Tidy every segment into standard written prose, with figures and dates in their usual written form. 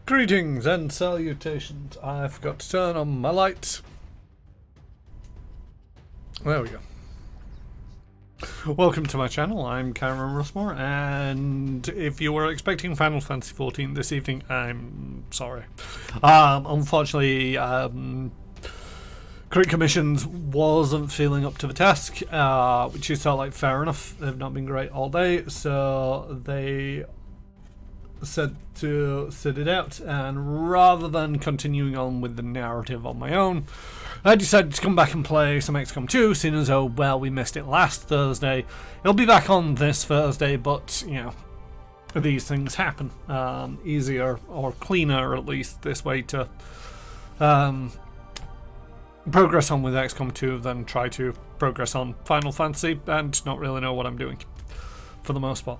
Greetings and salutations. I forgot to turn on my lights. There we go. Welcome to my channel. I'm Cameron Russmore, and if you were expecting Final Fantasy XIV this evening, I'm sorry. Unfortunately, Create Commissions wasn't feeling up to the task, which is sort of like fair enough. They've not been great all day, so they said to sit it out, and rather than continuing on with the narrative on my own, I decided to come back and play some XCOM2, seeing as though, well, we missed it last Thursday. It'll be back on this Thursday, but, you know, these things happen. Easier or cleaner, at least, this way to progress on with XCOM2 than try to progress on Final Fantasy and not really know what I'm doing, for the most part.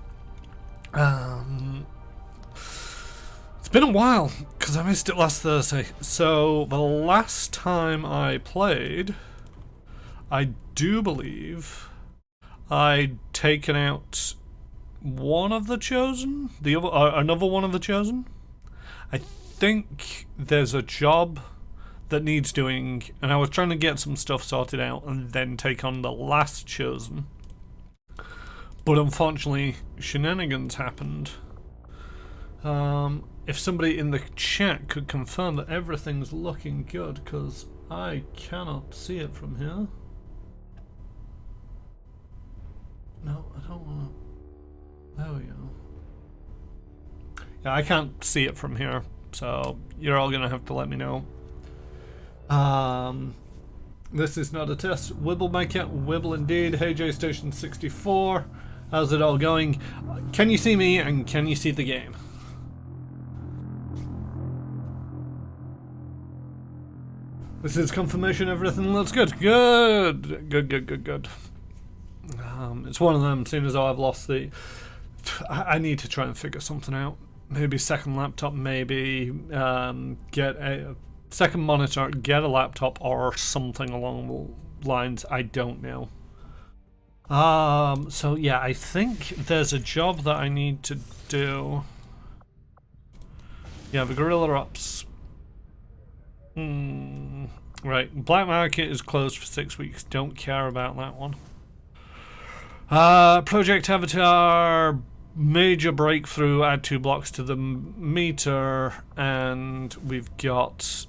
It's been a while, because I missed it last Thursday. So, the last time I played, I do believe I'd taken out one of the Chosen? The other, another one of the Chosen? I think there's a job that needs doing, and I was trying to get some stuff sorted out and then take on the last Chosen. But unfortunately, shenanigans happened. If somebody in the chat could confirm that everything's looking good, because I cannot see it from here. No, I don't want to. There we go. Yeah, I can't see it from here, so you're all going to have to let me know. This is not a test. Wibble my cat, Wibble indeed. Hey J Station 64. How's it all going? Can you see me and can you see the game? This is confirmation everything looks good. Good. It's one of them, seeing as though I've lost the... I need to try and figure something out. Maybe second laptop, maybe get a second monitor, get a laptop or something along the lines. I don't know. So yeah, I think there's a job that I need to do. Yeah, the Guerrilla Ops. Right, Black Market is closed for 6 weeks. Don't care about that one. Project Avatar, major breakthrough, add 2 blocks to the meter, and we've got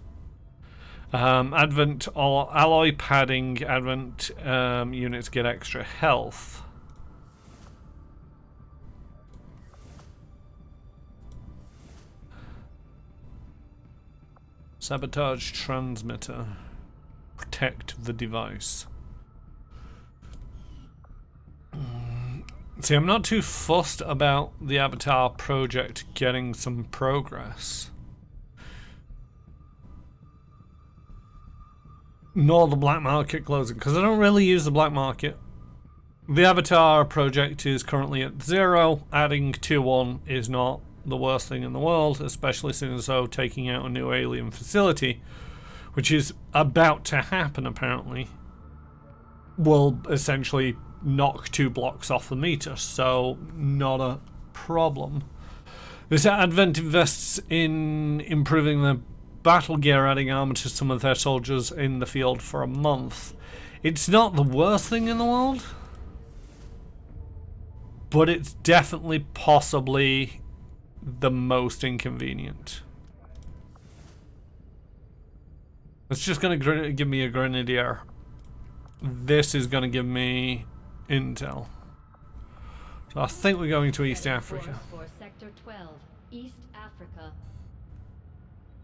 Advent or alloy padding. Advent units get extra health. Sabotage transmitter. Protect the device. See, I'm not too fussed about the Avatar project getting some progress. Nor the black market closing, because I don't really use the black market. The Avatar project is currently at 0. Adding 2-1 is not the worst thing in the world, especially since though taking out a new alien facility, which is about to happen apparently, will essentially knock 2 blocks off the meter, so not a problem. This Advent invests in improving the battle gear, adding armor to some of their soldiers in the field for a month. It's not the worst thing in the world, but it's definitely possibly the most inconvenient. It's just going to give me a grenadier. This is going to give me intel. So I think we're going to East Africa. For Sector 12, East Africa.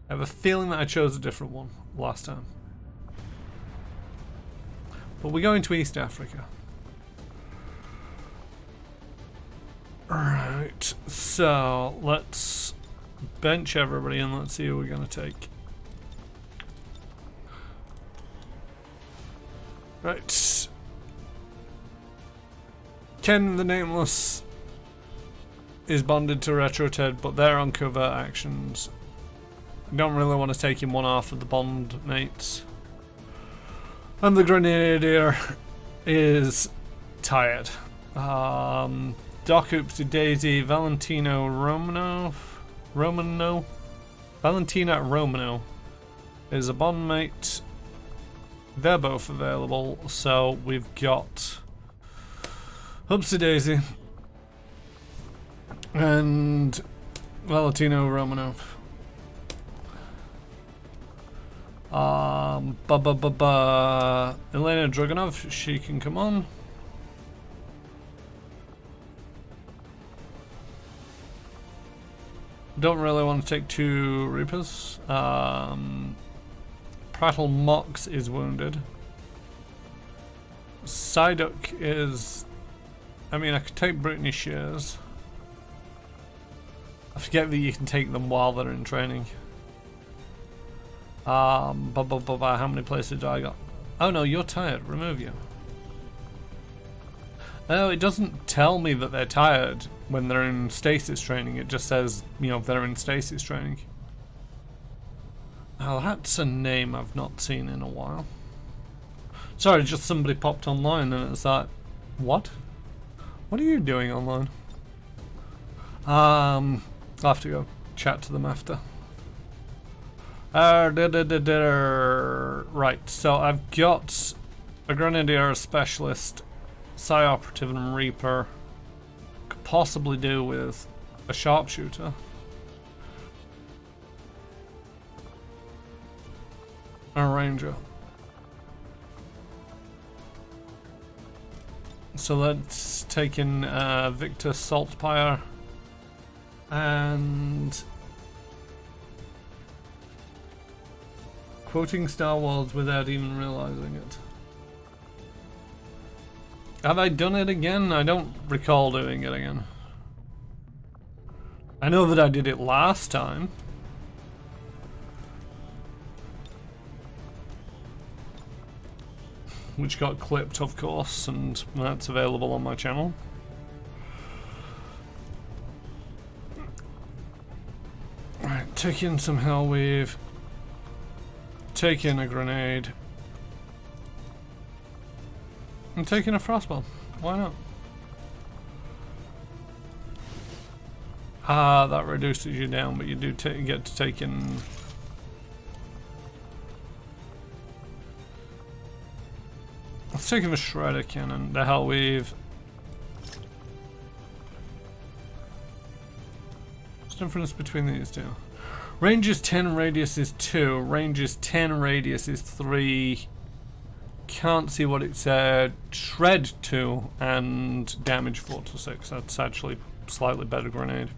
I have a feeling that I chose a different one last time. But we're going to East Africa. Alright, so let's bench everybody and let's see who we're going to take. Right. Ken the Nameless is bonded to Retro Ted, but they're on covert actions. I don't really want to take him one off of the bond mates. And the Grenadier is tired. Doc Oopsie Daisy, Valentino Romano, Valentina Romano is a bond mate. They're both available, so we've got Hupsy Daisy and Valentino Romanov. Elena Dragunov, she can come on. Don't really want to take 2 Reapers. Prattle Mox is wounded. Psyduck is... I mean, I could take Brittany Shears. I forget that you can take them while they're in training. How many places do I got? Oh no, you're tired. Remove you. Oh, it doesn't tell me that they're tired when they're in stasis training. It just says, you know, they're in stasis training. Oh, that's a name I've not seen in a while. Sorry, just somebody popped online and it's like, what? What are you doing online? I'll have to go chat to them after. Right, so I've got a Grenadier, a Specialist, Psi Operative and Reaper. Could possibly do with a Sharpshooter. A Ranger. So let's take in Victor Saltpire and quoting Star Wars without even realizing it. Have I done it again? I don't recall doing it again. I know that I did it last time. Which got clipped, of course, and that's available on my channel. Right, take in some Hellweave. Take in a grenade. And take in a Frostball. Why not? Ah, that reduces you down, but you do get to take in... Let's take in the Shredder Cannon, the Hellweave. What's the difference between these two? Range is 10, radius is 2. Range is 10, radius is 3. Can't see what it said. Shred 2 and damage 4 to 6. That's actually slightly better grenade.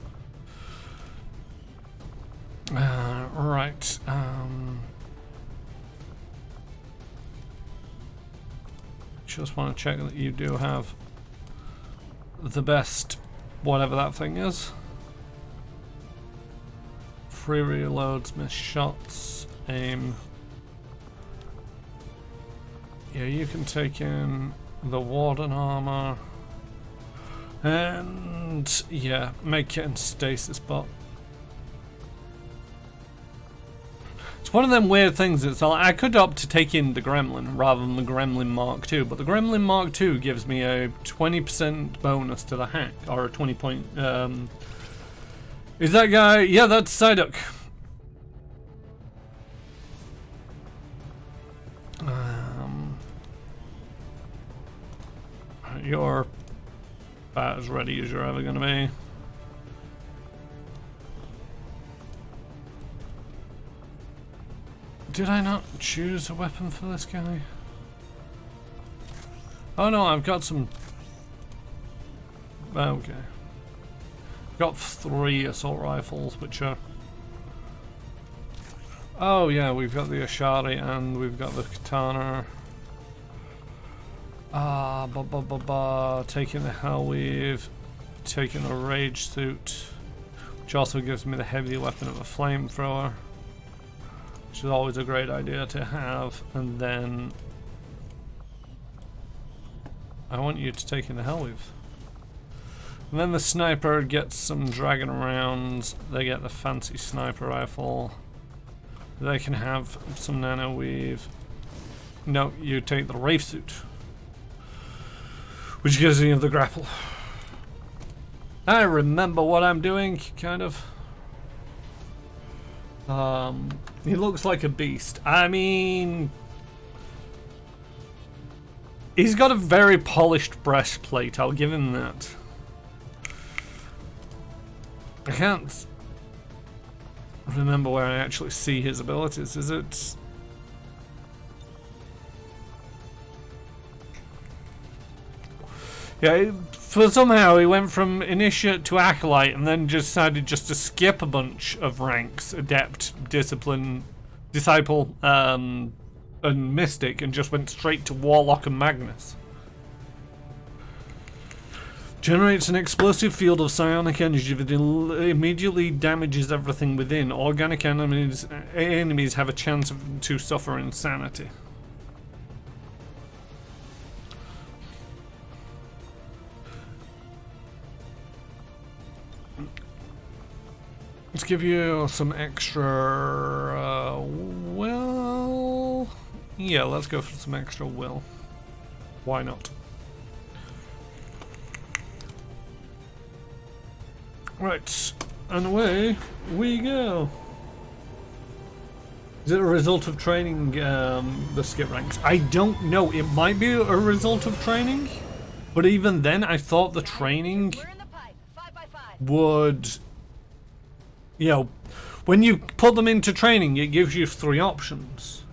Right. Just want to check that you do have the best whatever that thing is. Free reloads, miss shots, aim. Yeah, you can take in the Warden armor. And yeah, make it in stasis bot. It's one of them weird things. It's like I could opt to take in the Gremlin rather than the Gremlin Mark II, but the Gremlin Mark II gives me a 20% bonus to the hack, or a 20 point. Is that guy? Yeah, that's Psyduck. You're about as ready as you're ever going to be. Did I not choose a weapon for this guy? Oh no, I've got some... Okay. I've got 3 assault rifles, which are... Oh yeah, we've got the Ashari and we've got the Katana. Taking the Hellweave, taking a Rage Suit, which also gives me the heavy weapon of a Flamethrower. Which is always a great idea to have, and then I want you to take in the Hellweave. And then the Sniper gets some Dragon rounds, they get the fancy Sniper Rifle, they can have some Nano Weave. No, you take the Wraith Suit, which gives you the Grapple. I remember what I'm doing, kind of. He looks like a beast. I mean, he's got a very polished breastplate, I'll give him that. I can't remember where I actually see his abilities. Is it... Yeah, for somehow he went from Initiate to Acolyte and then decided just to skip a bunch of ranks, Adept, Discipline, Disciple, and Mystic, and just went straight to Warlock and Magnus. Generates an explosive field of psionic energy that immediately damages everything within. Organic enemies have a chance to suffer insanity. Let's give you some extra will. Yeah, let's go for some extra will. Why not? Right, and away we go. Is it a result of training, the skip ranks? I don't know. It might be a result of training, but even then, I thought the training would... You know, when you put them into training, it gives you 3 options.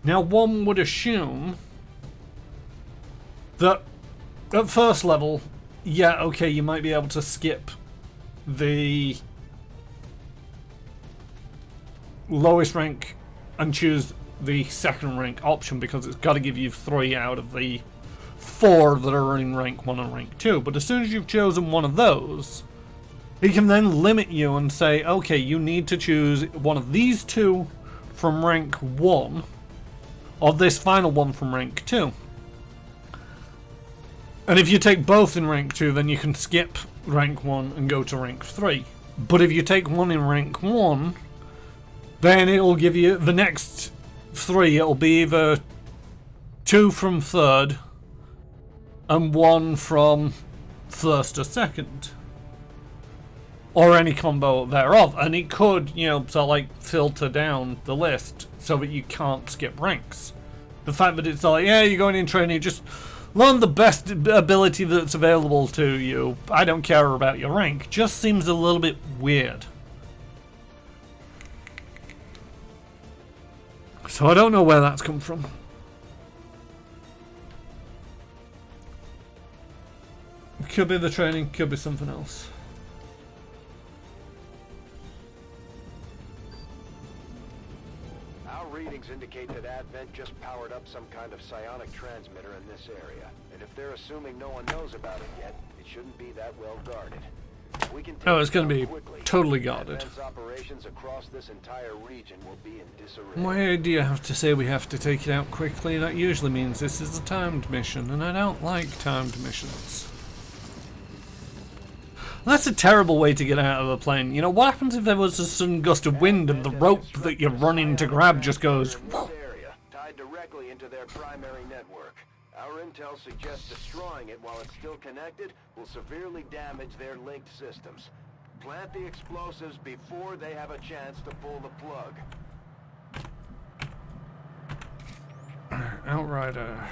Now, one would assume that at first level, yeah, okay, you might be able to skip the lowest rank and choose the second rank option because it's got to give you 3 out of the 4 that are in rank 1 and rank 2. But as soon as you've chosen one of those, he can then limit you and say, okay, you need to choose one of these 2 from rank 1, or this final one from rank 2. And if you take both in rank 2, then you can skip rank 1 and go to rank 3. But if you take one in rank 1, then it'll give you the next 3. It'll be either 2 from 3rd and 1 from 1st or 2nd. Or any combo thereof, and it could, you know, sort of like filter down the list so that you can't skip ranks. The fact that it's like, yeah, you're going in training, just learn the best ability that's available to you. I don't care about your rank. Just seems a little bit weird. So I don't know where that's come from. Could be the training, could be something else. Indicate that Advent just powered up some kind of psionic transmitter in this area. And if they're assuming no one knows about it yet, it shouldn't be that well guarded. We can it's going to be totally guarded. Advent's operations across this entire region will be in disarray. Why do you have to say we have to take it out quickly? That usually means this is a timed mission, and I don't like timed missions. That's a terrible way to get out of a plane. You know, what happens if there was a sudden gust of wind and the rope that you're running to grab just goes... Tied directly into their primary network. Our intel suggests destroying it while it's still connected will severely damage their linked systems. Plant the explosives before they have a chance to pull the plug. Outrider.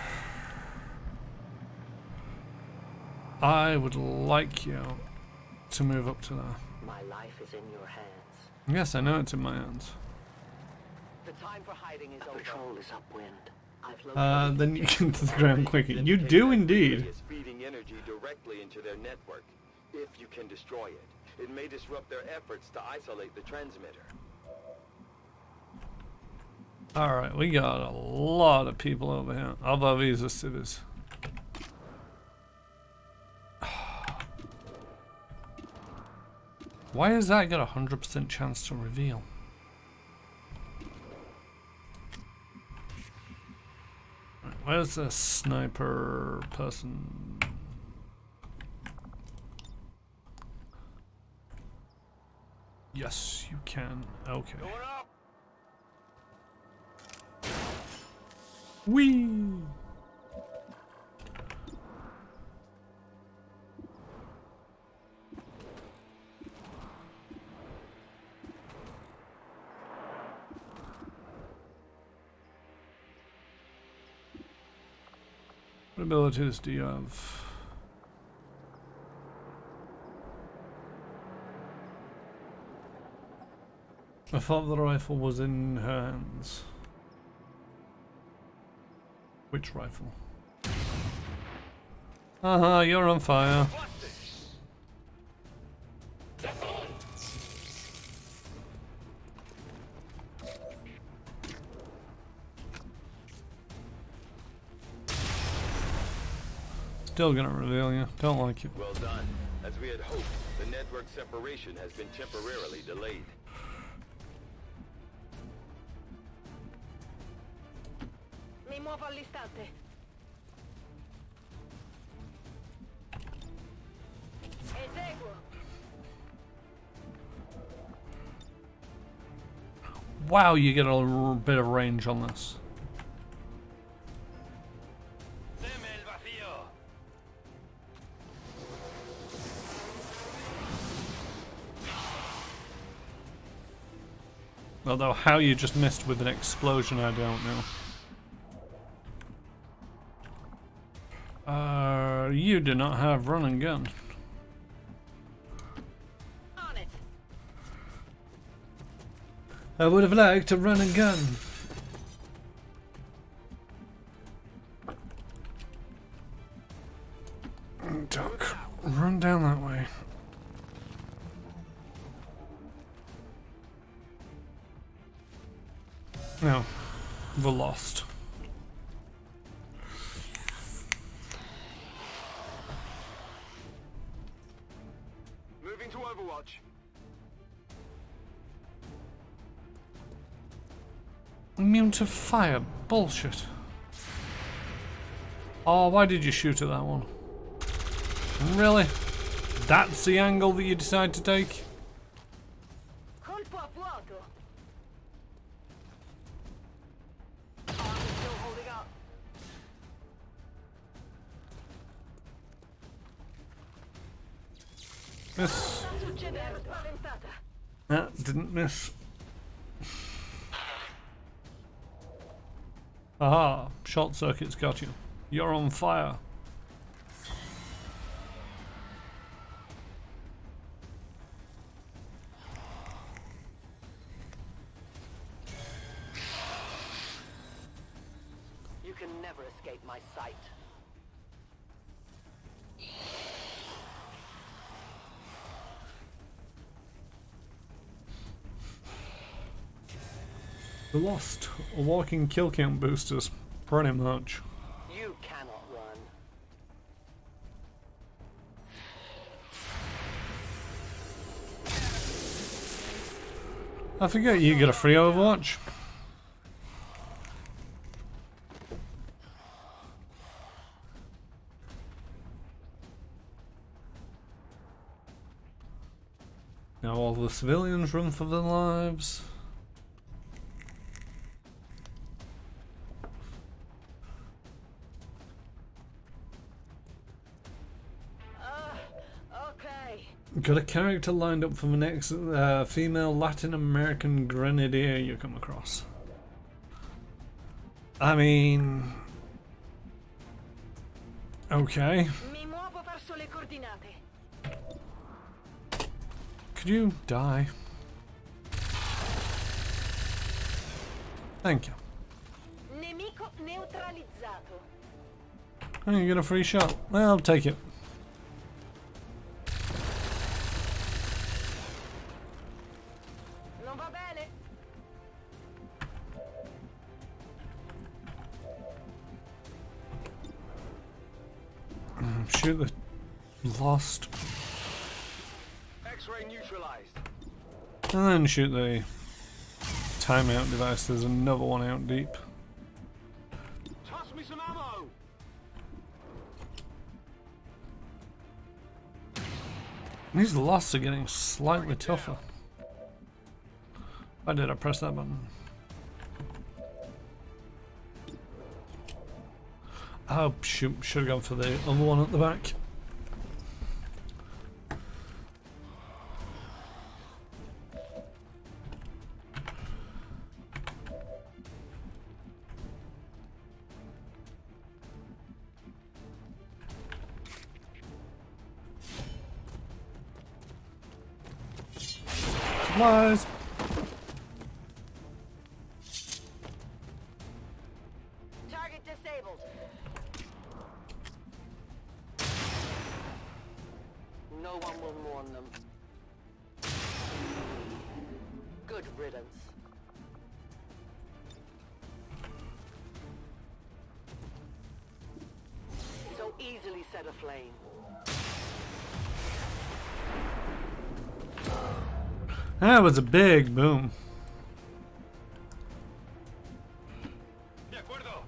I would like you to move up to there. My life is in your hands. Yes, I know it's in my hands. The time for hiding is over. Patrol is upwind. Then you get to the ground quicker. You do indeed. Is feeding energy directly into their network. If you can destroy it, it may disrupt their efforts to isolate the transmitter. Alright, we got a lot of people over here. Although these are civvies. Why has that got a 100% chance to reveal? Where's the sniper person? Yes, you can. Okay. Whee! What abilities do you have? I thought the rifle was in her hands. Which rifle? Haha, you're on fire. Still gonna reveal you. Don't like it. Well done. As we had hoped, the network separation has been temporarily delayed. Mi muovo all'istante. Eseguo. Wow, you get a little bit of range on this. Although how you just missed with an explosion, I don't know. You do not have run and gun. On it. I would have liked to run and gun. Duck, run down that way. No, we're lost. Moving to Overwatch. Immune to fire. Bullshit. Oh, why did you shoot at that one? Really? That's the angle that you decide to take? Colpo a vuoto. I'm still holding up. Miss. Sta succedendo? Spaventata. That didn't miss. Aha, short circuit's got you. You're on fire. You can never escape my sight. We lost walking kill count boosters, pretty much. You cannot run. I forget you get a free Overwatch. Now all the civilians run for their lives. Okay. Got a character lined up for the next female Latin American grenadier you come across. I mean... Okay. Mi muovo verso le coordinate. Could you die? Thank you. Nemico neutralizzato. Oh, you get a free shot. Well, I'll take it. Non va bene. Shoot the lost. X-ray neutralized. And then shoot the timeout device. There's another one out deep. Toss me some ammo. These losts are getting slightly tougher. Why did I press that button? Oh shoot, should have gone for the other one at the back. supplies. Target disabled. No one will mourn them. Good riddance. So easily set aflame. That was a big boom. De acuerdo.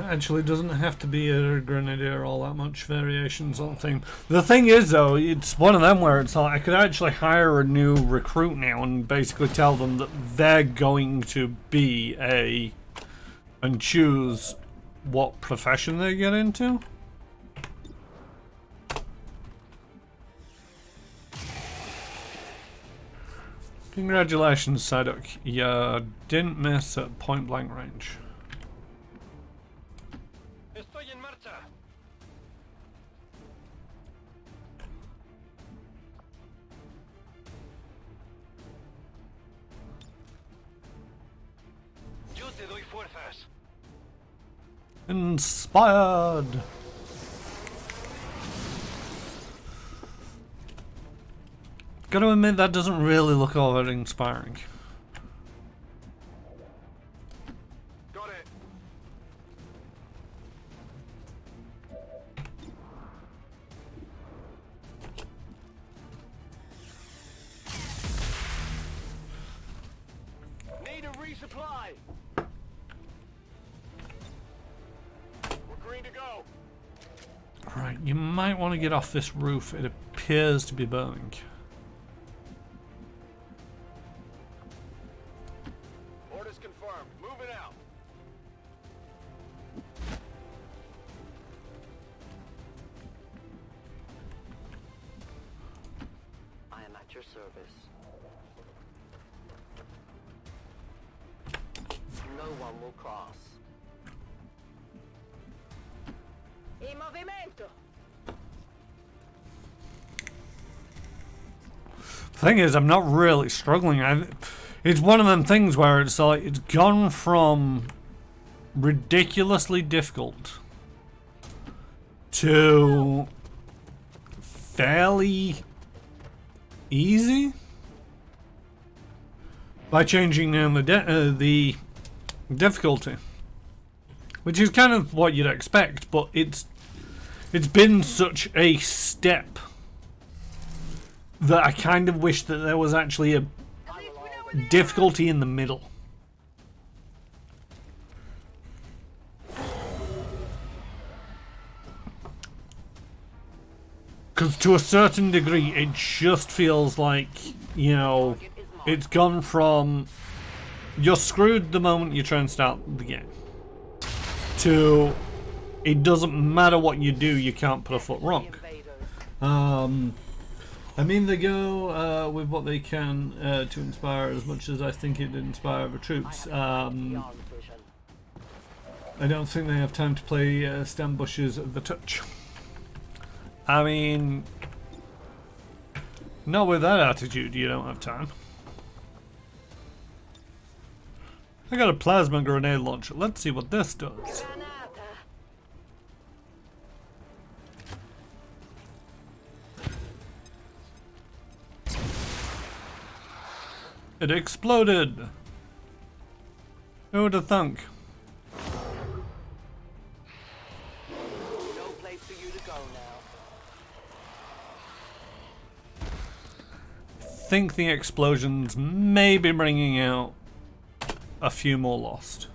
Actually, doesn't have to be a grenadier all that much variations on the thing. The thing is, though, it's one of them where it's like I could actually hire a new recruit now and basically tell them that they're going to be a and choose what profession they get into. Congratulations, Psyduck. You didn't miss at point blank range. Estoy en marcha. Yo te doy fuerzas. Inspired. Gotta admit, that doesn't really look all that inspiring. Got it. Need a resupply. We're green to go. Right, you might want to get off this roof. It appears to be burning. Orders confirmed. Moving out. I am at your service. No one will cross. In movimento. Thing is, I'm not really struggling. It's one of them things where it's like it's gone from ridiculously difficult to fairly easy by changing the difficulty, which is kind of what you'd expect, but it's been such a step that I kind of wish that there was actually a difficulty in the middle. Because to a certain degree, it just feels like, you know, it's gone from you're screwed the moment you try and start the game to it doesn't matter what you do, you can't put a foot wrong. I mean, they go with what they can to inspire as much as I think it inspire the troops. I don't think they have time to play stem bushes at the touch. I mean, not with that attitude, you don't have time. I got a plasma grenade launcher. Let's see what this does. It exploded. Who would have thunk? No place for you to go now. Think the explosions may be bringing out a few more lost.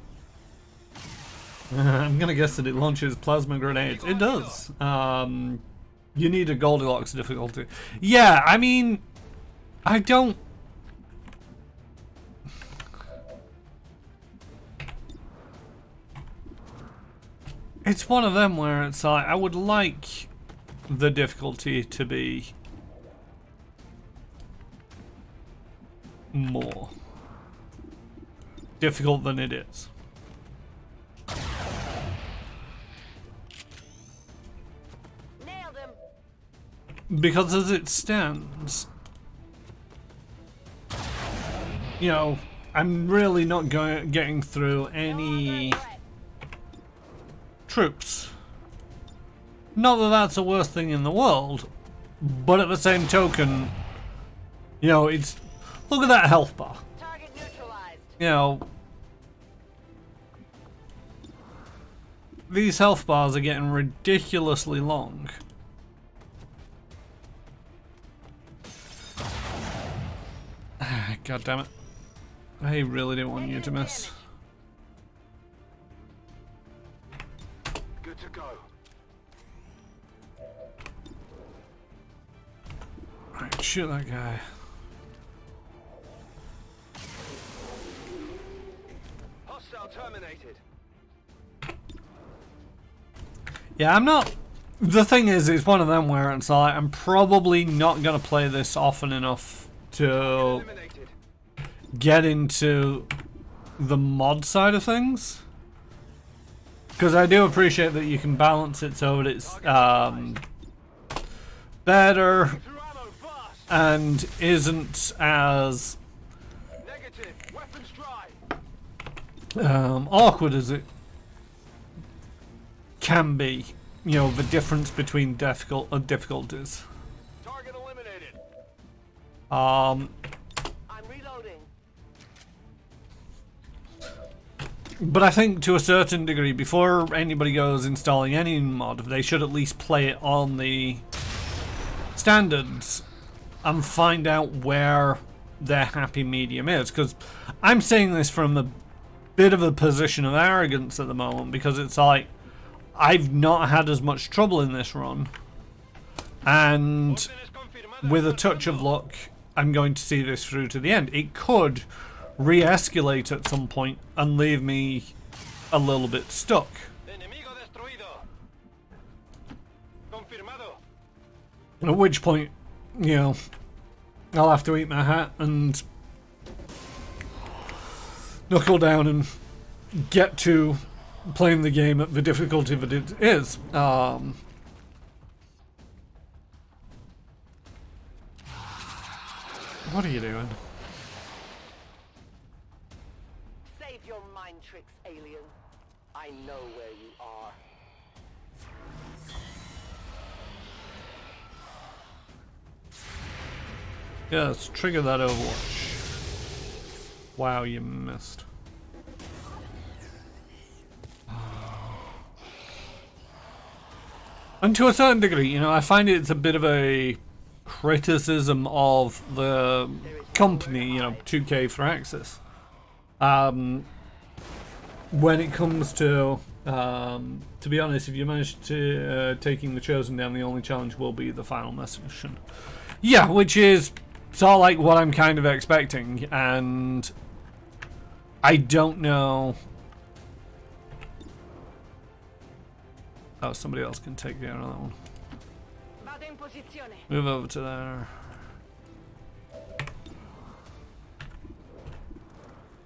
I'm gonna guess that it launches plasma grenades. It does. You need a Goldilocks difficulty. Yeah, I mean, I don't. It's one of them where it's like, I would like the difficulty to be more difficult than it is. because as it stands, you know, I'm really not getting through any troops. Not that that's the worst thing in the world, but at the same token, you know, it's, look at that health bar. Target neutralized. You know, these health bars are getting ridiculously long. God damn it. I really didn't want you to miss. Good to go. Right, shoot that guy. Hostile terminated. Yeah, I'm not. The thing is, it's one of them where it's like, I'm probably not going to play this often enough to Eliminated. get into the mod side of things. Because I do appreciate that you can balance it so that it's better Through ammo fast. and isn't as Negative. Weapons dry. awkward as it can be. You know, the difference between difficulties. Target eliminated. I'm reloading. But I think to a certain degree, before anybody goes installing any mod, they should at least play it on the standards and find out where their happy medium is. Because I'm saying this from a bit of a position of arrogance at the moment, because it's like, I've not had as much trouble in this run, and with a touch of luck, I'm going to see this through to the end. It could re-escalate at some point and leave me a little bit stuck. Enemigo destruido. Confirmado. At which point, you know, I'll have to eat my hat and knuckle down and get to playing the game at the difficulty that it is. What are you doing? Save your mind tricks, alien. I know where you are. Yes, trigger that Overwatch. Wow, you missed. And to a certain degree, you know, I find it's a bit of a criticism of the company, you know, 2K for Access. When it comes to be honest, if you manage to taking the Chosen down, the only challenge will be the final mission. Yeah, which is sort of like what I'm kind of expecting, and I don't know. Oh, somebody else can take down that one. Vado in posizione. Move over to there.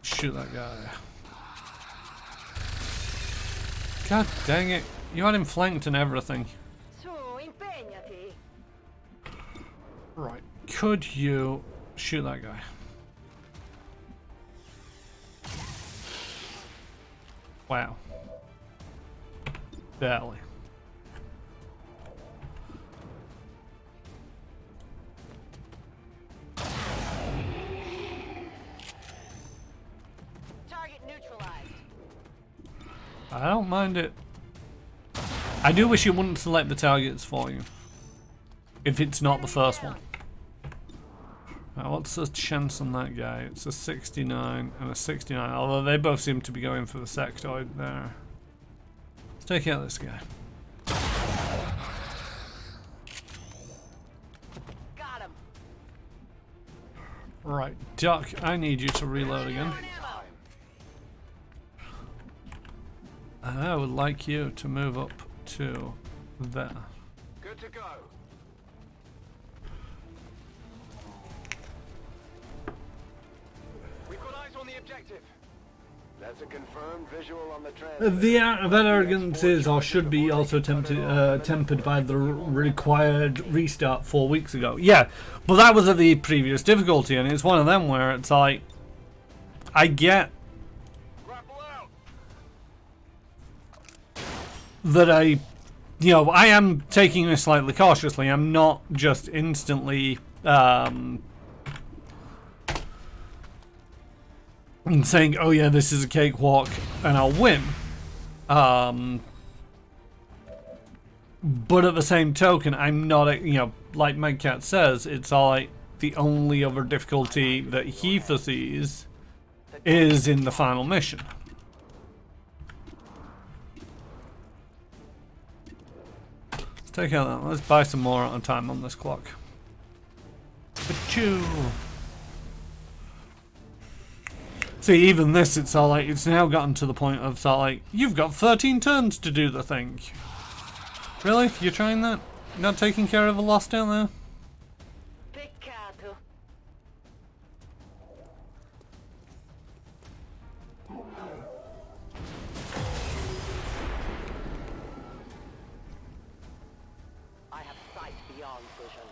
Shoot that guy. God dang it. You had him flanked and everything. Su, impegnati. Right. Could you shoot that guy? Wow. Barely. Target neutralized. I don't mind it. I do wish you wouldn't select the targets for you, if it's not the first one. Right, what's the chance on that guy? It's a 69 and a 69, although they both seem to be going for the sectoid there. Let's take out this guy. Got him. Right, Duck, I need you to reload again. And I would like you to move up to there. Good to go. We've got eyes on the objective. That's a confirmed visual on the transmitter. The act of arrogance is, or should be, also tempered by the required restart 4 weeks ago. Yeah, but that was at the previous difficulty, and it's one of them where it's like, I get that I am taking this slightly cautiously. I'm not just instantly and saying, oh yeah, this is a cakewalk and I'll win. But at the same token, I'm not, like Magcat says, it's all like the only other difficulty that he foresees is in the final mission. Let's take out that. Let's buy some more on time on this clock. Achoo! See, even this, it's all like, it's now gotten to the point of, it's all like, you've got 13 turns to do the thing. Really? You're trying that? You're not taking care of a loss down there? Peccato. I have sight beyond vision.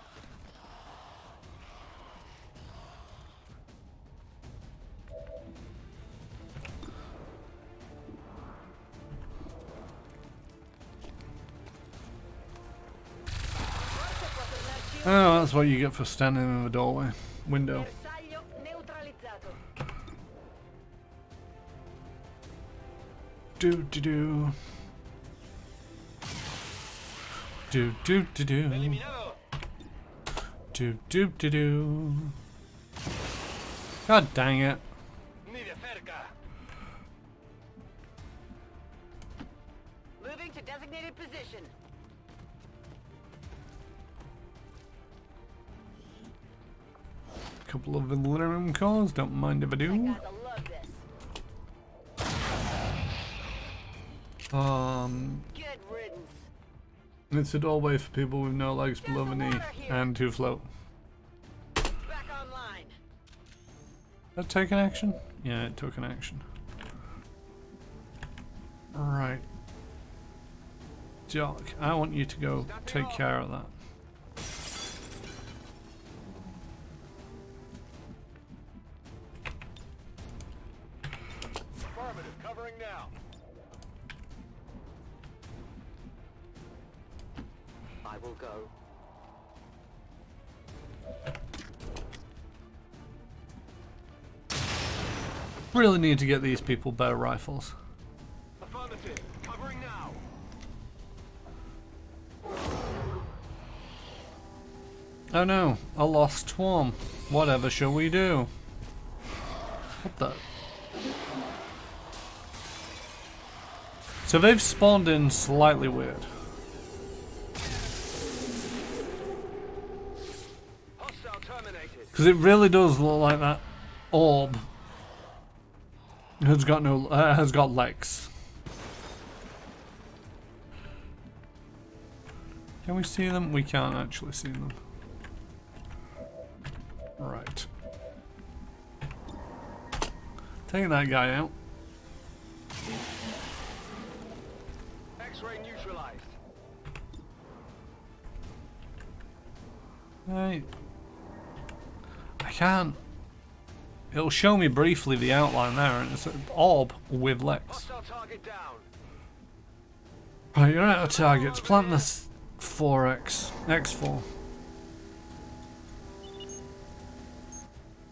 Oh, that's what you get for standing in the doorway. Window. Bersaglio neutralizzato. Do do do. Do do do do. Do do do do. God dang it. Moving to designated position. Couple of aluminum cores, don't mind if I do. Guys, I love this. Good riddance. It's a doorway for people with no legs below the knee and who float. Back online. That take an action? Yeah, it took an action. Alright. Doc, I want you to go take care of that. Affirmative, covering now. I will go. Really need to get these people better rifles. Affirmative, covering now. Oh no, a lost swarm. Whatever shall we do? What the? So they've spawned in slightly weird. Hostile terminated. Because it really does look like that orb has got no has got legs. Can we see them? We can't actually see them. Right. Taking that guy out. X-ray neutralized. Right. I can't. It'll show me briefly the outline there, and it's an orb with legs. Hostile target down. Right, you're out of targets. Plant this 4x. X4.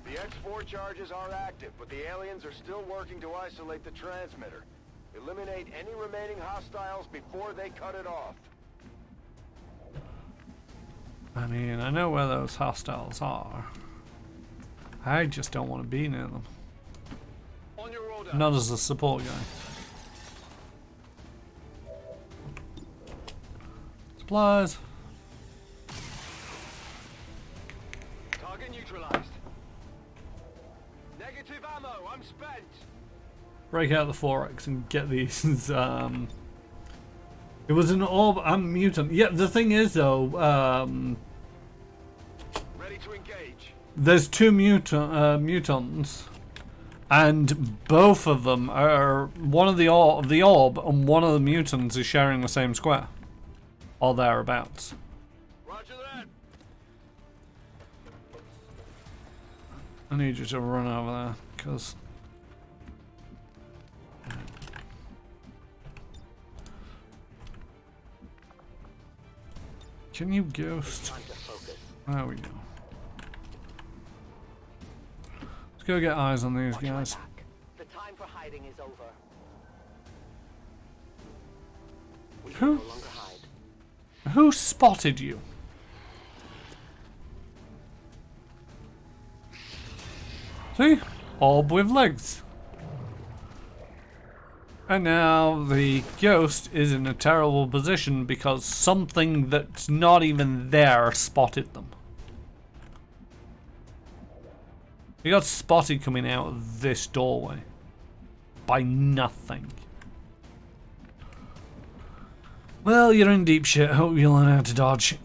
The X4 charges are active, but the aliens are still working to isolate the transmitter. Eliminate any remaining hostiles before they cut it off. I mean, I know where those hostiles are. I just don't want to be near them. On your order. Not as a support guy. Supplies. Target neutralized. Negative ammo. I'm spent. Break out the 4x and get these. It was an orb and mutant. Yeah, the thing is though, Ready to engage. there's two mutants, And both of them are one of the orb and one of the mutants is sharing the same square. Or thereabouts. Roger that. I need you to run over there, because... Can you ghost? There we go. Let's go get eyes on these guys. The time for hiding is over. We can Who? no longer hide. Who spotted you? See? Orb with legs. And now the ghost is in a terrible position because something that's not even there spotted them. He got spotted coming out of this doorway. By nothing. Well, you're in deep shit. Hope you learn how to dodge.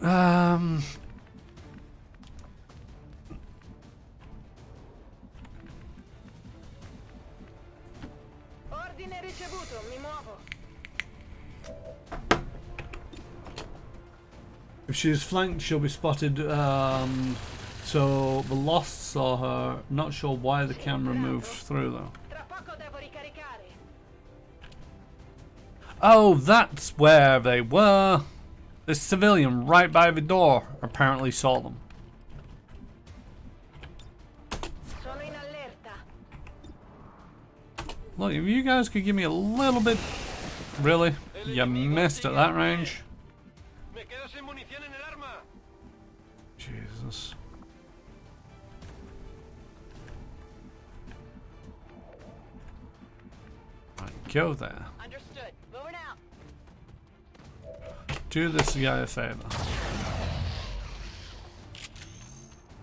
Ordine ricevuto, mi muovo. If she's flanked, she'll be spotted. So the Lost saw her. Not sure why the camera moved through though. Tra poco devo ricaricare. Oh, that's where they were. This civilian right by the door apparently saw them. Sono in allerta. Look, if you guys could give me a little bit... Really? You missed at that range? Me quedo sin munición en el arma. Jesus. Right, go there. Understood. Moving out. Do this guy a favor.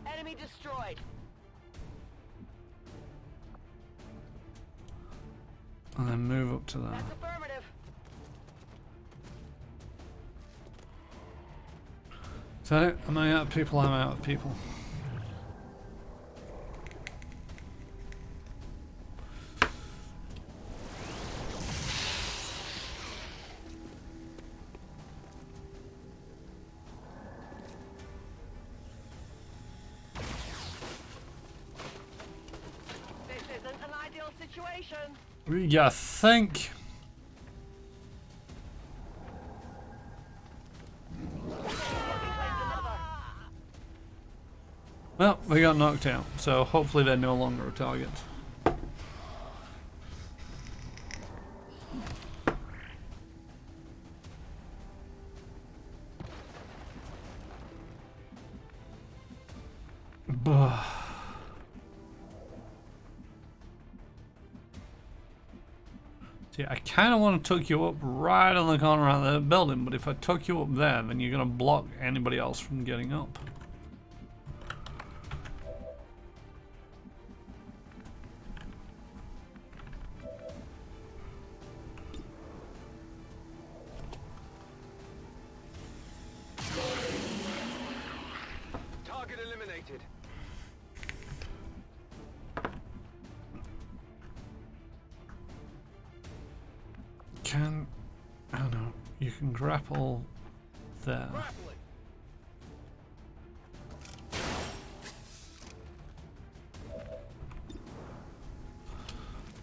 Enemy destroyed. And then move up to there. That's affirmative. Is that it? Am I out of people? I'm out of people. This isn't an ideal situation. You think? Well, they got knocked out, so hopefully they're no longer a target. Bah. See, I kind of want to tuck you up right on the corner of the building, but if I tuck you up there, then you're going to block anybody else from getting up. Target eliminated. Oh no, you can grapple there. Grappling.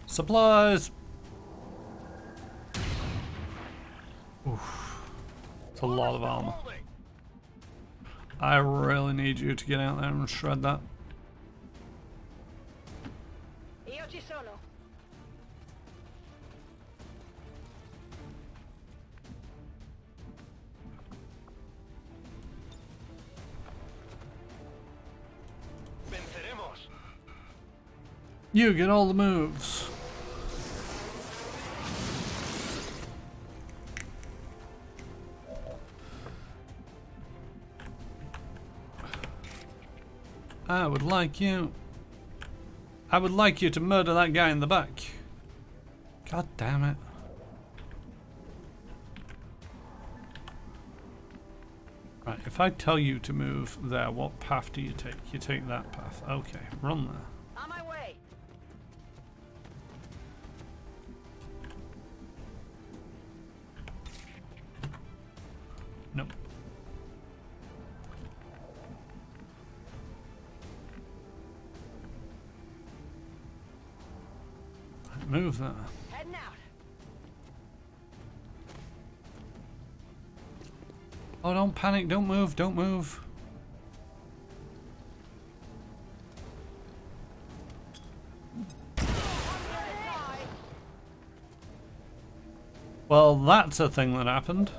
Supplies! Oof. It's a lot of armor. Holding. I really need you to get out there and shred that. Io ci sono. Venceremos. You get all the moves. I would like you to murder that guy in the back. God damn it. Right, if I tell you to move there, what path do you take? You take that path. Okay, run there. On my way. Nope. Move that. Heading out. Oh, don't panic. Don't move. Don't move. Well, that's a thing that happened.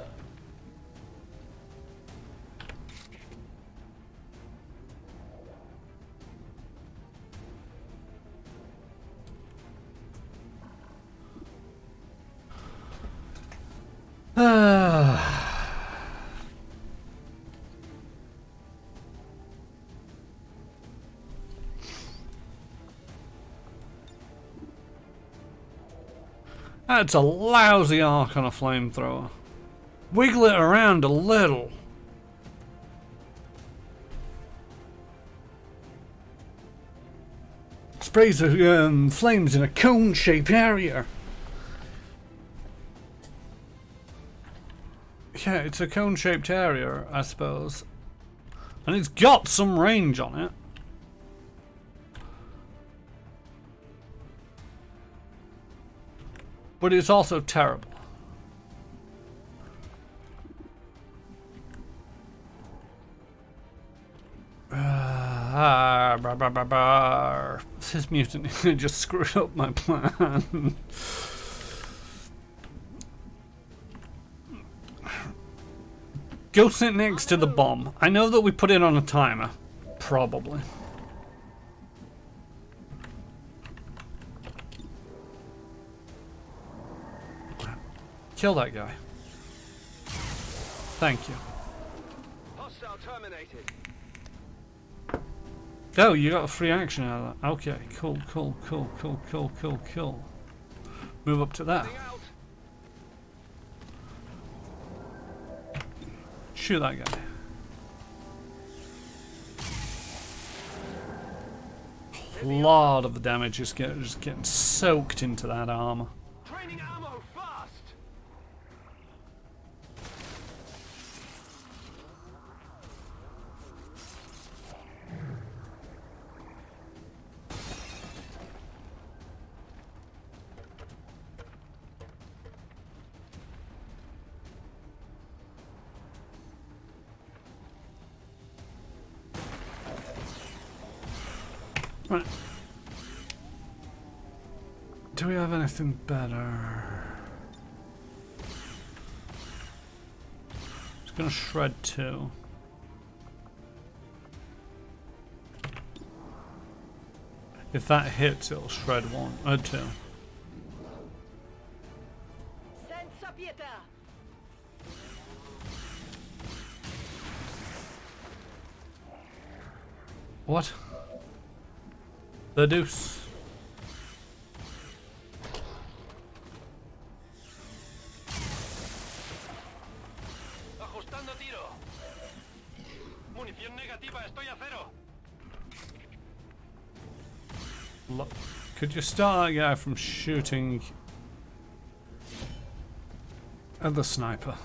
That's a lousy arc on a flamethrower. Wiggle it around a little. Sprays the flames in a cone-shaped area. Yeah, it's a cone-shaped area, I suppose. And it's got some range on it. But it's also terrible. This mutant just screwed up my plan. Go sit next to the bomb. I know that we put it on a timer. Probably. Kill that guy. Thank you. Hostile terminated. Oh, you got a free action out of that. Okay, cool. Move up to that. Shoot that guy. A lot of the damage is just getting soaked into that armor. Training ammo fast. Right. Do we have anything better? It's gonna shred 2. If that hits, it'll shred 1 or 2. Senza pietà. What? The deuce. Ajustando tiro. Munición negativa, estoy a cero. Could you start that guy from shooting at the sniper?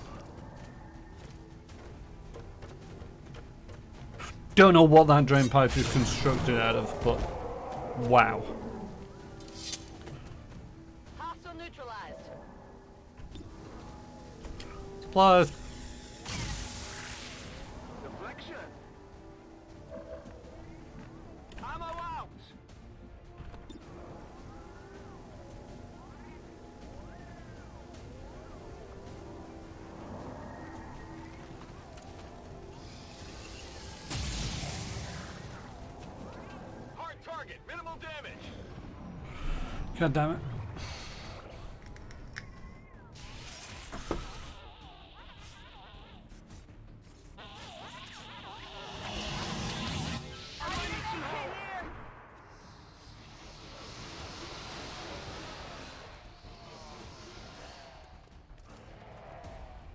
Don't know what that drain pipe is constructed out of, but wow. Hostile neutralized. Supplies. Deflection. Ammo out. Hard target, minimal damage. God damn it.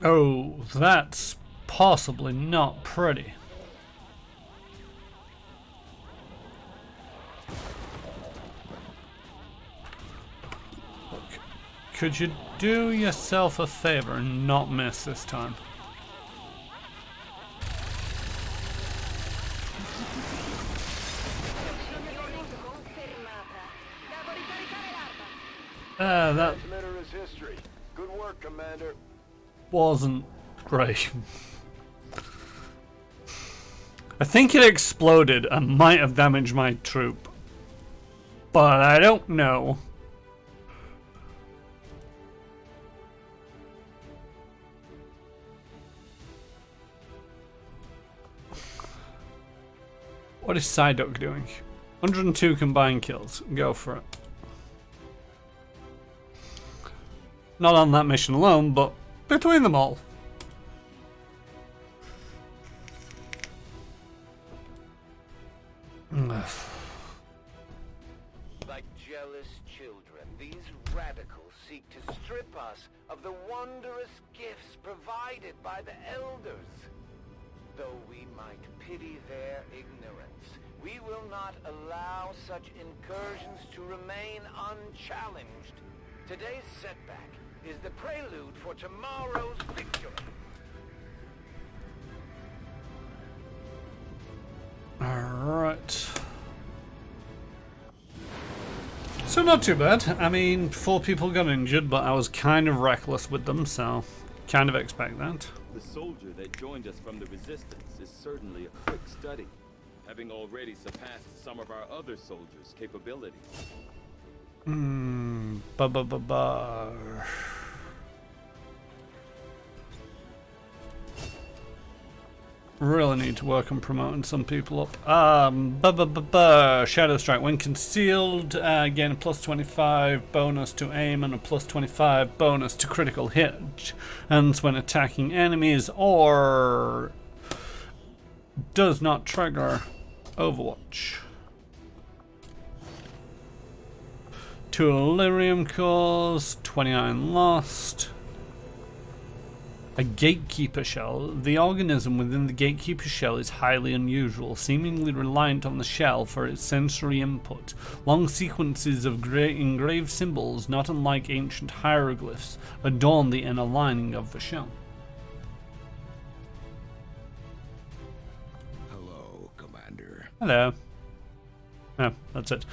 Oh, that's possibly not pretty. Look, could you do yourself a favor and not miss this time? That Transmitter is history. Good work, Commander. wasn't great. I think it exploded and might have damaged my troop, but I don't know. What is Psyduck doing? 102 combined kills. Go for it. Not on that mission alone, but between them all. Like jealous children, these radicals seek to strip us of the wondrous gifts provided by the elders. Though we might pity their ignorance, we will not allow such incursions to remain unchallenged. Today's setback is the prelude for tomorrow's victory. Alright. So not too bad. I mean, 4 people got injured, but I was kind of reckless with them, so kind of expect that. The soldier that joined us from the Resistance is certainly a quick study, having already surpassed some of our other soldiers' capabilities. Really need to work on promoting some people up. Shadow Strike. When concealed, gain a plus 25 bonus to aim and a plus 25 bonus to critical hit. And when attacking enemies, or does not trigger Overwatch. 2 Illyrium cores, 29 lost. A gatekeeper shell. The organism within the gatekeeper shell is highly unusual, seemingly reliant on the shell for its sensory input. Long sequences of engraved symbols, not unlike ancient hieroglyphs, adorn the inner lining of the shell. Hello, Commander. Hello. Oh, that's it.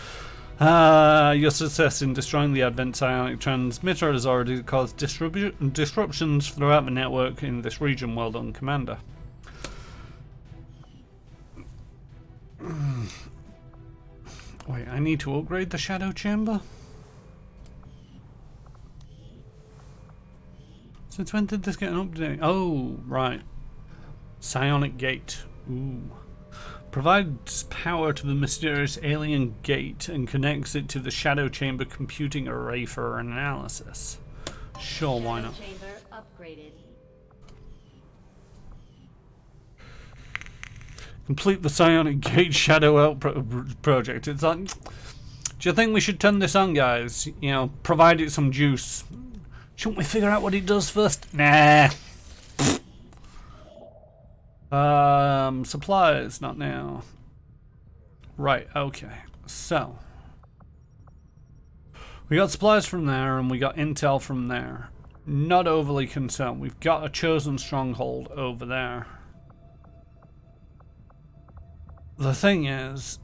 Your success in destroying the Advent psionic transmitter has already caused disruptions throughout the network in this region. Well done, Commander. Wait, I need to upgrade the Shadow Chamber? Since when did this get an update? Oh, right. Psionic Gate. Ooh. Provides power to the mysterious alien gate and connects it to the Shadow Chamber computing array for analysis. Sure, why not? Chamber upgraded. Complete the Psionic Gate Shadow Out project. It's like, do you think we should turn this on, guys? You know, provide it some juice. Shouldn't we figure out what it does first? Nah. Supplies, not now. Right, okay. So we got supplies from there and we got intel from there. Not overly concerned. We've got a chosen stronghold over there. The thing is,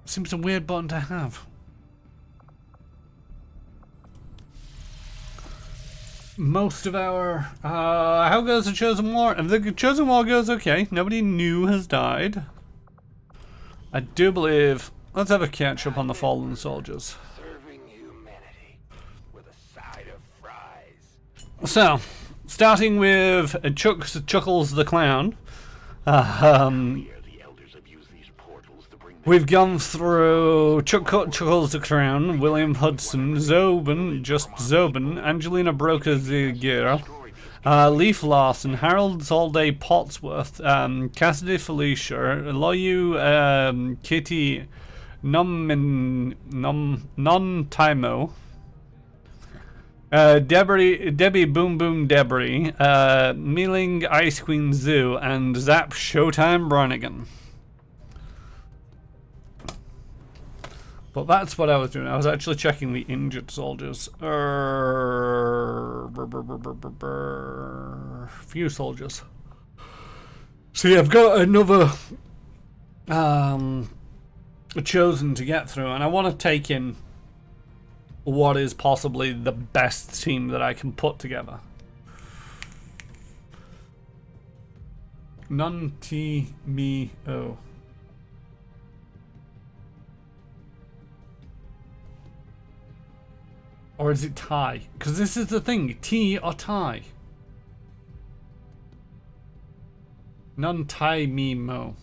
seems a weird button to have. Most of our how goes the Chosen War? And the Chosen War goes okay. Nobody new has died. I do believe. Let's have a catch up on the fallen soldiers. Serving humanity with a side of fries. So, starting with Chuckles the Clown. The elders abuse these portals to bring We've gone through Chuckles the Crown, William Hudson, Zobin, just Zobin, Angelina Broker Zigira, Leaf Larson, Harold Zalday Pottsworth, Cassidy Felicia, Loyu Kitty Non-Timo, Debbie Boom Boom Debris, Mealing Ice Queen Zoo, and Zap Showtime Brannigan. But that's what I was doing. I was actually checking the injured soldiers. Few soldiers. See, I've got another chosen to get through, and I want to take in what is possibly the best team that I can put together. None T me O. Or is it tie? Because this is the thing, T or tie. None tie me mo.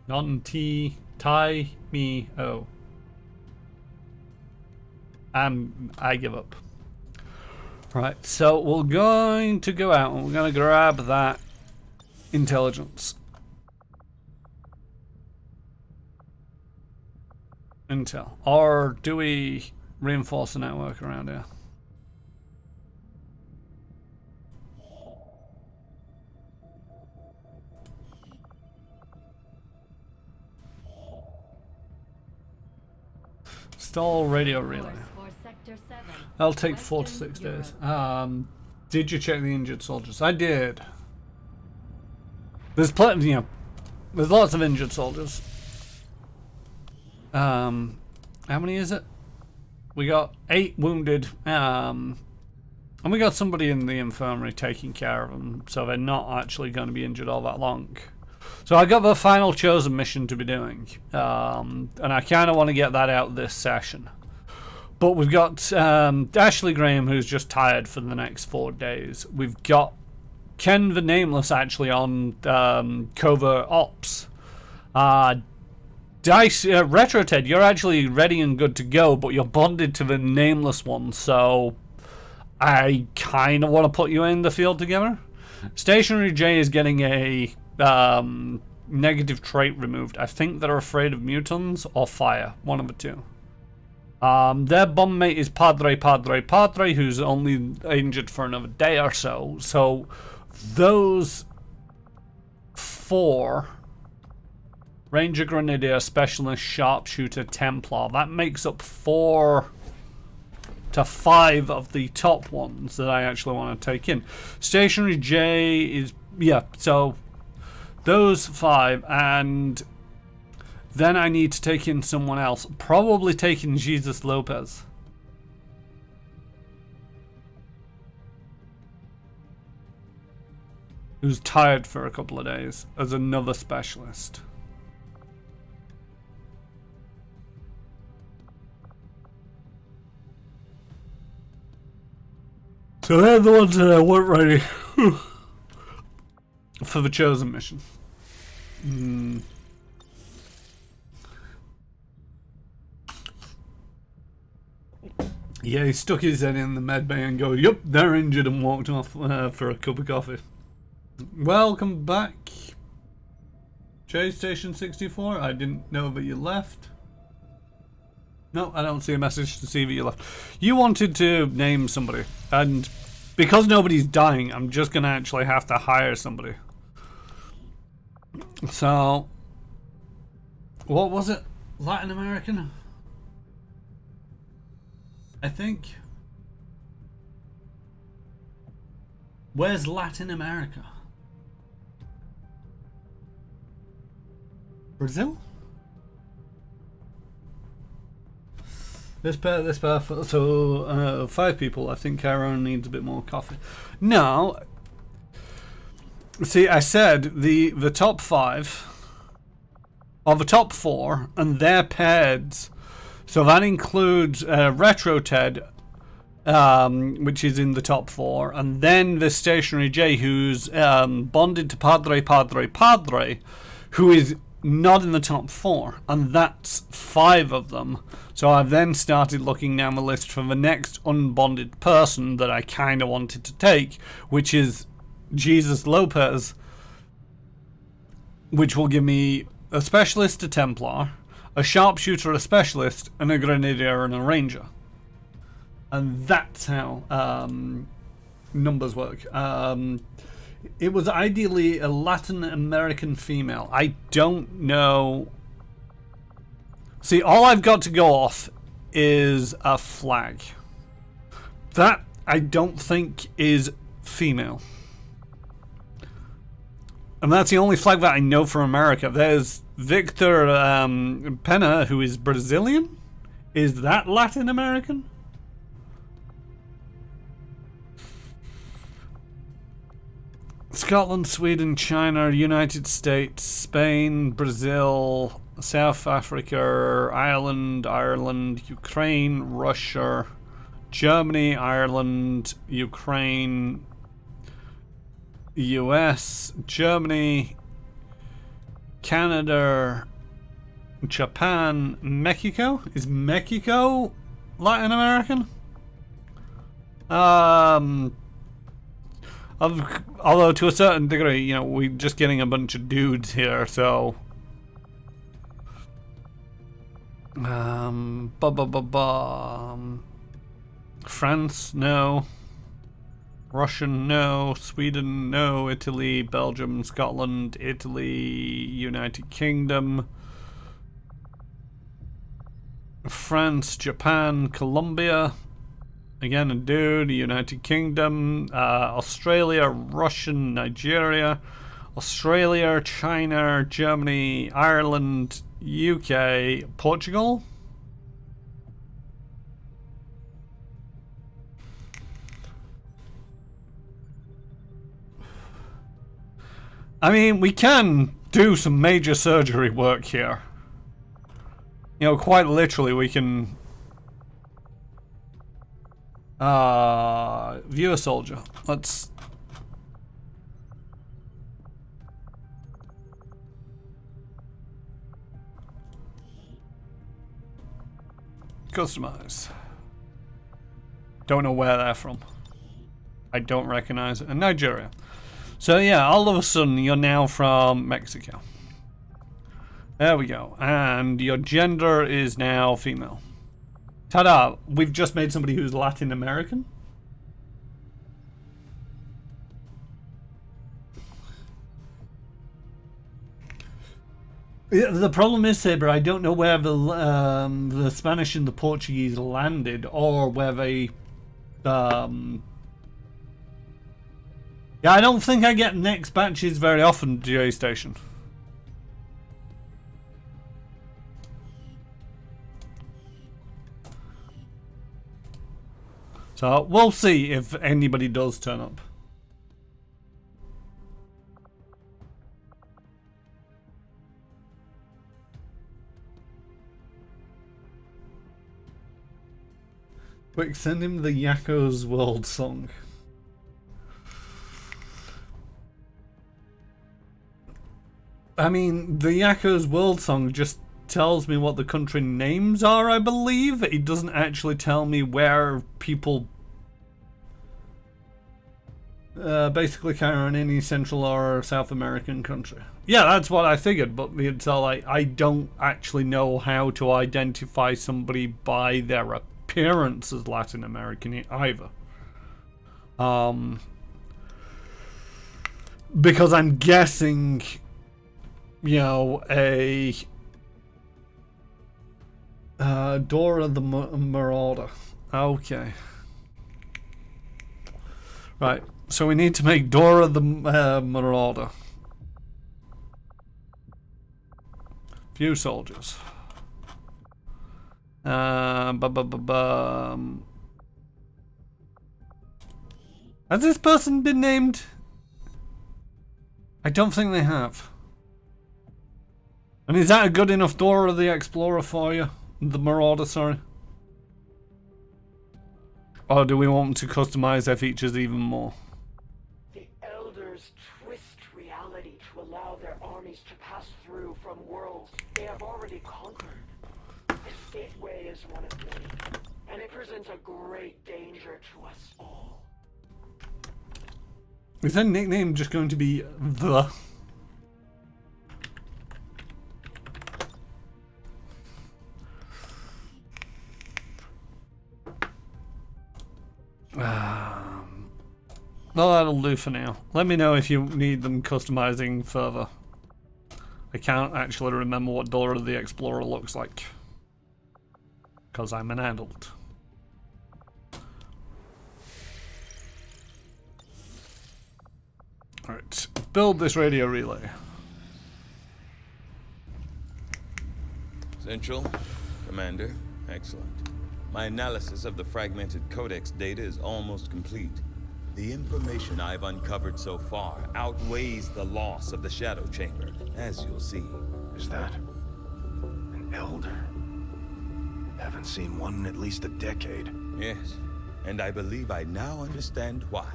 None T tie me O. I give up. Right, so we're going to go out and we're going to grab that intelligence. Intel. Or do we reinforce the network around here? Install radio relay. That'll take 4 to 6 days. Did you check the injured soldiers? I did. There's plenty, you know, there's lots of injured soldiers. How many is it? We got 8 wounded, and we got somebody in the infirmary taking care of them, so they're not actually going to be injured all that long. So I got the final chosen mission to be doing, and I kind of want to get that out this session. But we've got Ashley Graham, who's just tired for the next 4 days. We've got Ken the Nameless actually on covert ops. Dice Retro Ted, you're actually ready and good to go, but you're bonded to the Nameless one, so I kind of want to put you in the field together. Stationary J is getting a negative trait removed. I think they're afraid of mutants or fire, one of the two. Their bomb mate is Padre, who's only injured for another day or so. So those 4, Ranger, Grenadier, Specialist, Sharpshooter, Templar, that makes up 4 to 5 of the top ones that I actually want to take in. Stationary J is, yeah, so those 5, and then I need to take in someone else. Probably taking Jesus Lopez. Who's tired for a couple of days as another specialist. So they're the ones that I weren't ready for the chosen mission. Yeah, he stuck his head in the med bay and go, "Yup, they're injured," and walked off for a cup of coffee. Welcome back, J Station 64. I didn't know that you left. No, I don't see a message to see that you left. You wanted to name somebody, and because nobody's dying, I'm just gonna actually have to hire somebody. So, what was it? Latin American? I think. Where's Latin America? Brazil? This pair, so 5 people. I think Aaron needs a bit more coffee. No. See, I said the top 5, or the top 4, and their pairs. So that includes Retro Ted, which is in the top 4, and then the Stationary J, who's bonded to Padre, who is not in the top 4, and that's 5 of them. So I've then started looking down the list for the next unbonded person that I kind of wanted to take, which is Jesus Lopez, which will give me a specialist, a Templar, a sharpshooter, a specialist, and a grenadier and a ranger. And that's how numbers work. It was ideally a Latin American female. I don't know. See, all I've got to go off is a flag. That I don't think is female. And that's the only flag that I know for America. There's Victor Pena, who is Brazilian. Is that Latin American? Scotland, Sweden, China, United States, Spain, Brazil, South Africa, Ireland, Ukraine, Russia, Germany, Ireland, Ukraine, US, Germany, Canada, Japan, Mexico. Is Mexico Latin American? Although to a certain degree, you know, we're just getting a bunch of dudes here, so. France, no. Russian, no. Sweden, no. Italy, Belgium, Scotland, Italy, United Kingdom. France, Japan, Colombia. Again, a dude. United Kingdom, Australia, Russian, Nigeria, Australia, China, Germany, Ireland, UK, Portugal. I mean, we can do some major surgery work here. You know, quite literally, we can view a soldier. Let's customize. Don't know where they're from. I don't recognize it. And Nigeria. So yeah, all of a sudden you're now from Mexico. There we go. And your gender is now female. Ta-da! We've just made somebody who's Latin American. Yeah, the problem is, Saber, I don't know where the Spanish and the Portuguese landed, or where they. Yeah, I don't think I get next batches very often, GA Station. So we'll see if anybody does turn up. Quick, send him the Yakko's World song. I mean, the Yakko's World song just tells me what the country names are, I believe. It doesn't actually tell me where people basically carry in any Central or South American country. Yeah, that's what I figured, but it's all like, I don't actually know how to identify somebody by their appearance as Latin American either. Because I'm guessing, you know, a Dora the Marauder. Okay. Right, so we need to make Dora the Marauder. Few soldiers. Has this person been named? I don't think they have. And is that a good enough Dora the Explorer for you? The Marauder, sorry. Or do we want to customize their features even more? The Elders twist reality to allow their armies to pass through from worlds they have already conquered. This gateway is one of many, and it presents a great danger to us all. Is that nickname just going to be the? Well, that'll do for now. Let me know if you need them customizing further. I can't actually remember what Dora the Explorer looks like. Because I'm an adult. Alright, build this radio relay. Central, Commander, excellent. My analysis of the fragmented codex data is almost complete. The information I've uncovered so far outweighs the loss of the Shadow Chamber, as you'll see. Is that an elder? Haven't seen one in at least a decade. Yes, and I believe I now understand why.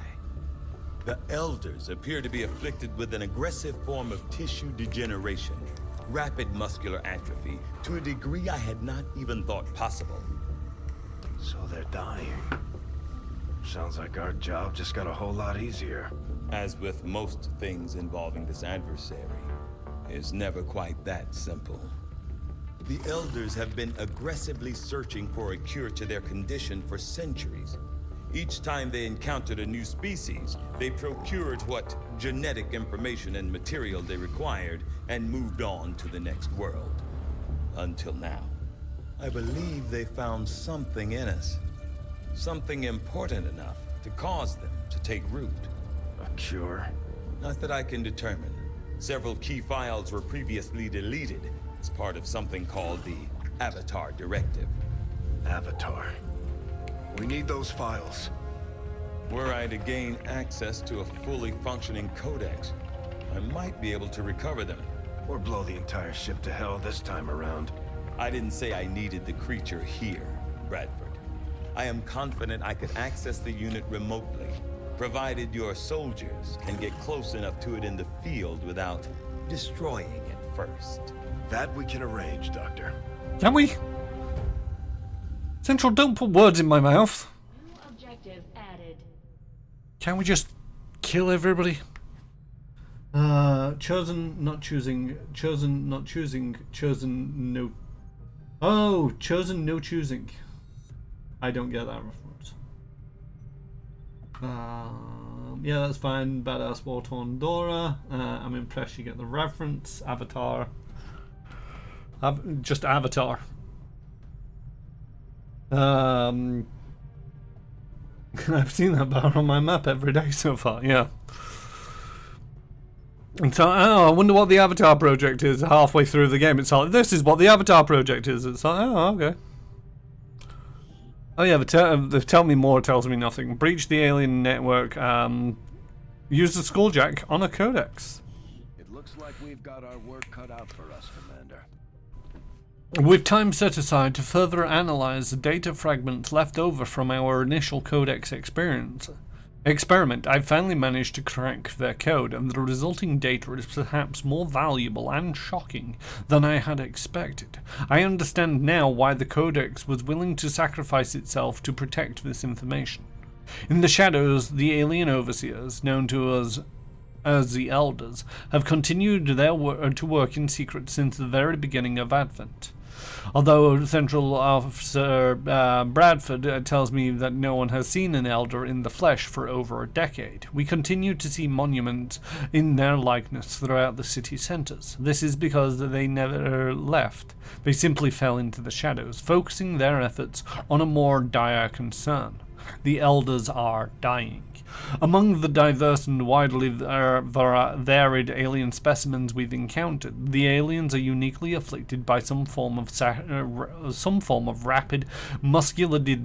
The Elders appear to be afflicted with an aggressive form of tissue degeneration, rapid muscular atrophy, to a degree I had not even thought possible. So they're dying. Sounds like our job just got a whole lot easier. As with most things involving this adversary, it's never quite that simple. The Elders have been aggressively searching for a cure to their condition for centuries. Each time they encountered a new species, they procured what genetic information and material they required and moved on to the next world. Until now. I believe they found something in us. Something important enough to cause them to take root. A cure? Not that I can determine. Several key files were previously deleted as part of something called the Avatar Directive. Avatar. We need those files. Were I to gain access to a fully functioning codex, I might be able to recover them. Or blow the entire ship to hell this time around. I didn't say I needed the creature here, Bradford. I am confident I could access the unit remotely, provided your soldiers can get close enough to it in the field without destroying it first. That we can arrange, Doctor. Can we? Central, don't put words in my mouth. New objective added. Can't we just kill everybody? Chosen, not choosing. Chosen, not choosing. Chosen, no. Oh, chosen, no choosing. I don't get that reference. Yeah, that's fine. Badass War-Torn Dora. I'm impressed you get the reference. Avatar. Just Avatar. I've seen that bar on my map every day so far, yeah. And so, I wonder what the Avatar project is halfway through the game. It's like, this is what the Avatar project is. It's like, oh, okay. Oh yeah, the tell me more tells me nothing. Breach the alien network. Use the skulljack on a codex. It looks like we've got our work cut out for us, Commander. With time set aside to further analyze the data fragments left over from our initial codex experiment, I've finally managed to crack their code, and the resulting data is perhaps more valuable and shocking than I had expected. I understand now why the Codex was willing to sacrifice itself to protect this information. In the shadows, the alien overseers, known to us as the Elders, have continued their to work in secret since the very beginning of Advent. Although Central Officer Bradford tells me that no one has seen an Elder in the flesh for over a decade, we continue to see monuments in their likeness throughout the city centers. This is because they never left. They simply fell into the shadows, focusing their efforts on a more dire concern. The Elders are dying. Among the diverse and widely varied alien specimens we've encountered, the aliens are uniquely afflicted by some form of rapid muscular The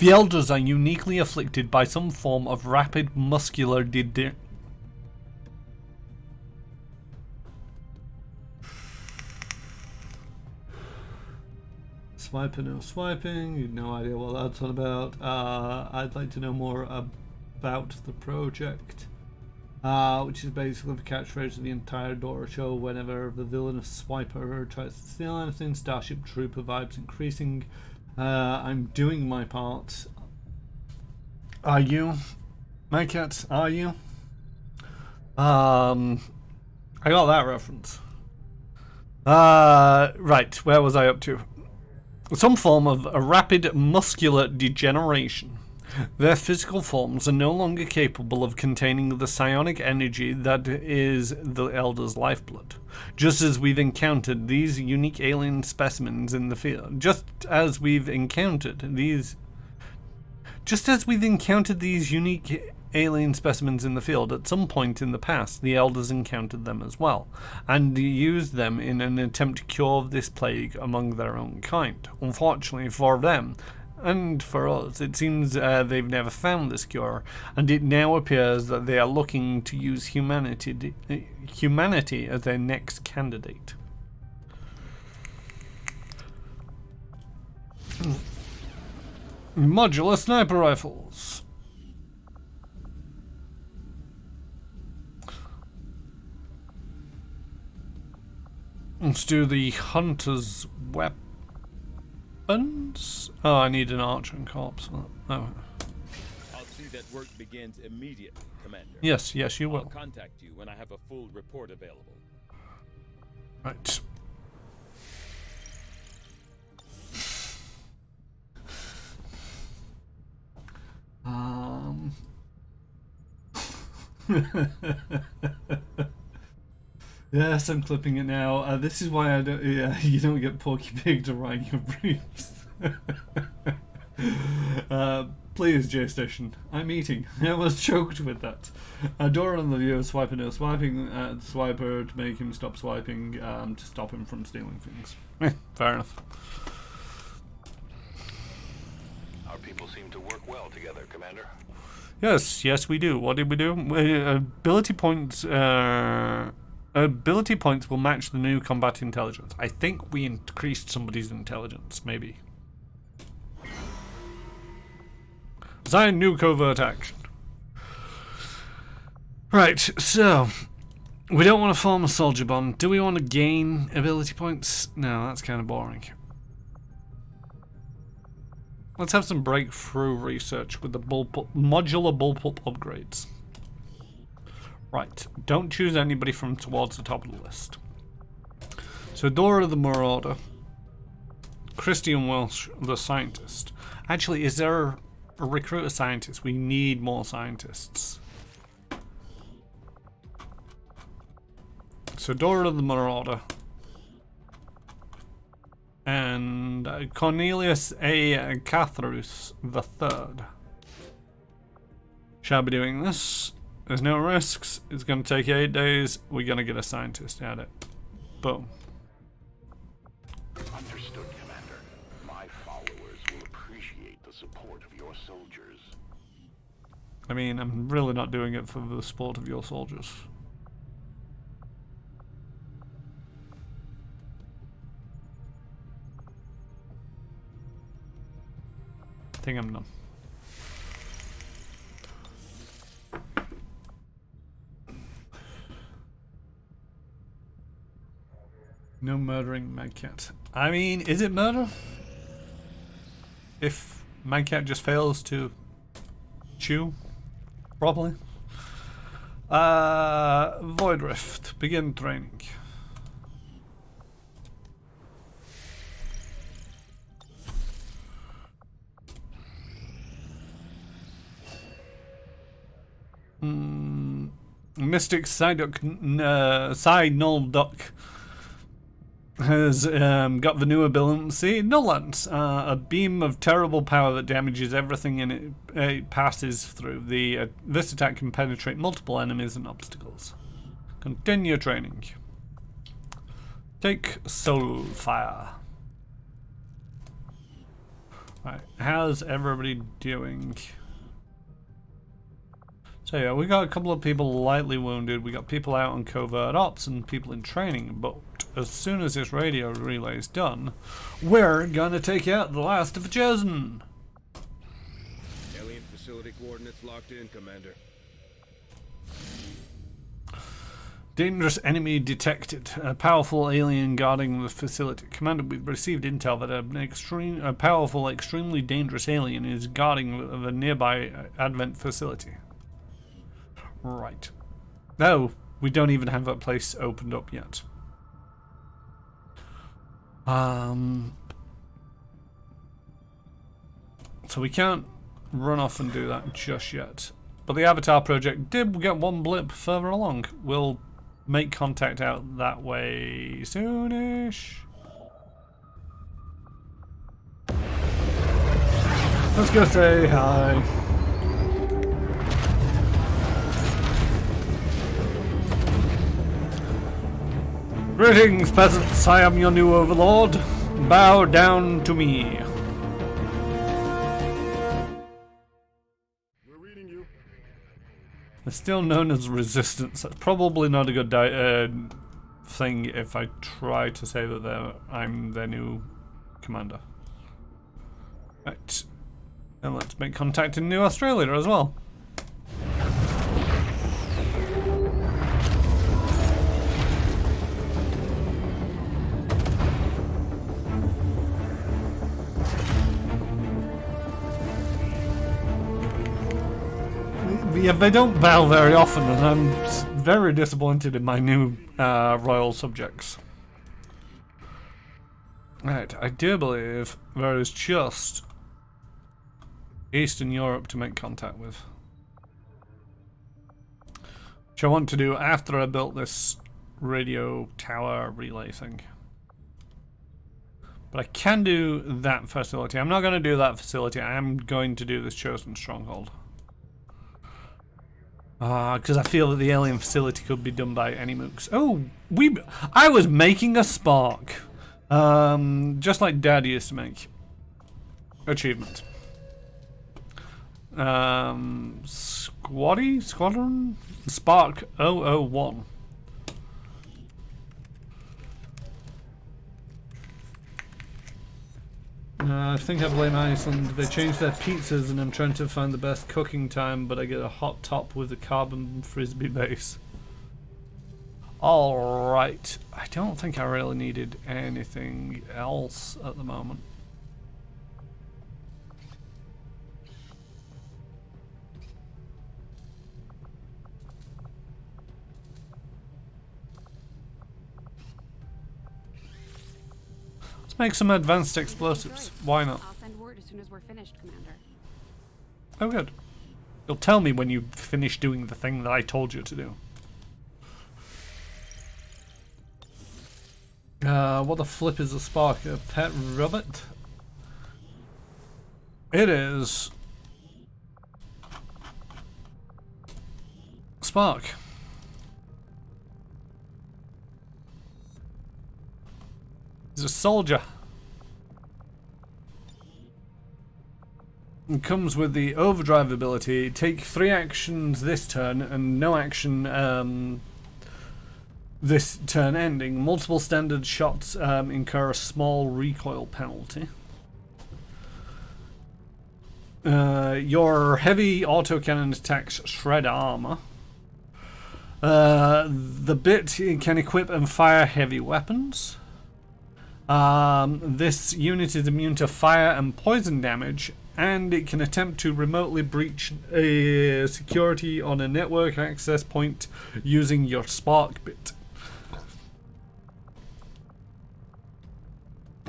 Elders are uniquely afflicted by some form of rapid muscular Swiping, no swiping, you've no idea what that's all about. I'd like to know more about the project, which is basically the catchphrase of the entire Dora show. Whenever the villainous swiper tries to steal anything, Starship Trooper vibes increasing. I'm doing my part. Are you? My cats, are you? I got that reference. Right, where was I up to? Some form of a rapid muscular degeneration. Their physical forms are no longer capable of containing the psionic energy that is the Elder's lifeblood. Just as we've encountered these unique alien specimens in the field, just as we've encountered these unique alien specimens in the field, at some point in the past, the Elders encountered them as well, and used them in an attempt to cure this plague among their own kind. Unfortunately for them, and for us, it seems they've never found this cure, and it now appears that they are looking to use humanity as their next candidate. Modular sniper rifles. Let's do the hunter's weapons. Oh, I need an archer and corpse. Oh. I'll see that work begins immediately, Commander. Yes, you will. I'll contact you when I have a full report available. Right. Yes, I'm clipping it now. This is why I don't. Yeah, you don't get Porky Pig to write your briefs. Please, J-Station. I'm eating. I was choked with that. Dora and the viewer swiper no swiping at the swiper to make him stop swiping, to stop him from stealing things. Fair enough. Our people seem to work well together, Commander. Yes, we do. What did we do? Ability points. Ability points will match the new combat intelligence. I think we increased somebody's intelligence, maybe. Assign new covert action. Right, so we don't want to form a soldier bond. Do we want to gain ability points? No, that's kind of boring. Let's have some breakthrough research with the modular bullpup upgrades. Right, don't choose anybody from towards the top of the list. So Dora the Marauder, Christian Welsh the scientist. Actually, is there a recruiter scientist? We need more scientists. So Dora the Marauder and Cornelius A. Catharus the Third shall be doing this. There's no risks. It's going to take 8 days. We're going to get a scientist at it. Boom. Understood, Commander. My followers will appreciate the support of your soldiers. I mean, I'm really not doing it for the support of your soldiers. I think I'm done. No murdering Magcat. I mean, is it murder? If Magcat just fails to chew properly? Void Rift. Begin training. Mystic Side Null Duck has got the new ability, Nullance, a beam of terrible power that damages everything it passes through. This attack can penetrate multiple enemies and obstacles. Continue training. Take Soul Fire. Right, how's everybody doing? So yeah, we got a couple of people lightly wounded, we got people out on covert ops and people in training, but as soon as this radio relay is done, we're gonna take out the last of the Chosen! Alien facility coordinates locked in, Commander. Dangerous enemy detected. A powerful alien guarding the facility. Commander, we've received intel that a powerful, extremely dangerous alien is guarding the nearby Advent facility. Right. No, we don't even have that place opened up yet. So we can't run off and do that just yet. But the Avatar project did get one blip further along. We'll make contact out that way soonish. Let's go say hi. Greetings, peasants. I am your new overlord. Bow down to me. We're reading you. They're still known as resistance. That's probably not a good thing if I try to say that I'm their new commander. Right. And let's make contact in New Australia as well. Yeah, they don't bow very often, and I'm very disappointed in my new royal subjects. Right, I do believe there is just Eastern Europe to make contact with. Which I want to do after I built this radio tower relay thing. But I can do that facility. I'm not going to do that facility. I am going to do this chosen stronghold. Because I feel that the alien facility could be done by any mooks. Oh, I was making a spark. Just like Dad used to make. Achievement. Squadron? Spark 001. I think I blame Iceland. They changed their pizzas and I'm trying to find the best cooking time, but I get a hot top with a carbon frisbee base. Alright. I don't think I really needed anything else at the moment. Make some advanced explosives. Why not? I'll send word as soon as we're finished, Commander. Oh, good. You'll tell me when you finish doing the thing that I told you to do. What the flip is a spark? A pet rabbit? It is Spark. He's a soldier. It comes with the overdrive ability. Take 3 actions this turn and no action this turn ending. Multiple standard shots incur a small recoil penalty. Your heavy autocannon attacks shred armor. The bit can equip and fire heavy weapons. This unit is immune to fire and poison damage, and it can attempt to remotely breach a security on a network access point using your spark bit.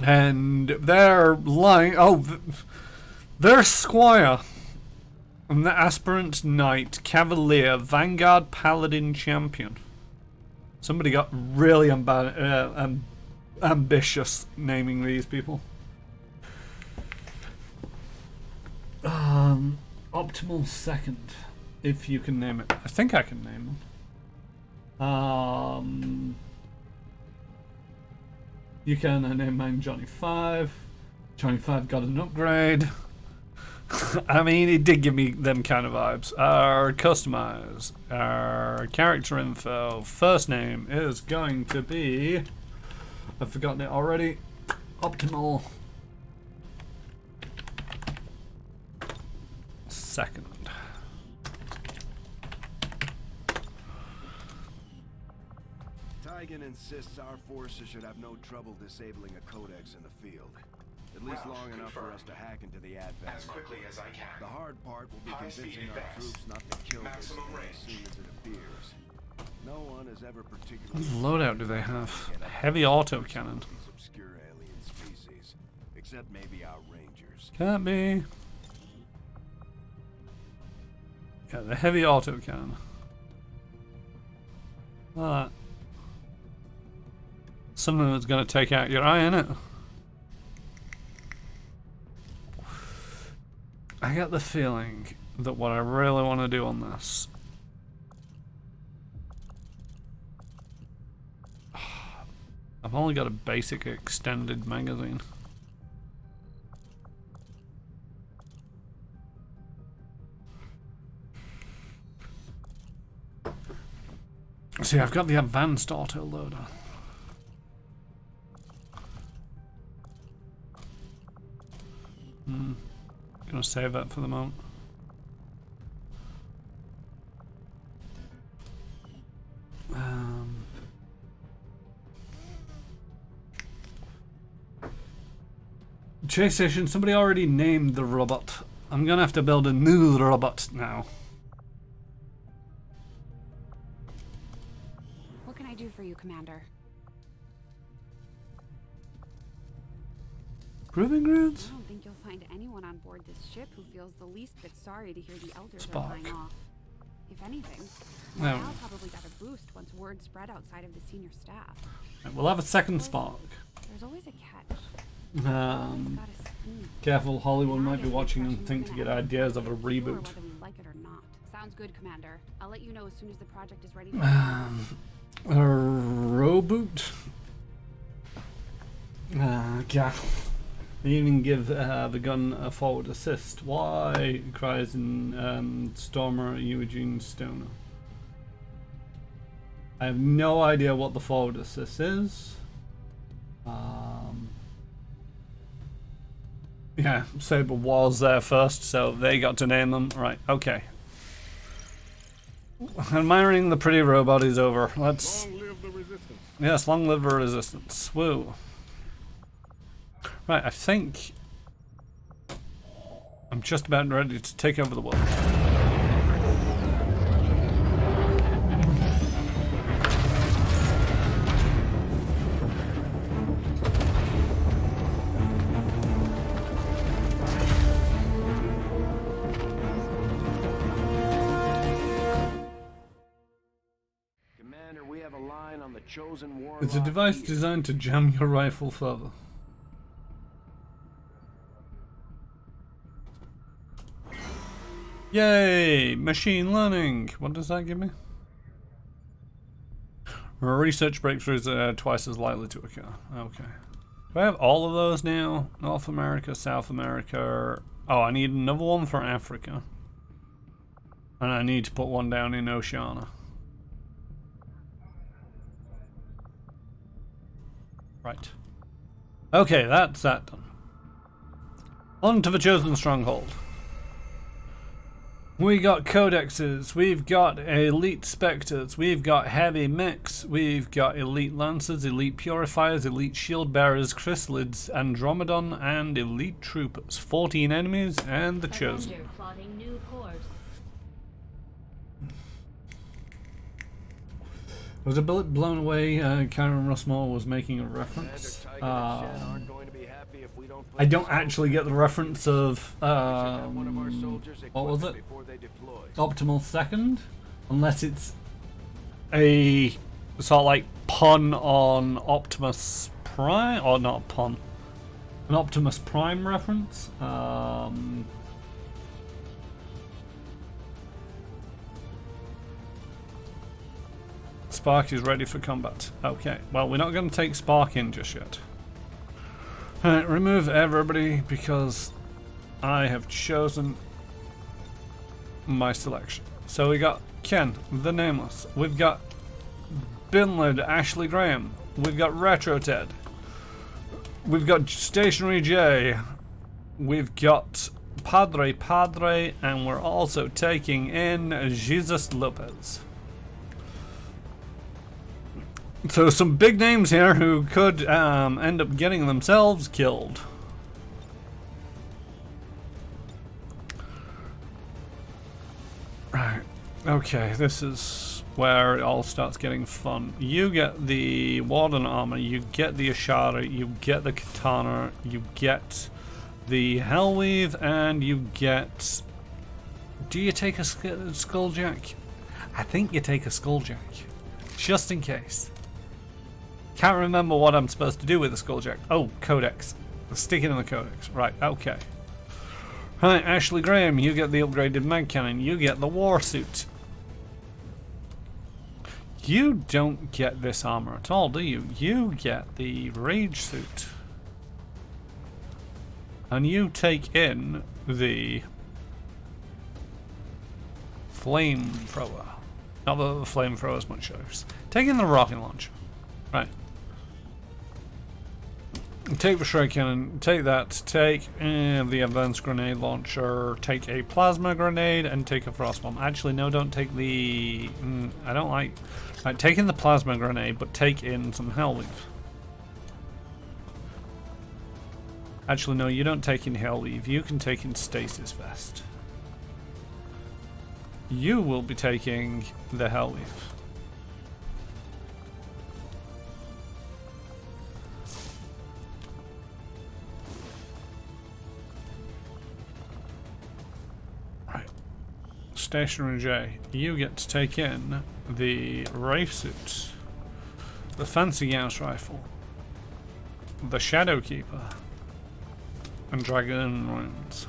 And their line, their squire, and the aspirant knight, cavalier, vanguard, paladin, champion. Somebody got really ambitious naming these people. Optimal second, if you can name it. I think I can name them. You can name mine Johnny 5. Johnny 5 got an upgrade. I mean, it did give me them kind of vibes. Our customize, our character info. First name is going to be, I've forgotten it already. Optimal second. Tygan insists our forces should have no trouble disabling a codex in the field. At least long enough for us to hack into the advent. As quickly as I can. The hard part will be convincing our troops not to kill this thing as soon as it appears. No one has ever particularly... What loadout do they have? Heavy autocannon. These obscure alien Except maybe our rangers. Can't be. Yeah, the heavy auto cannon. Alright. Something that's gonna take out your eye, innit? I get the feeling that what I really want to do on this I've only got a basic extended magazine. See, I've got the advanced auto loader. Gonna save that for the moment. Chase station, somebody already named the robot. I'm gonna have to build a new robot now. What can I do for you, Commander? Proving grounds? I don't think you'll find anyone on board this ship who feels the least bit sorry to hear the elders Spark. are dying off. If anything, No. morale probably got a boost once word spread outside of the senior staff. Right, we'll have a second spark. There's always a catch. Um, Always gotta scheme. Careful, Hollywood might be I get the watching and impression think to we're get gonna ideas of a have to reboot. whether we like it or not. Sounds good, Commander. I'll let you know as soon as the project is ready. A reboot? Yeah. They even give the gun a forward assist. Why? Cries in Stormer Eugene Stoner. I have no idea what the forward assist is. Yeah, Saber was there first, so they got to name them. Right, okay. Admiring the pretty robot is over. Let's... Long live the resistance. Yes, long live the resistance. Woo. Right, I think I'm just about ready to take over the world. Commander, we have a line on the chosen warlock. It's a device here. designed to jam your rifle further. Yay! Machine learning! What does that give me? Research breakthroughs are twice as likely to occur. Okay. Do I have all of those now? North America, South America. Oh, I need another one for Africa. And I need to put one down in Oceania. Right. Okay, that's that done. On to the chosen stronghold. We got codexes, we've got elite specters, we've got heavy mechs, we've got elite lancers, elite purifiers, elite shield bearers, chrysalids, andromedon, and elite troopers. 14 enemies and the chosen. Commander plotting new course. Was a bullet blown away? Karen Russmore was making a reference. Commander Tiger and Shen aren't going to be happy if we don't put I don't this actually get the reference of We should have one of our soldiers what was equipped it? before they deploy. Optimal second, unless it's a sort of like pun on Optimus Prime, or not a pun, an Optimus Prime reference. Spark is ready for combat. Okay, well, we're not going to take Spark in just yet. Alright, remove everybody because I have chosen my selection. So we got Ken, the Nameless. We've got Binlid, Ashley Graham. We've got Retro Ted. We've got Stationary J. We've got Padre, and we're also taking in Jesus Lopez. So some big names here who could end up getting themselves killed. Right. Okay, this is where it all starts getting fun. You get the Warden armor, you get the Ashara, you get the Katana, you get the Hellweave, and you get... Do you take a Skulljack? I think you take a Skulljack. Just in case. Can't remember what I'm supposed to do with the Skulljack. Oh, Codex. Stick it in the Codex. Right, okay. Right, Ashley Graham, you get the upgraded mag cannon. You get the war suit. You don't get this armor at all, do you? You get the rage suit. And you take in the flamethrower. Not that the flamethrower is much use. Take in the rocket launcher. Right. Take the shred cannon, take that, take the advanced grenade launcher, take a plasma grenade, and take a frost bomb. Actually, no, don't take the... I don't like... Right, take in the plasma grenade, but take in some Hellweave. Actually, no, you don't take in Hellweave. You can take in Stasis Vest. You will be taking the Hellweave. Stationary J, you get to take in the Wraith suit, the Fancy Gauss rifle, the Shadow Keeper, and Dragon Runes.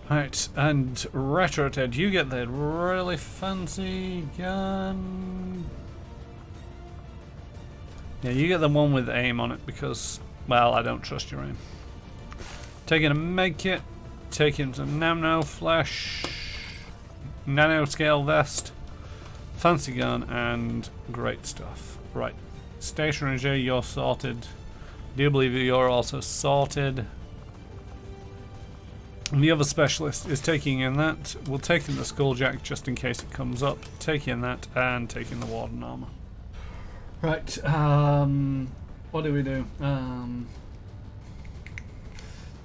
Right, and Retro Ted, you get the really fancy gun. Yeah, you get the one with aim on it because, well, I don't trust your aim. Taking a med kit. Taking some nano flesh, nanoscale vest, fancy gun, and great stuff. Right, Stationary J, you're sorted. Do believe you're also sorted. And the other specialist is taking in that. We'll take in the Skulljack just in case it comes up. Take in that and take in the Warden armor. Right. What do we do?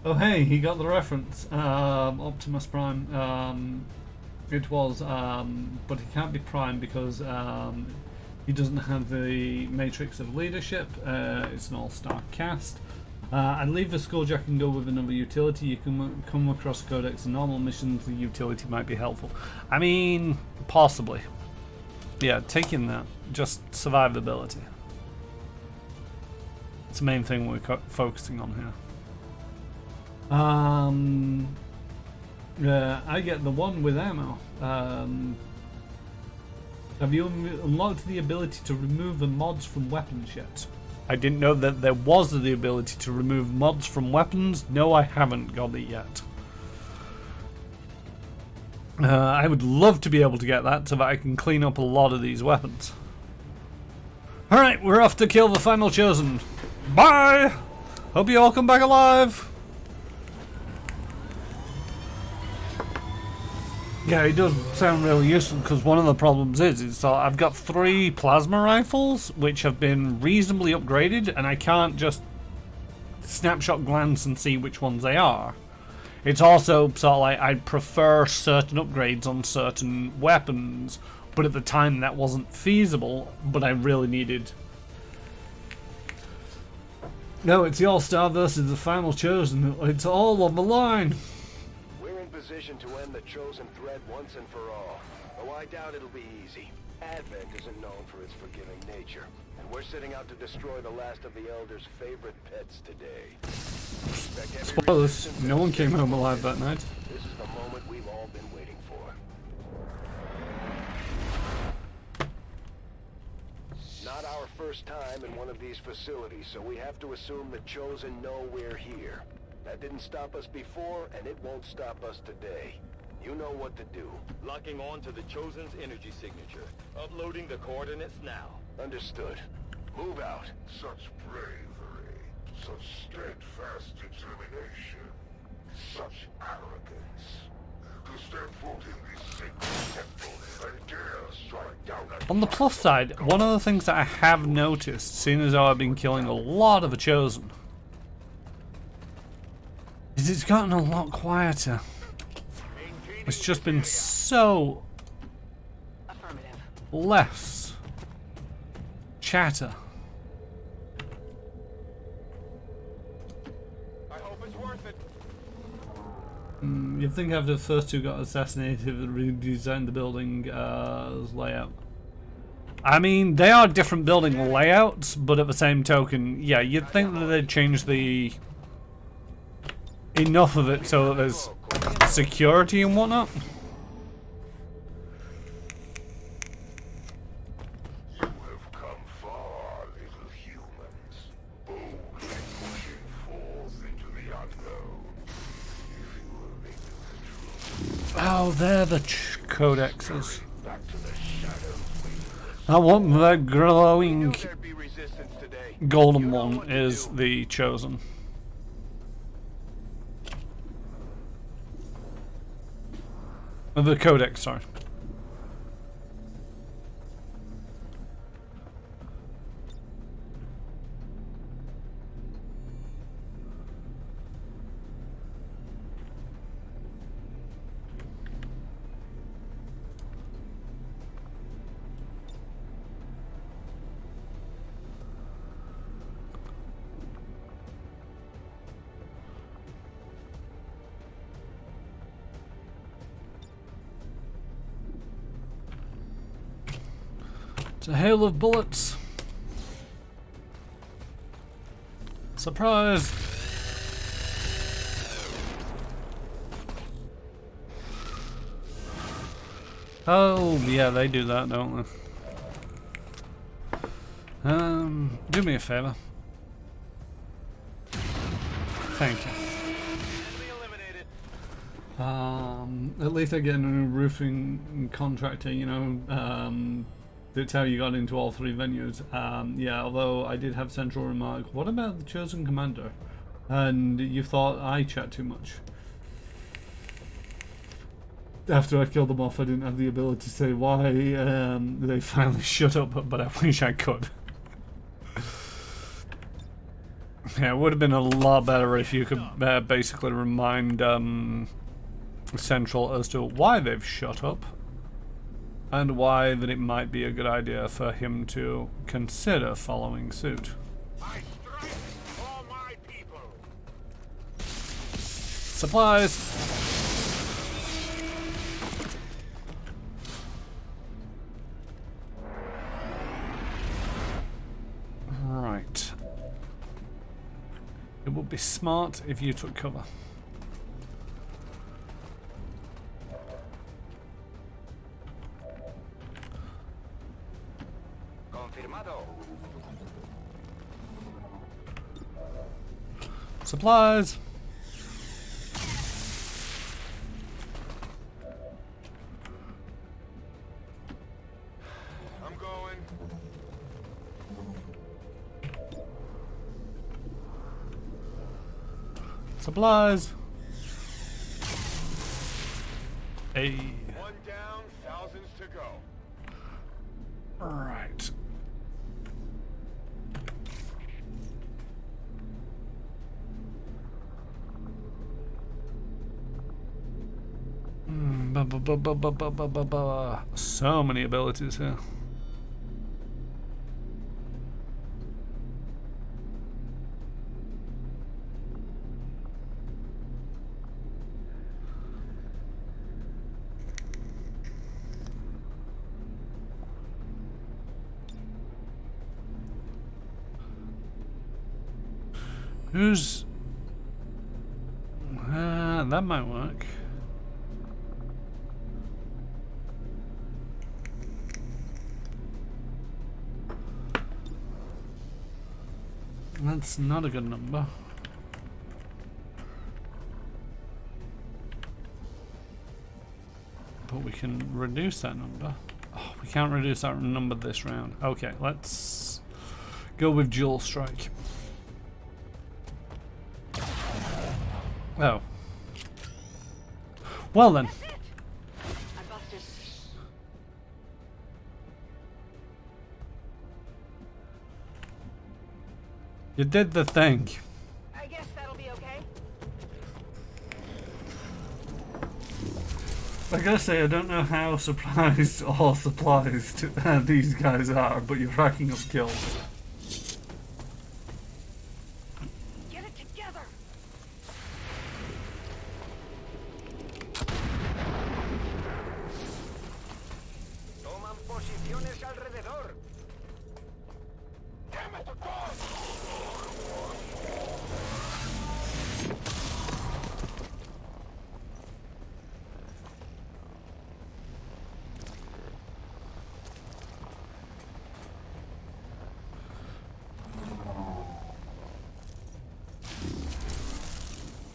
Oh hey, he got the reference. Optimus Prime. It was, but he can't be Prime because he doesn't have the Matrix of Leadership. It's an all-star cast. I'd leave the Skulljack and go with another utility. You can come across Codex and normal missions. The utility might be helpful. I mean, possibly. Yeah, taking that. Just survivability. It's the main thing we're focusing on here. I get the one with ammo. Have you unlocked the ability to remove the mods from weapons yet? I didn't know that there was the ability to remove mods from weapons. No, I haven't got it yet. I would love to be able to get that so that I can clean up a lot of these weapons. Alright, we're off to kill the final chosen. Bye! Hope you all come back alive! Yeah, it does sound really useful because one of the problems is I've got 3 plasma rifles which have been reasonably upgraded and I can't just snapshot glance and see which ones they are. It's also sort of like I'd prefer certain upgrades on certain weapons, but at the time that wasn't feasible, but I really needed... No, it's the All-Star versus the Final Chosen. It's all on the line. Position to end the chosen threat once and for all. Though I doubt it'll be easy. Advent isn't known for its forgiving nature, and we're setting out to destroy the last of the Elder's favorite pets today. Spoilers, no one came home alive that night. This is the moment we've all been waiting for. Not our first time in one of these facilities, so we have to assume the chosen know we're here. That didn't stop us before, and it won't stop us today. You know what to do. Locking on to the Chosen's energy signature. Uploading the coordinates now. Understood. Move out. Such bravery, such steadfast determination, such arrogance. To step foot in this sacred temple and dare strike down at... On the plus side, one of the things that I have noticed, seeing as though I've been killing a lot of the Chosen, is it's gotten a lot quieter. It's just been so less chatter. I hope it's worth it. You'd think after the first two got assassinated, it redesigned the building layout. I mean, they are different building layouts, but at the same token, yeah, you'd think that they'd change the enough of it so that there's security and whatnot. You have come far, little humans, boldly pushing forth into the unknown. If you will make the truth Oh, they're the codexes. back to the shadows I want that glowing There'd be resistance today. golden one is the chosen. The codex, sorry. It's a hail of bullets. Surprise! Oh, yeah, they do that, don't they? Do me a favor. Thank you. At least I get a roofing contractor, you know, that's how you got into all three venues. Yeah, although I did have central remark, what about the chosen commander? And you thought I chat too much. After I killed them off, I didn't have the ability to say why they finally shut up, but I wish I could. Yeah, it would have been a lot better if you could basically remind Central as to why they've shut up. And why that it might be a good idea for him to consider following suit. I strike for my people. Supplies! Right. It would be smart if you took cover. Supplies. I'm going. Supplies. Hey. One down, thousands to go. Right. So many abilities here. Who's... that might work. That's not a good number. But we can reduce that number. Oh, we can't reduce that number this round. Okay, let's go with dual strike. Oh. Well then. You did the thing. I guess that'll be okay. I gotta say, I don't know how surprised or surprised these guys are, but you're racking up kills. Get it together! Toman posiciones alrededor.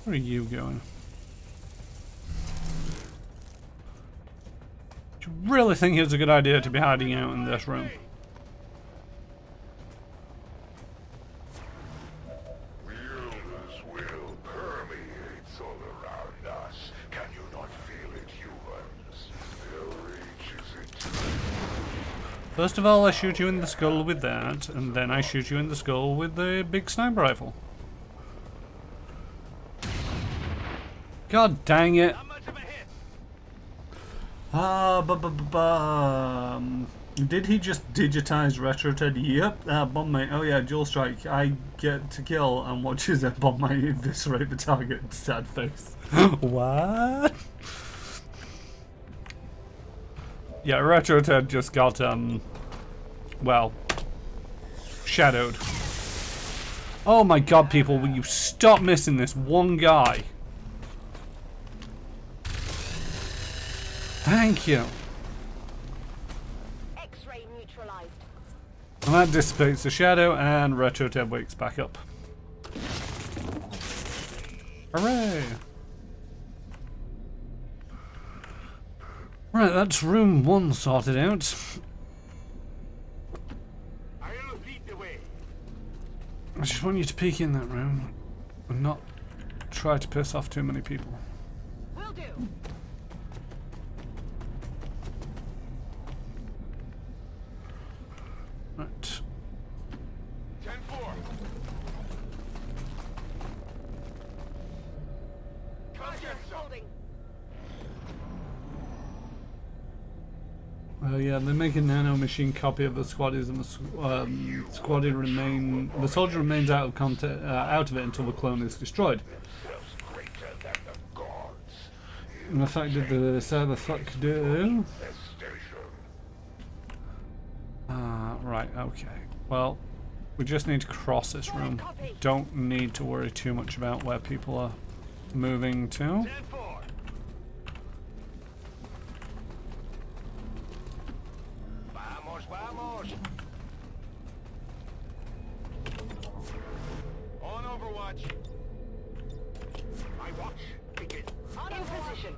Where are you going? Do you really think it's a good idea to be hiding out in this room? The Elder's will permeates all around us. Can you not feel it, humans? Their reach is eternal. First of all, I shoot you in the skull with that, and then I shoot you in the skull with the big sniper rifle. God dang it. Did he just digitize RetroTed? Yep, bomb mate. Oh yeah, dual strike. I get to kill and watch as a bomb mate eviscerate the target. Sad face. What? Yeah, RetroTed just got, well, shadowed. Oh my god, people, will you stop missing this one guy? Thank you. X-ray neutralized. And that dissipates the shadow, and RetroTed wakes back up. Hooray! Right, that's room 1 sorted out. I'll lead the way. I just want you to peek in that room and not try to piss off too many people. Will do. Right. 10-4. Holding. Yeah, they make a nanomachine copy of the squaddies, and the the soldier remains out of it until the clone is destroyed. And the fact did the server fuck do? Right, okay. Well, we just need to cross this room. Don't need to worry too much about where people are moving to. 10-4. Vamos, vamos. On Overwatch. My watch begins. In position.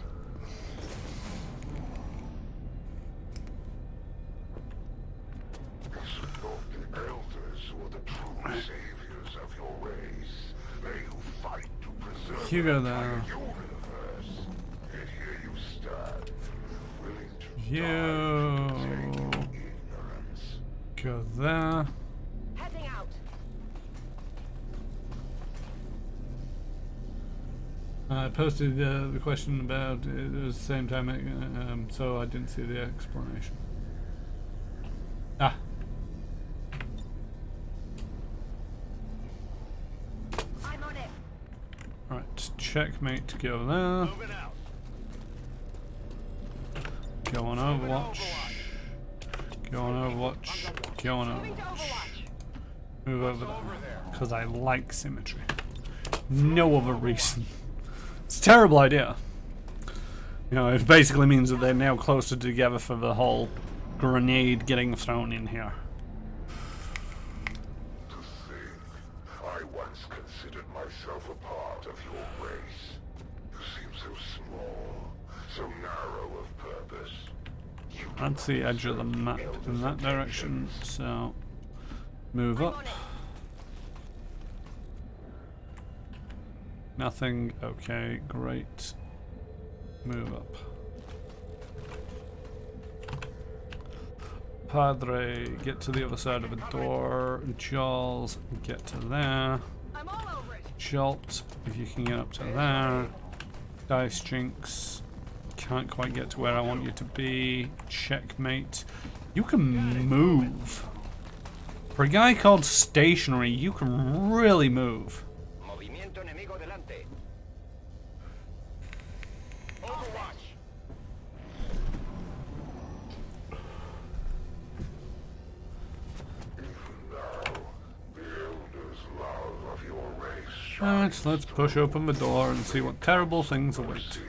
The Elders were the true saviors of your race. They who fight to preserve Hugo the there. entire universe. And here you stand, willing to You die ignorance. go there. Heading out. I posted the question about it at the same time, so I didn't see the explanation. Ah. I'm on it. Right, checkmate to go there. Moving out. Go on Overwatch. Go on Overwatch. Go on Moving to Overwatch. Overwatch. Move over there. Because I like symmetry. No other reason. It's a terrible idea. You know, it basically means that they're now closer together for the whole grenade getting thrown in here. To think, I once considered myself a part of your race. You seem so small, so narrow of purpose. You That's the edge of the map in that direction, so move up. Nothing, okay, great. Move up. Padre, get to the other side of the door. Charles, get to there. I'm all over it. Jolt, if you can get up to there. Dice Jinx, Can't quite get to where I want you to be. Checkmate. You can move. For a guy called Stationary, you can really move. Movimiento enemigo delante. Overwatch. Right, let's push open the door and see what terrible things await.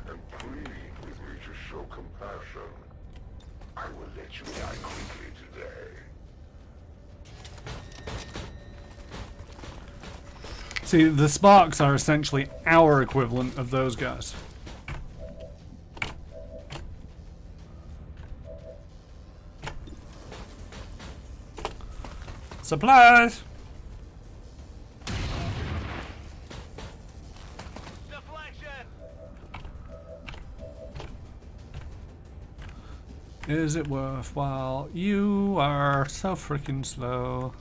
And plead with me to show compassion. I will let you die quickly today. See, the Sparks are essentially our equivalent of those guys. Supplies! Is it worthwhile? You are so freaking slow.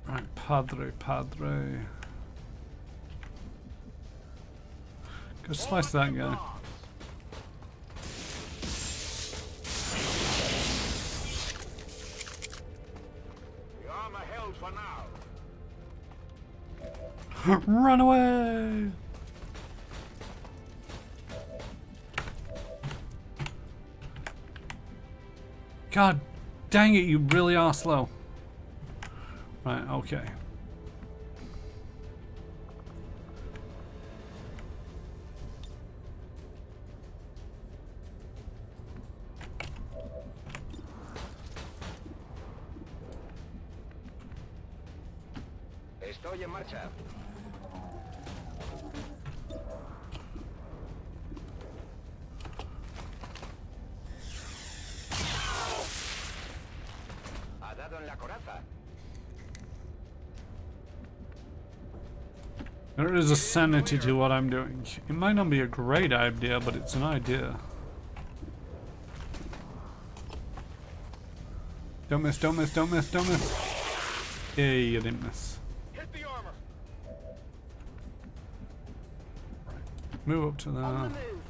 Right, Padre. Go slice that guy. The armor held for now. Run away! God dang it, you really are slow. Right, okay. Estoy en marcha. Ha dado en la coraza. There is a sanity to what I'm doing. It might not be a great idea, but it's an idea. Don't miss, don't miss, don't miss, don't miss. Hey, you didn't miss. Hit the armor. Move up to On the there. move.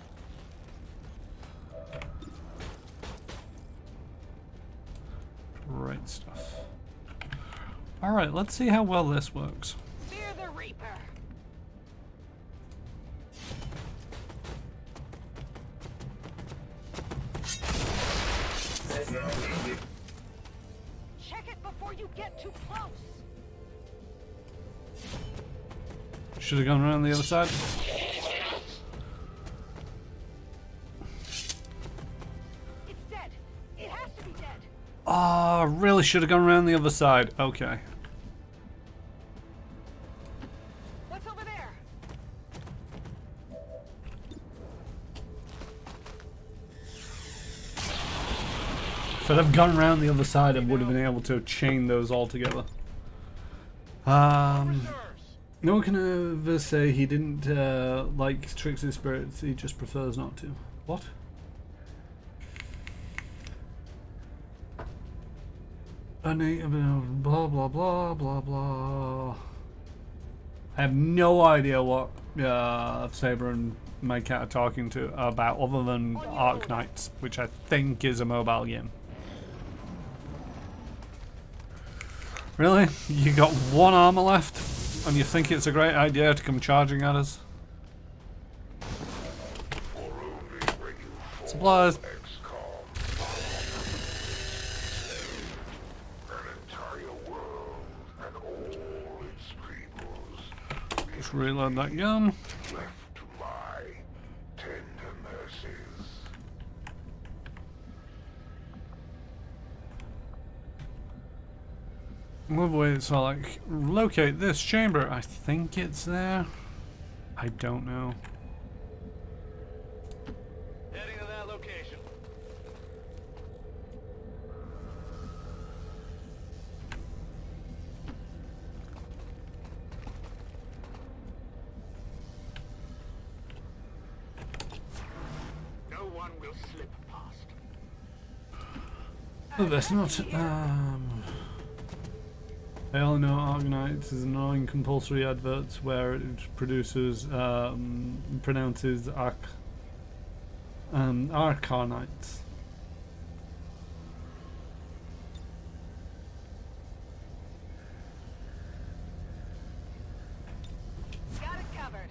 Great stuff. Alright, let's see how well this works. Fear the Reaper. Check it before you get too close. Should have gone around the other side. It's dead. It has to be dead. Ah, really should have gone around the other side. Okay. What's over there? If I'd have gone around the other side, I would have been able to chain those all together. No one can ever say he didn't like tricks and spirits, he just prefers not to. What? A native, blah blah blah blah blah. I have no idea what Saber and my cat are talking to about other than Arc Knights, which I think is a mobile game. Really? You got one armor left? And you think it's a great idea to come charging at us? Supplies. XCOM. An entire world and all its peoples Just reload that gun. left to my tender mercies. Move away, so like, locate this chamber. I think it's there. I don't know. Heading to that location. No one will slip past. Oh, that's not. I only know Argonites is annoying compulsory adverts where it produces, pronounces Arcanites. Got it covered.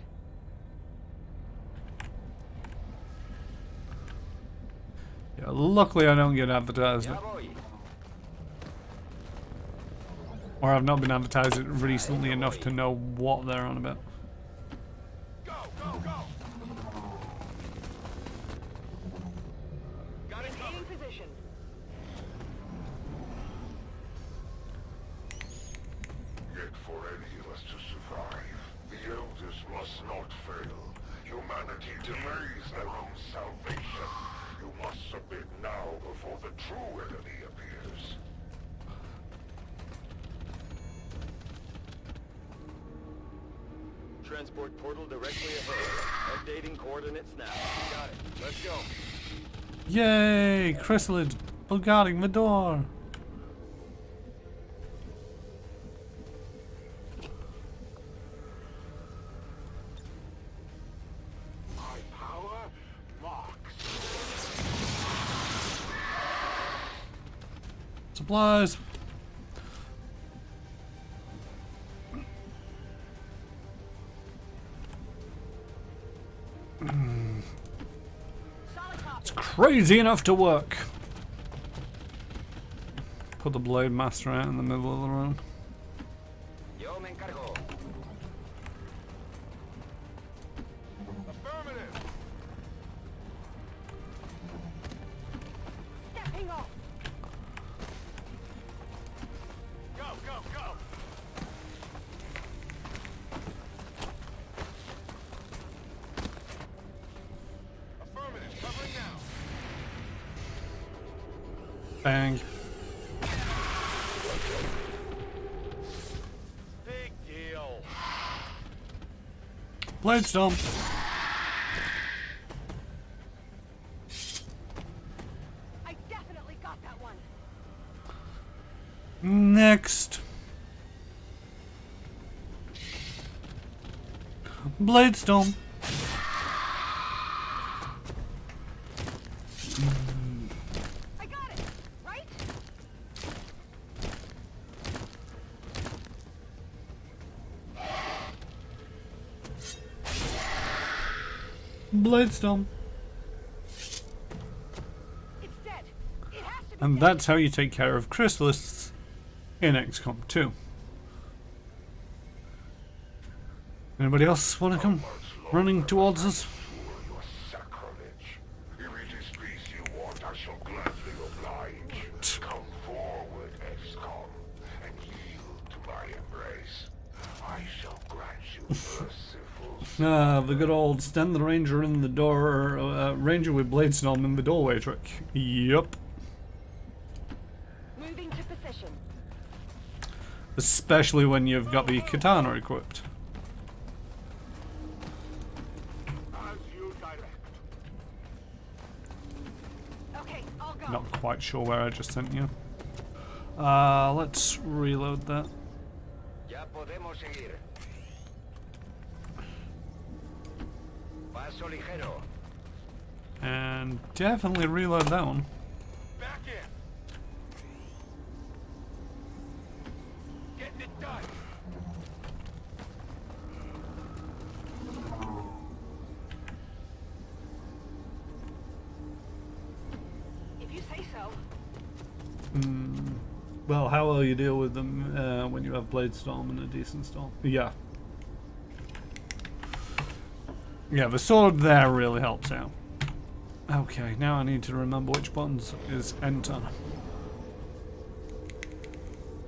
Yeah, luckily I don't get advertised. Or I've not been advertised it recently enough to know what they're on about. Go, go, go! Got it covered. Maintaining position. Yet for any of us to survive, the Elders must not fail. Humanity delays their own salvation. You must submit now before the true enemy appears. Transport portal directly ahead. Updating coordinates now. Got it. Let's go. Yay! Chrysalid guarding the door. My power marks. Supplies. It's crazy enough to work. Put the Blade Master out in the middle of the room. Yo me encargo. Affirmative. Stepping off. Go, go, go! Affirmative. Covering now. Bang. Big deal. Blade Storm. I definitely got that one. Next. Blade Storm. I got it. Right? Blade Storm. It's dead. It has to be And dead. that's how you take care of Chrysalists in XCOM2. Anybody else want to come running towards us? Your sacrilege. If it is peace you want, I shall gladly oblige. Come forward, Xcom, and yield to my embrace. I shall grant you merciful. The good old stand the ranger in the door, ranger with Blade Storm in the doorway trick. Yup. Moving to position. Especially when you've got the katana equipped. As you direct. Okay, I'll go. Not quite sure where I just sent you. Let's reload that. Ya podemos seguir. Paso ligero. And definitely reload that one. Back in. Getting it done. If you say so. Well, how will you deal with them when you have Blade Storm and a decent storm? Yeah. Yeah, the sword there really helps out. Okay, now I need to remember which buttons is enter.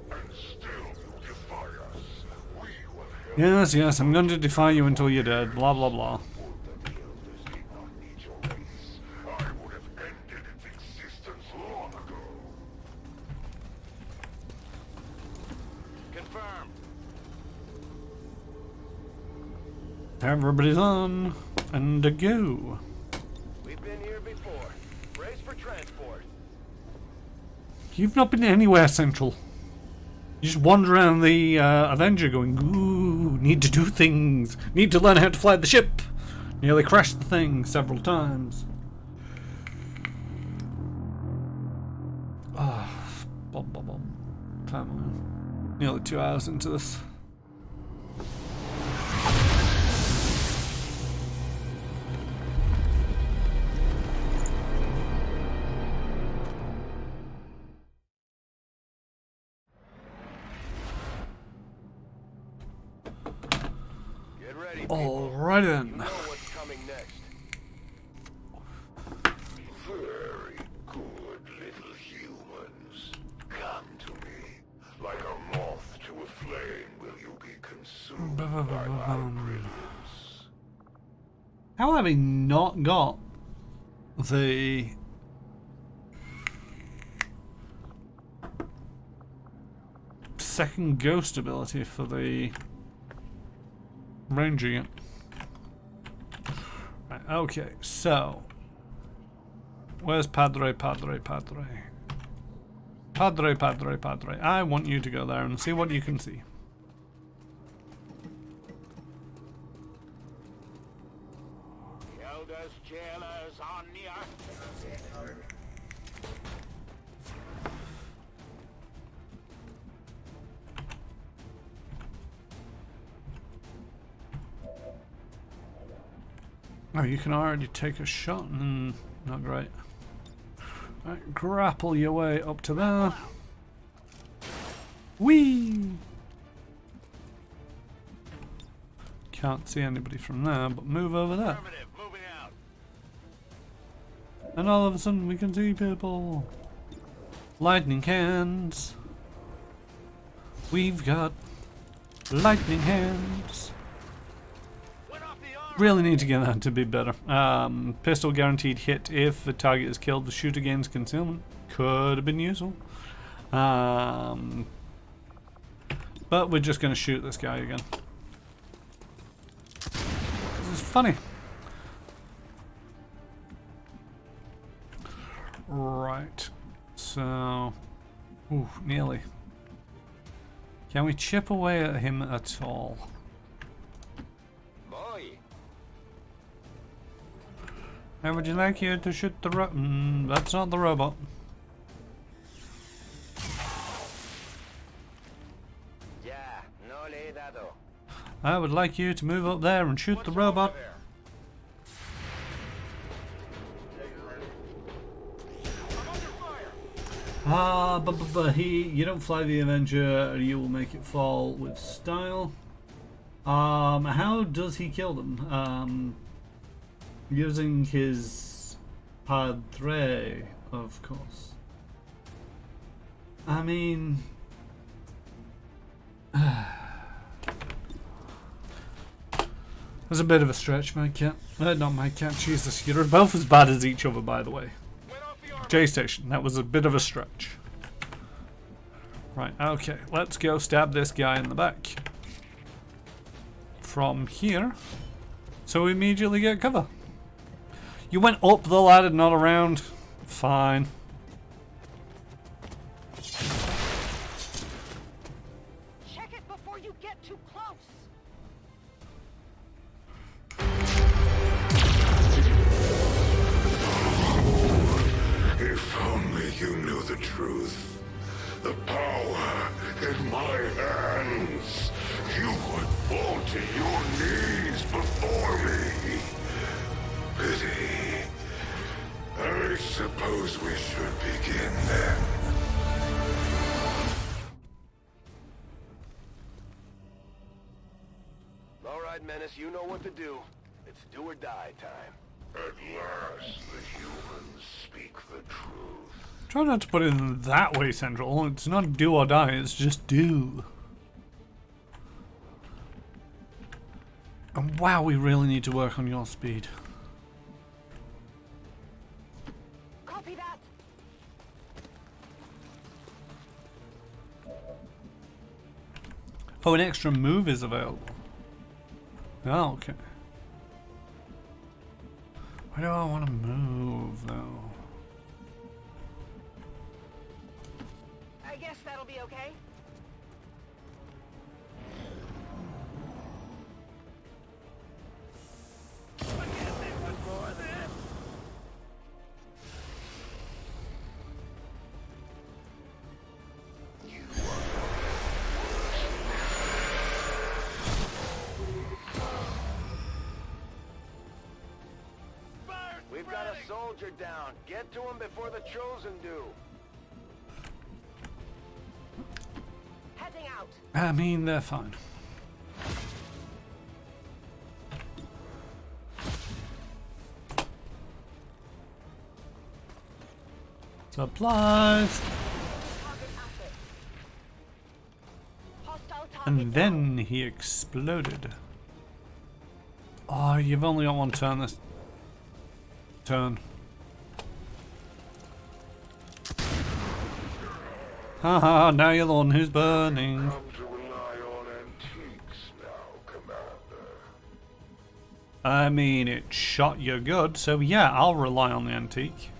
And still you defy us. We will help. Yes, yes, I'm going to defy you until you're dead. Blah, blah, blah. That the Elders did not need your race. I would have ended its existence long ago. Confirmed. Everybody's on. And a go. We've been here before. Brace for transport. You've not been anywhere central. You just wander around the Avenger going, ooh, need to do things. Need to learn how to fly the ship. Nearly crashed the thing several times. Ah, bum bum bum. Time on. Nearly 2 hours into this. Get ready, people. Alright then. You know what's coming next. Very good, little humans. Come to me. Like a moth to a flame will you be consumed by my brilliance. How have I not got the second ghost ability for the Ranger yet? Right, okay, so where's Padre? I want you to go there and see what you can see. Elders, jailers on the Oh, you can already take a shot. Not great. Right, grapple your way up to there. Whee! Can't see anybody from there, but move over there. moving out. And all of a sudden we can see people. Lightning hands. We've got lightning hands. Really need to get that to be better. Pistol guaranteed hit if the target is killed. The shooter gains concealment. Could have been useful. But we're just going to shoot this guy again. This is funny. Right. So... Ooh, nearly. Can we chip away at him at all? How would you like you to shoot the that's not the robot. I would like you to move up there and shoot the robot. You don't fly the Avenger, you will make it fall with style. How does he kill them? Using his Padre, of course. I mean... There's a bit of a stretch, my cat. Not my cat, Jesus. You're both as bad as each other, by the way. J-Station, that was a bit of a stretch. Right, okay. Let's go stab this guy in the back. From here. So we immediately get cover. You went up the ladder, not around. Fine. Check it before you get too close. If only you knew the truth. The power in my hands. You would fall to your knees before me. Pity. I suppose we should begin then. All right, Menace, you know what to do. It's do or die time. At last, the humans speak the truth. Try not to put it in that way, Central. It's not do or die, it's just do. And wow, we really need to work on your speed. Copy that. Oh, an extra move is available. Oh, okay. Why do I want to move, though? I guess that'll be okay. soldier down. Get to him before the Chosen do. Heading out. I mean, they're fine. Supplies. Target assets. Hostile target And then he exploded. Oh, you've only got one turn this turn. Haha, now you're the one who's burning. Come to rely on antiques now, Commander. I mean, it shot you good, so yeah, I'll rely on the antique.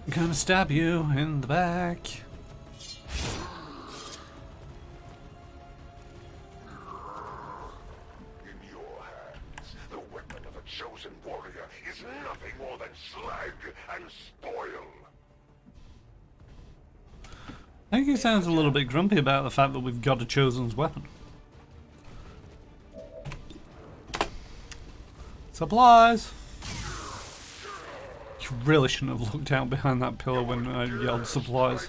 Gonna stab you in the back. In your hands, the weapon of a chosen warrior is nothing more than slag and spoil. I think he sounds a little bit grumpy about the fact that we've got a chosen's weapon. Supplies! You really shouldn't have looked out behind that pillar when I yelled supplies.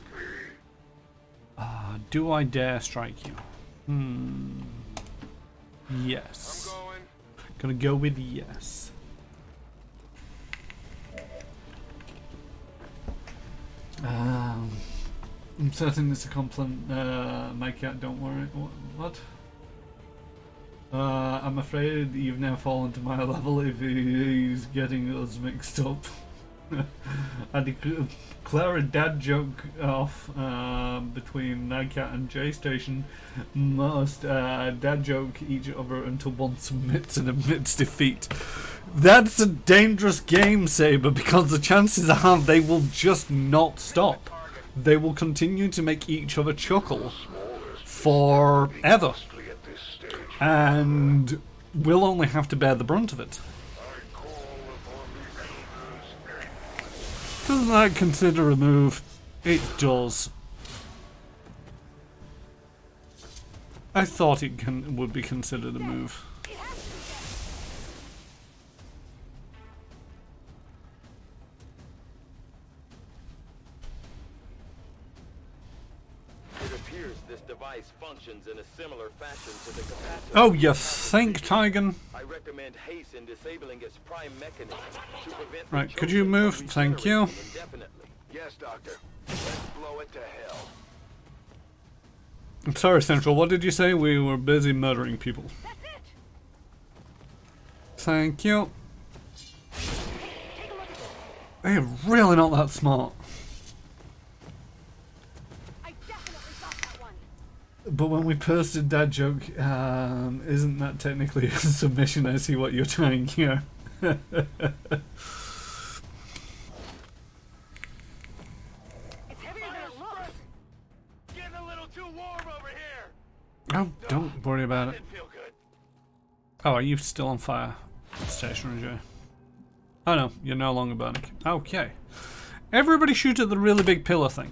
Do I dare strike you? Yes. Gonna go with yes. I'm certain it's a compliment, my cat, don't worry. What? I'm afraid you've now fallen to my level if he's getting us mixed up. I declare a dad joke off between Nightcat and J Station. Must dad joke each other until one submits and admits defeat. That's a dangerous game, Saber, because the chances are they will just not stop. They will continue to make each other chuckle forever. And we'll only have to bear the brunt of it. Doesn't that consider a move? It does. I thought it would be considered a move. It appears this device functions in a similar fashion to the capacitor. Oh, you think, Tigan? I recommend haste in disabling its prime mechanism to prevent the Right, could you Chosen move? from Thank you. regenerating indefinitely. Yes, Doctor. Let's blow it to hell. I'm sorry, Central. What did you say? We were busy murdering people. Thank you. They're really not that smart. I definitely got that one. But when we posted that joke, isn't that technically a submission? I see what you're trying here. It's heavier than it looks. Getting a little too warm over here. Oh, don't worry about it. Didn't feel good. Oh, are you still on fire? Stationary J. Oh no, you're no longer burning. Okay. Everybody shoot at the really big pillar thing.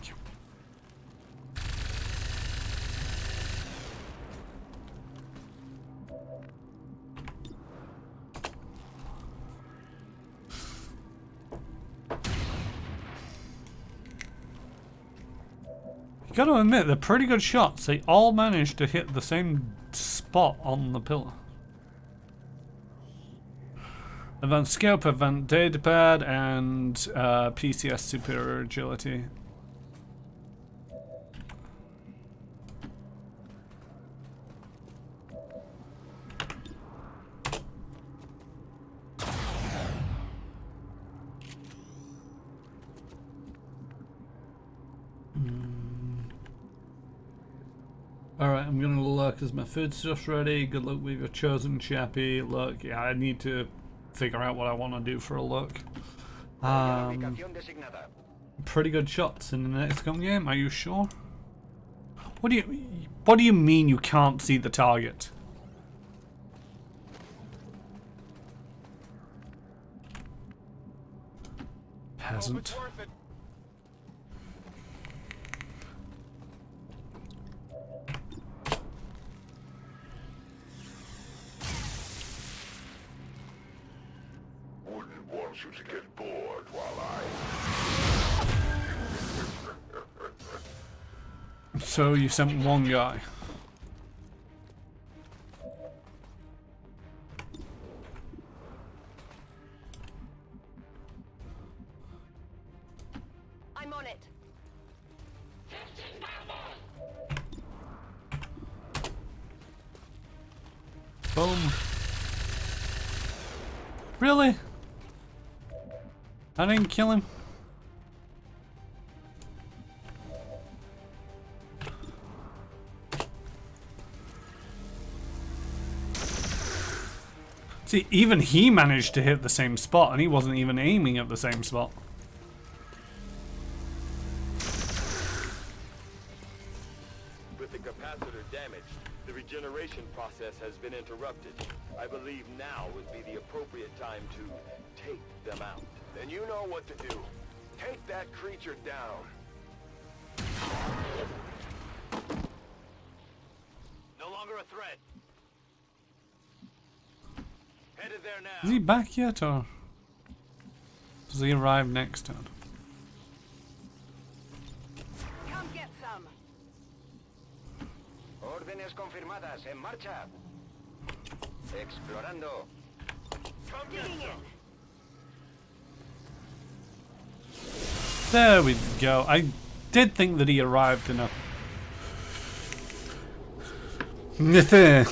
You gotta admit, they're pretty good shots. They all managed to hit the same spot on the pillar. Advanced scope, advanced datapad, and PCS superior agility. Alright, I'm gonna look as my food stuff's ready. Good luck with your chosen chappy. Look, yeah, I need to figure out what I want to do for a look. Pretty good shots in the XCOM game, are you sure? What do you mean you can't see the target? Peasant. Wouldn't want you to get bored while So you sent one guy. I'm on it. Boom. Really? I didn't kill him. See, even he managed to hit the same spot, and he wasn't even aiming at the same spot. With the capacitor damaged, the regeneration process has been interrupted. I believe now would be the appropriate time to take them out. Then you know what to do. Take that creature down. No longer a threat. Headed there now. Is he back yet, or does he arrive next turn? Come get some. Órdenes confirmadas. En marcha. Explorando. Come digging in. There we go. I did think that he arrived in a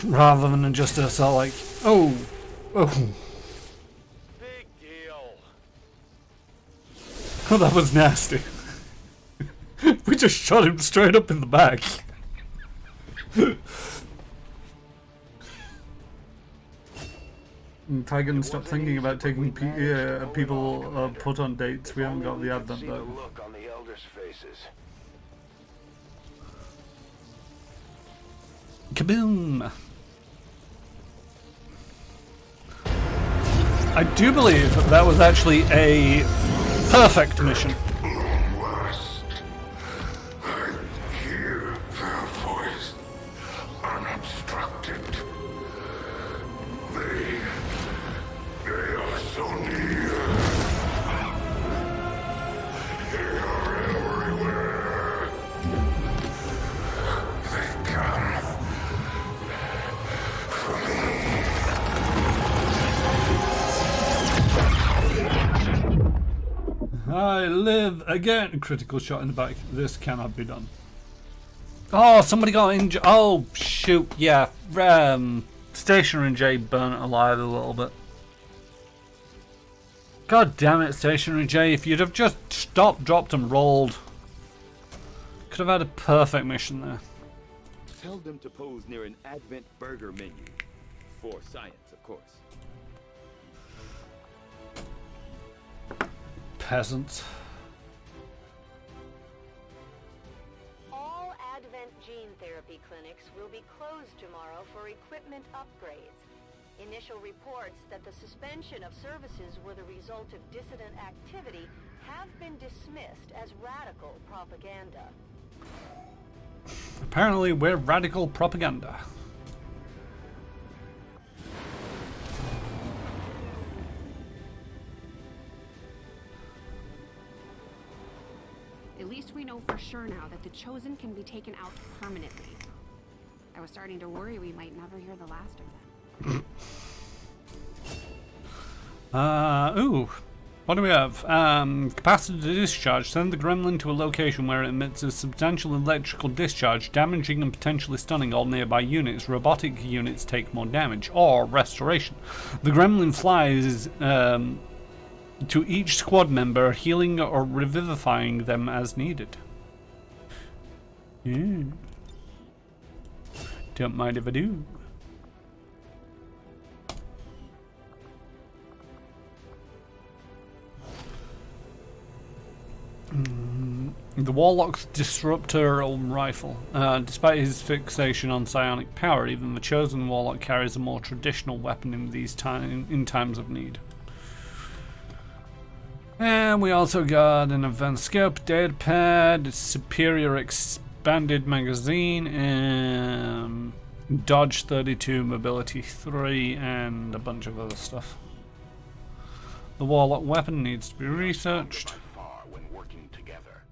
rather than just a sort of like, oh. Big deal. Oh, that was nasty. We just shot him straight up in the back. Tigan, stop thinking about taking people put on dates. We haven't got the advent See the though. look on the elders' faces. Kaboom! I do believe that was actually a perfect mission. last. I hear their voice unobstructed. They are so near. They are everywhere. They come for me. I live again. Critical shot in the back. This cannot be done. Oh, somebody got injured. Oh, shoot. Yeah. Stationer and Jay burnt alive a little bit. God damn it, Stationer and Jay. If you'd have just stopped, dropped, and rolled, could have had a perfect mission there. Tell them to pose near an Advent burger menu. For science, of course. Peasants. All Advent gene therapy clinics will be closed tomorrow for equipment upgrades. Initial reports that the suspension of services were the result of dissident activity have been dismissed as radical propaganda. Apparently, we're radical propaganda. At least we know for sure now that the Chosen can be taken out permanently. I was starting to worry we might never hear the last of them. Ooh. What do we have? Capacity to discharge. Send the gremlin to a location where it emits a substantial electrical discharge, damaging and potentially stunning all nearby units. Robotic units take more damage. Or restoration. The gremlin flies to each squad member, healing or revivifying them as needed. Yeah. Don't mind if I do. The Warlock's Disruptor rifle. Despite his fixation on psionic power, even the Chosen Warlock carries a more traditional weapon in these times of need. And we also got an advanced scope, data pad, superior expanded magazine, and dodge 32, mobility 3, and a bunch of other stuff. The warlock weapon needs to be researched. Far when working together.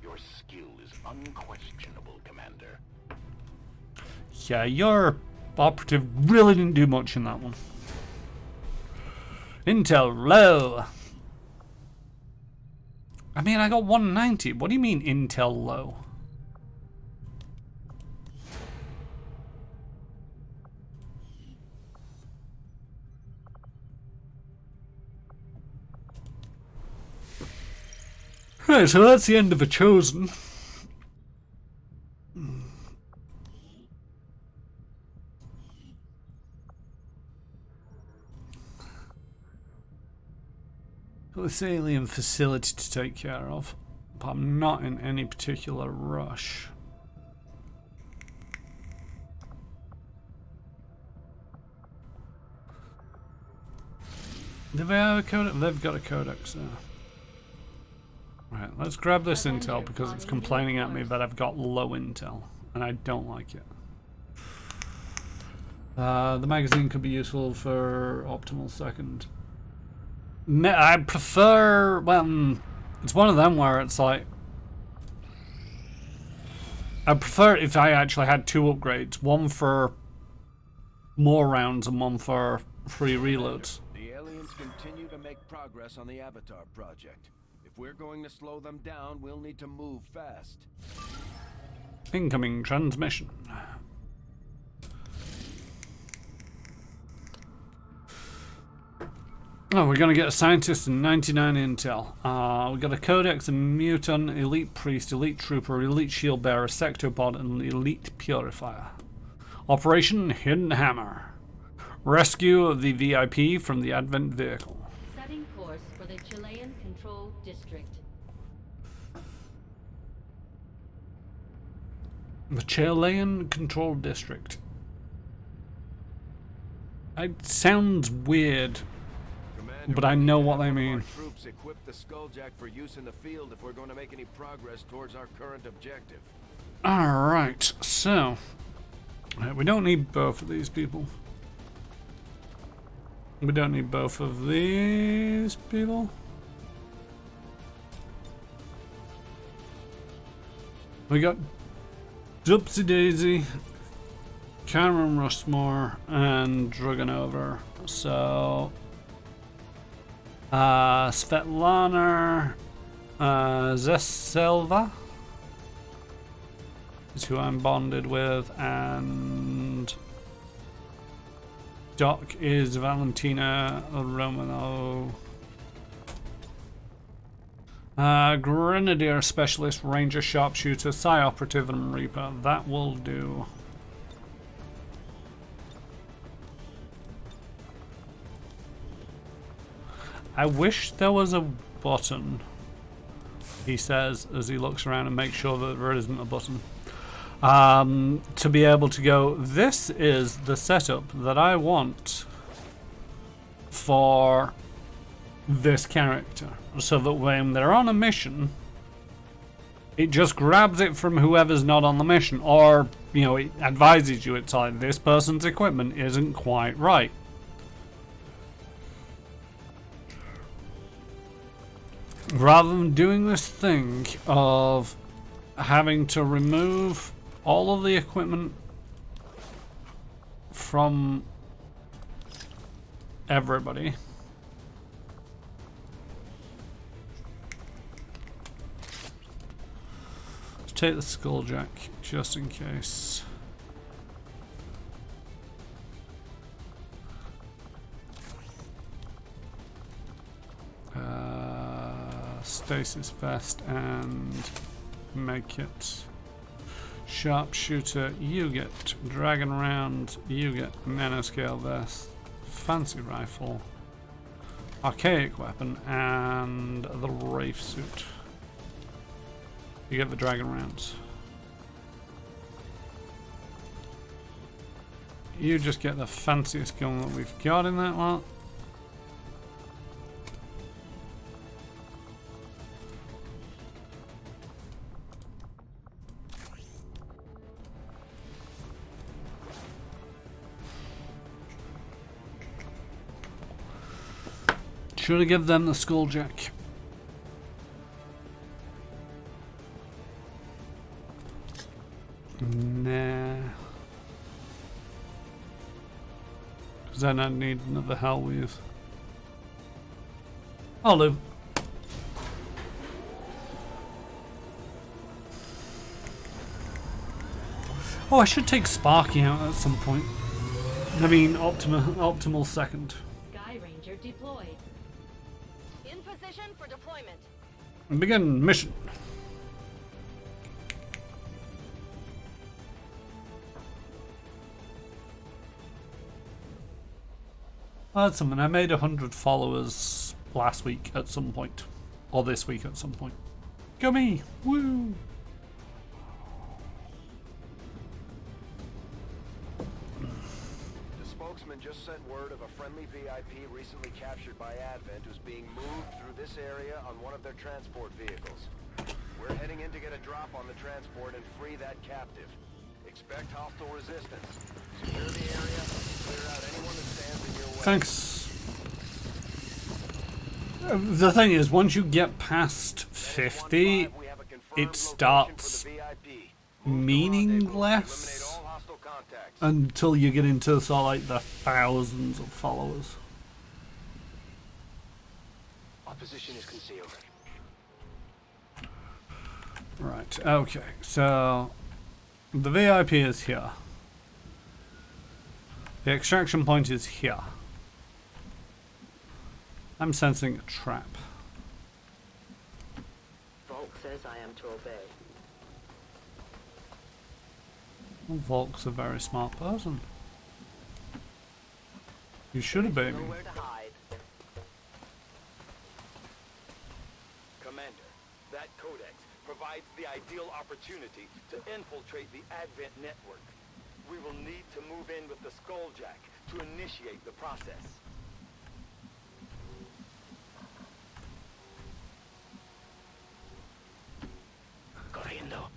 Your skill is unquestionable, Commander. Yeah, your operative really didn't do much in that one. Intel low. I mean, I got 190. What do you mean Intel low? Right, so that's the end of a Chosen. This alien facility to take care of, but I'm not in any particular rush. Do they have a codex? They've got a codex there. Right, let's grab this intel because it's complaining at me that I've got low intel, and I don't like it. The magazine could be useful for optimal second. I prefer, well, it's one of them where it's like, I prefer if I actually had 2 upgrades, one for more rounds and one for free reloads. The aliens continue to make progress on the Avatar project. If we're going to slow them down, we'll need to move fast. Incoming transmission. Oh, we're gonna get a scientist and 99 intel. We got a codex, a mutant, elite priest, elite trooper, elite shield bearer, sectopod, and elite purifier. Operation Hidden Hammer. Rescue of the VIP from the Advent vehicle. Setting course for the Chilean Control District. The Chilean Control District. It sounds weird, but I know what they mean. Our troops equip the Skulljack for use in the field if we're going to make any progress towards our current objective. Alright, so we don't need both of these people. We don't need both of these people. We got Dupsy Daisy, Cameron Rushmore, and Dragonova. So Svetlana Zeselva is who I'm bonded with, and Doc is Valentina Romano. Grenadier Specialist, Ranger Sharpshooter, Psi Operative, and Reaper. That will do. I wish there was a button, he says as he looks around and makes sure that there isn't a button. To be able to go, this is the setup that I want for this character, so that when they're on a mission, it just grabs it from whoever's not on the mission, or, you know, it advises you, it's like, this person's equipment isn't quite right. Rather than doing this thing of having to remove all of the equipment from everybody. Let's take the Skulljack just in case. Stasis vest and make it sharpshooter. You get dragon round. You get nanoscale vest, fancy rifle, archaic weapon, and the Wraith suit. You get the dragon rounds. You just get the fanciest gun that we've got in that lot. Should have given them the skulljack. Nah. Because then I'd need another hell weave. I'll do. Oh, I should take Sparky out at some point. I mean, optimal second. Sky Ranger deployed. In position for deployment. And begin mission. Well, that's something. I made 100 followers last week at some point. Or this week at some point. Go me! Woo! The spokesman just sent word of a friendly VIP recently captured by Advent who's being moved through this area on one of their transport vehicles. We're heading in to get a drop on the transport and free that captive. Expect hostile resistance. Secure the area, clear out anyone that stands in your way. Thanks. The thing is, once you get past 50, it starts meaningless until you get into sort of like the thousands of followers. Opposition is concealed. Right, okay, so the VIP is here. The extraction point is here. I'm sensing a trap. Volk says I am to obey. Well, Volk's a very smart person. You should obey me. Nowhere to hide. Commander, that codex provides the ideal opportunity to infiltrate the Advent network. We will need to move in with the Skulljack to initiate the process. Corriendo.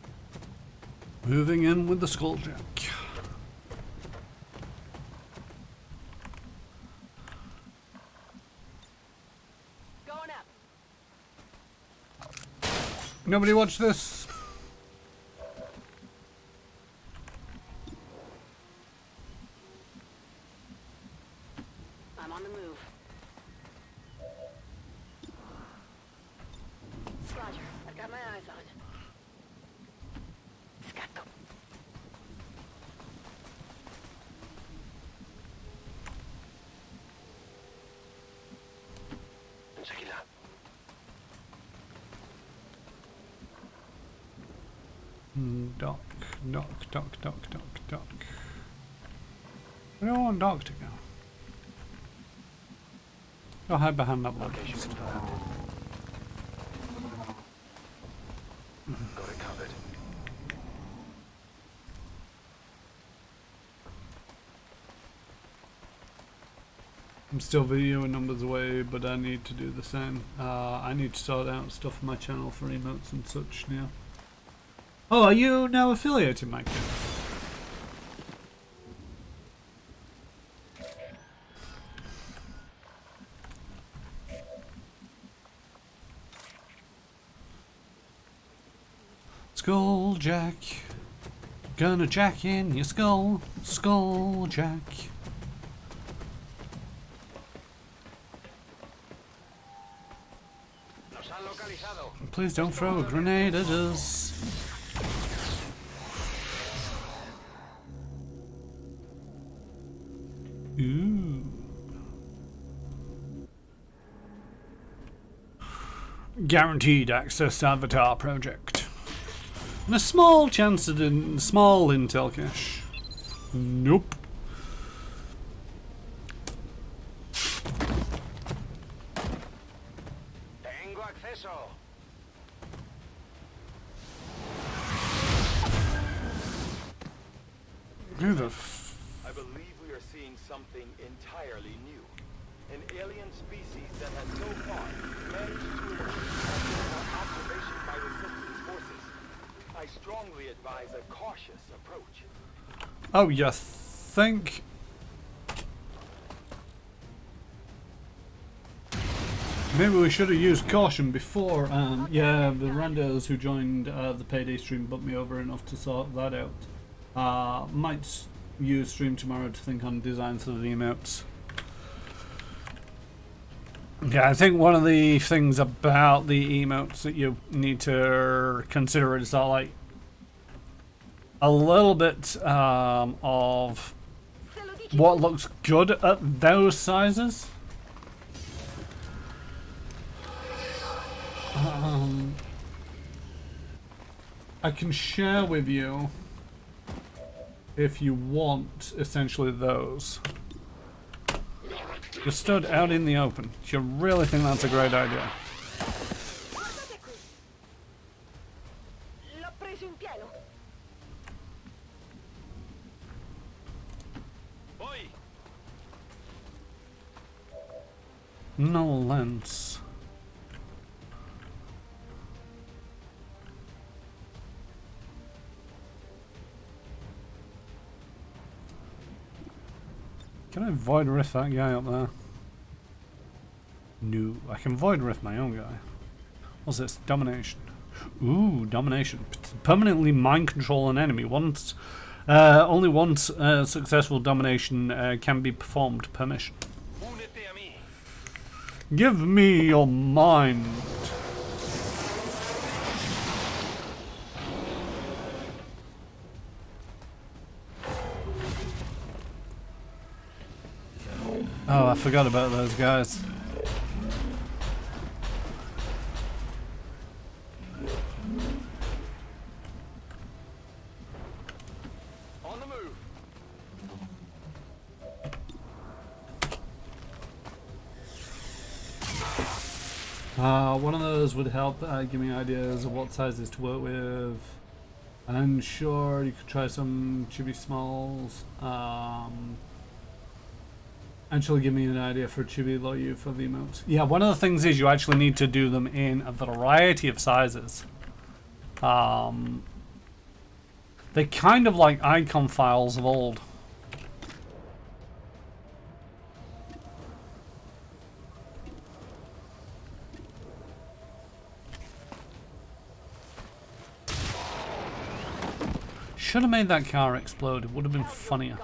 Moving in with the Skulljack. Going up. Nobody watch this. I'm on the move. Roger, I've got my eyes on it. Scatto. Enseguida. Dock. Where do I want Dock to go? Go hide behind that blood. Got it covered. I'm still videoing numbers away, but I need to do the same. I need to sort out stuff on my channel for emotes and such now. Oh, are you now affiliated, Mike? Skulljack, gonna jack in your skull, Skulljack. Nos han localizado. Please don't throw a grenade at us. Ooh. Guaranteed access to Avatar project. And a small chance at a small intel cache. Nope. Tengo acceso. Who the I believe we are seeing something entirely new. An alien species that has so far managed to elude observation by resistance forces. I strongly advise a cautious approach. Oh, you think? Maybe we should have used caution before. Yeah, the randos who joined the payday stream bumped me over enough to sort that out. Might use stream tomorrow to think on designs for the emotes. Yeah, I think one of the things about the emotes that you need to consider is that, like, a little bit of what looks good at those sizes. I can share with you, if you want, essentially those. You're stood out in the open. Do you really think that's a great idea? No lens. Can I void riff that guy up there? No, I can void riff my own guy. What's this? Domination. Ooh, domination. Permanently mind control an enemy. Only once successful domination can be performed per mission. Give me your mind. Oh, I forgot about those guys. On the move. One of those would help give me ideas of what sizes to work with. And sure, you could try some chibi smalls. Actually give me an idea for chibi low U for the emotes. Yeah, one of the things is you actually need to do them in a variety of sizes. They're kind of like icon files of old. Should have made that car explode. It would have been funnier.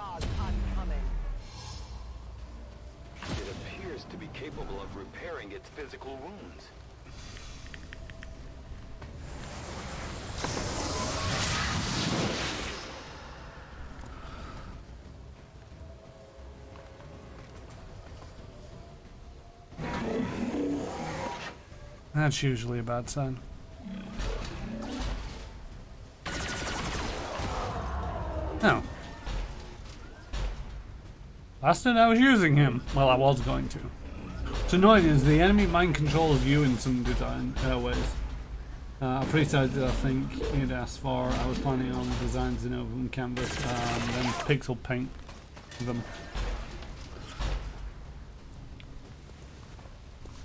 It appears to be capable of repairing its physical wounds. That's usually a bad sign. Oh. Bastard, I was using him. Well, I was going to. What's annoying is the enemy mind controls you in some design ways. Freesides, I think he'd asked for. I was planning on designs in open canvas and then pixel paint them.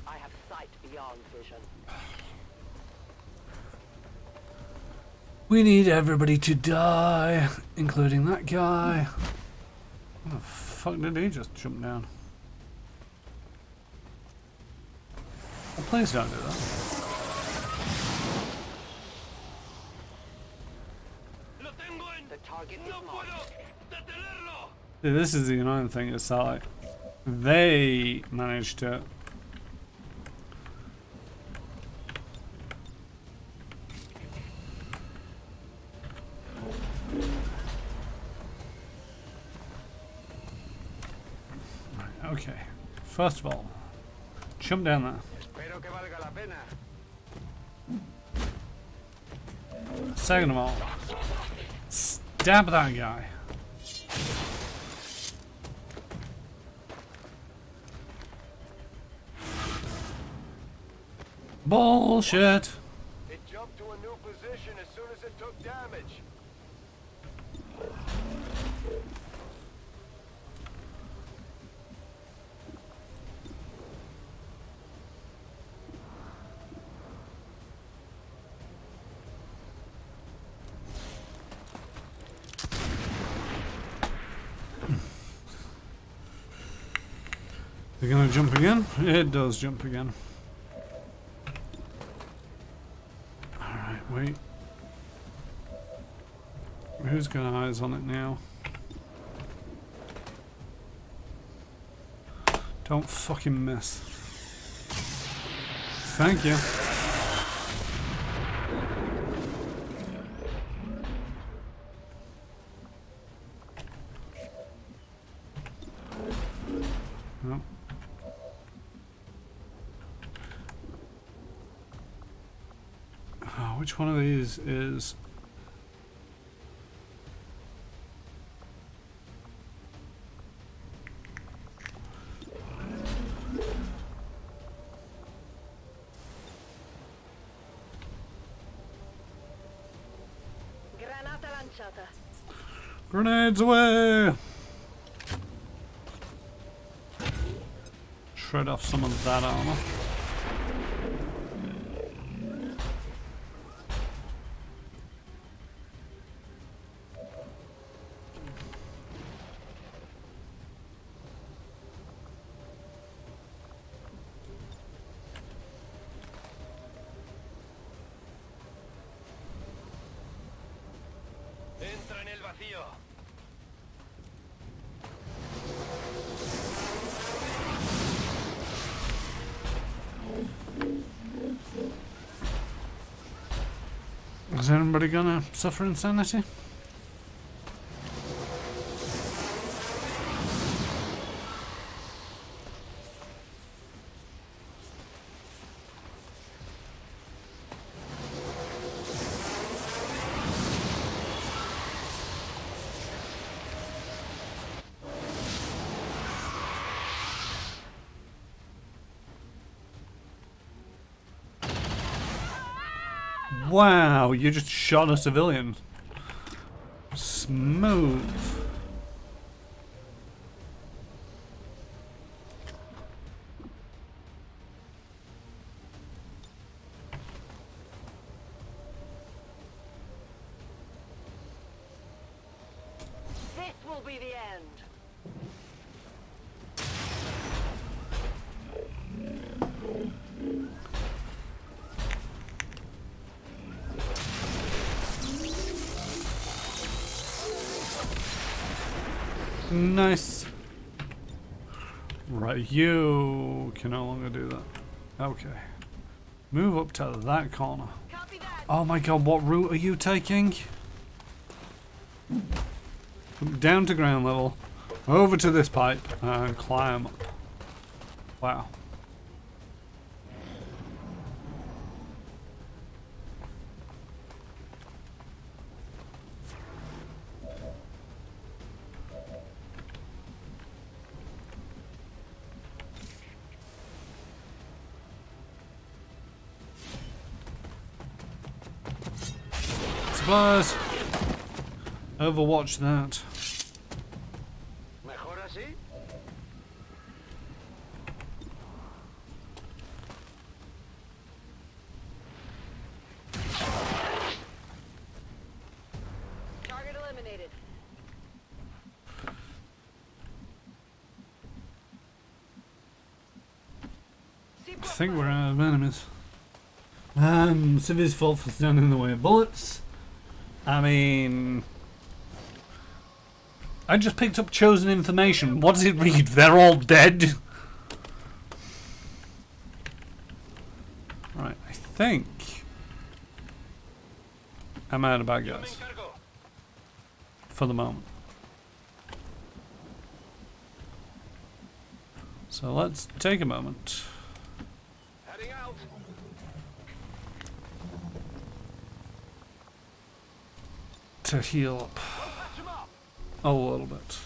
I have sight beyond vision. We need everybody to die, including that guy. What the fuck did he just jump down? Oh, please don't do that. The target is marked. See, this is the annoying thing, is that like, they managed to okay. First of all, jump down there. Second of all, stab that guy. Bullshit. It jumped to a new position as soon as it took damage. They're gonna jump again? It does jump again. who's got eyes on it now? Don't fucking miss. Thank you. Oh. Oh, which one of these is... Granata lanciata. Grenades away! Shred off some of that armor. Entra en el vacío. Is anybody gonna suffer insanity? Wow, you just shot a civilian. Smooth. This will be the end. Nice. Right, you can no longer do that. Okay. Move up to that corner. Copy that. Oh my god, what route are you taking? Down to ground level, over to this pipe, and climb up. Wow. Supplies. Overwatch that. ¿Mejor así? Target eliminated. I think we're out of enemies. Civi's fault for standing in the way of bullets. I mean... I just picked up chosen information. What does it read? They're all dead? Right, I think... I'm out of bad guys. For the moment. So let's take a moment. Heading out. To heal up a little bit.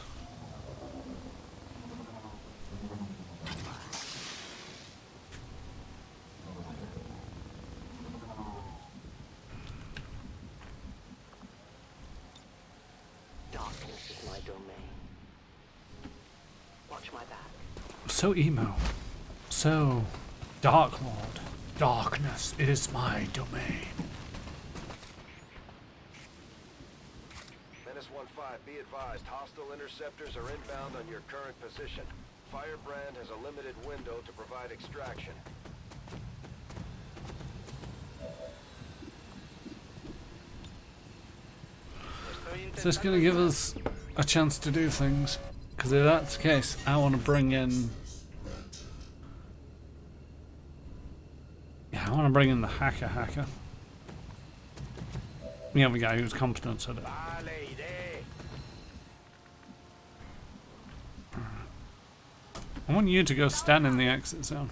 Darkness is my domain. Watch my back. So emo. So Dark Lord. Darkness is my domain. Menace 1-5, be advised, hostile interceptors are inbound on your current position. Firebrand has a limited window to provide extraction. Estoy Is this going to give us a chance to do things? Because if that's the case, I want to bring in... Yeah, I want to bring in the hacker. We have a guy who's competent at it. I want you to go stand in the exit zone.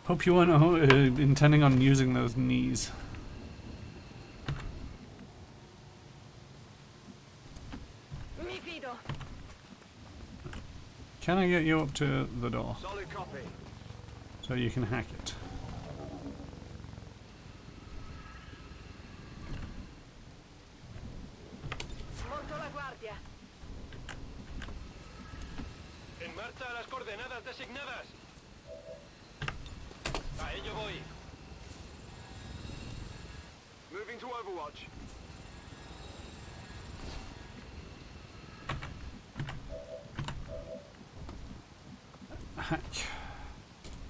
Hope you weren't intending on using those knees. Can I get you up to the door? Solid copy. So you can hack it. Monto la guardia. En marcha a las coordenadas designadas. A ello voy. Moving to Overwatch. Hack.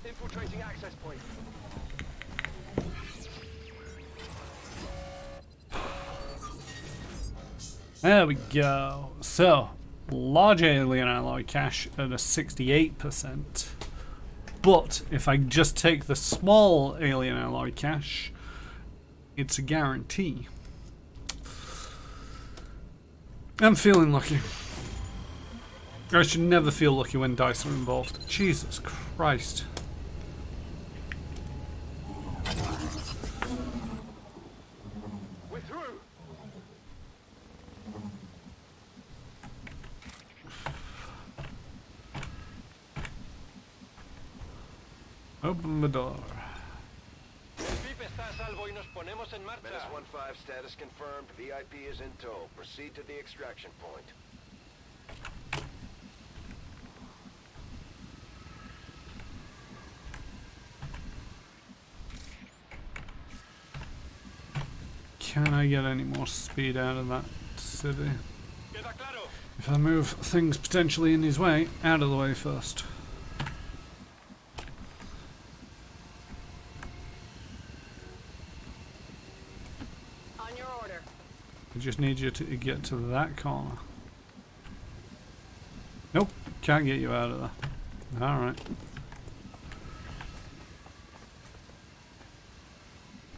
Infiltrating access point. There we go. So, large alien alloy cache at a 68%. But if I just take the small alien alloy cache, it's a guarantee. I'm feeling lucky. I should never feel lucky when dice are involved. Jesus Christ. We're through. Open the door. VIP está a salvo y nos ponemos en marcha. Menace 1-5 status confirmed. VIP is in tow. Proceed to the extraction point. Can I get any more speed out of that city? Queda claro. If I move things potentially in his way, out of the way first. On your order. I just need you to get to that corner. Nope, can't get you out of there. Alright.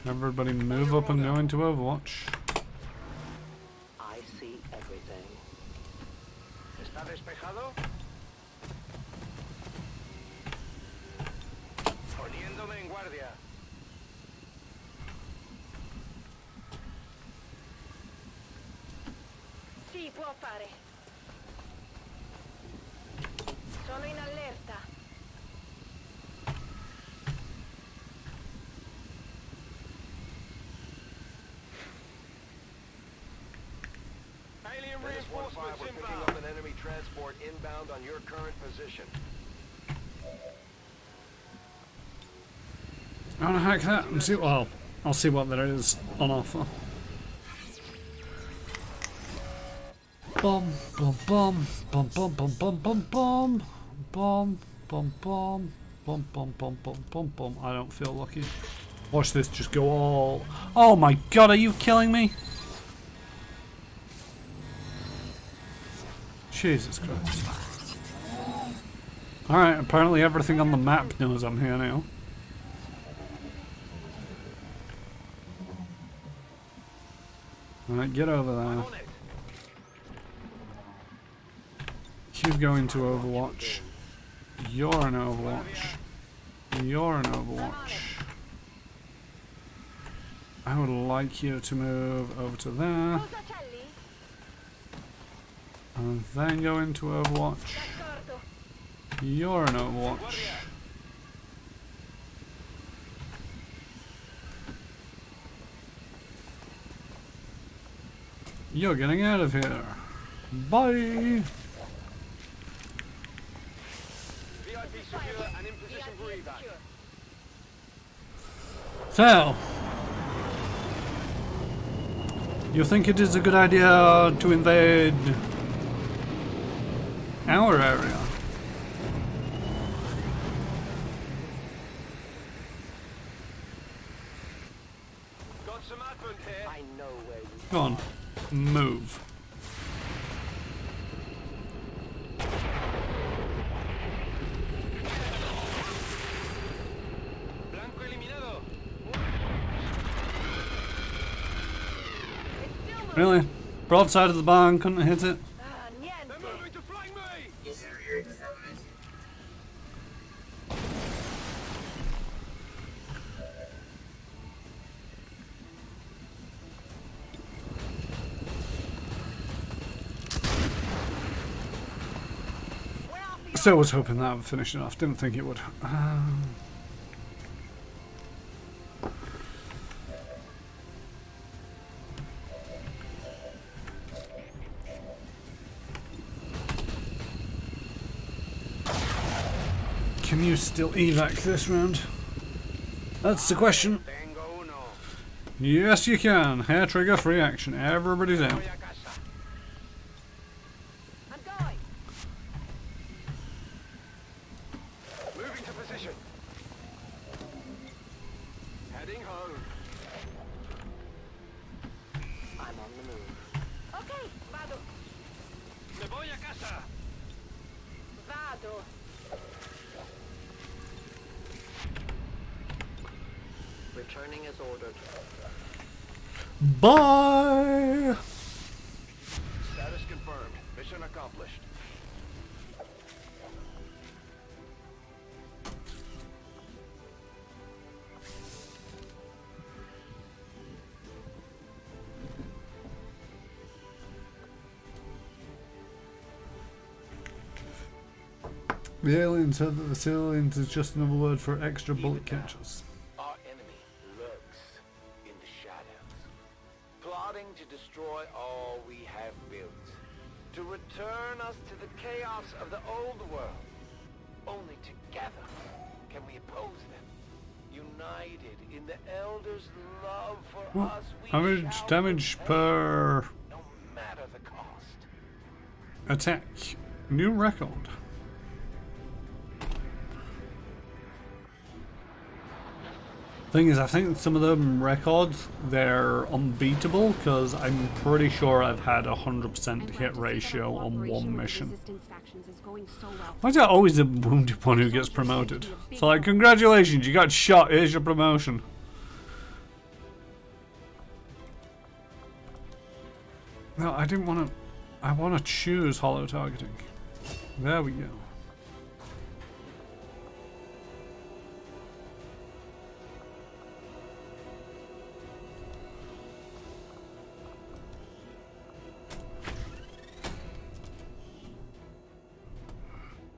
Everybody move up and go into Overwatch. I see everything. ¿Está despejado? Poniéndome en guardia. Sì, può fare. Sono in allerta. Alien Menace 1-5, reinforcements we're picking inbound. up an enemy transport inbound on your current position. I want to hack that and see. Well, I'll see what there is on offer. Bum bum bum bum bum bum bum bum bum bum bum bum bum bum bum bum bum bum. I don't feel lucky. Watch this just go all. Oh my god! Are you killing me? Jesus Christ! All right. Apparently everything on the map knows I'm here now. Alright, get over there. You go into Overwatch. You're an Overwatch. You're an Overwatch. I would like you to move over to there. And then go into Overwatch. You're an Overwatch. You're getting out of here. Bye. VIP secure and in position for evac. So, you think it is a good idea to invade our area? Got Go on. Move. Blanco eliminado. Really? Broadside of the barn, couldn't hit it? They're moving to flank me. So I was hoping that would finish it off. Didn't think it would. Can you still evac this round? That's the question. Yes, you can. Hair trigger, free action. Everybody's out. Moving to position. Heading home. I'm on the move. Okay, vado. Me voy a casa. Vado. Returning as ordered. Bye! Status confirmed. Mission accomplished. The alien said that the salient is just another word for extra bullet catchers. Our enemy lurks in the shadows, plotting to destroy all we have built, to return us to the chaos of the old world. Only together can we oppose them. United in the Elders' love for us, we shall Damage prevail, per no matter the cost. attack. New record. Thing is, I think some of them records, they're unbeatable because I'm pretty sure I've had 100% hit ratio on one mission. Why is that always the wounded one who gets promoted? So like, congratulations, you got shot, here's your promotion. No, I didn't want to, I want to choose hollow targeting. There we go.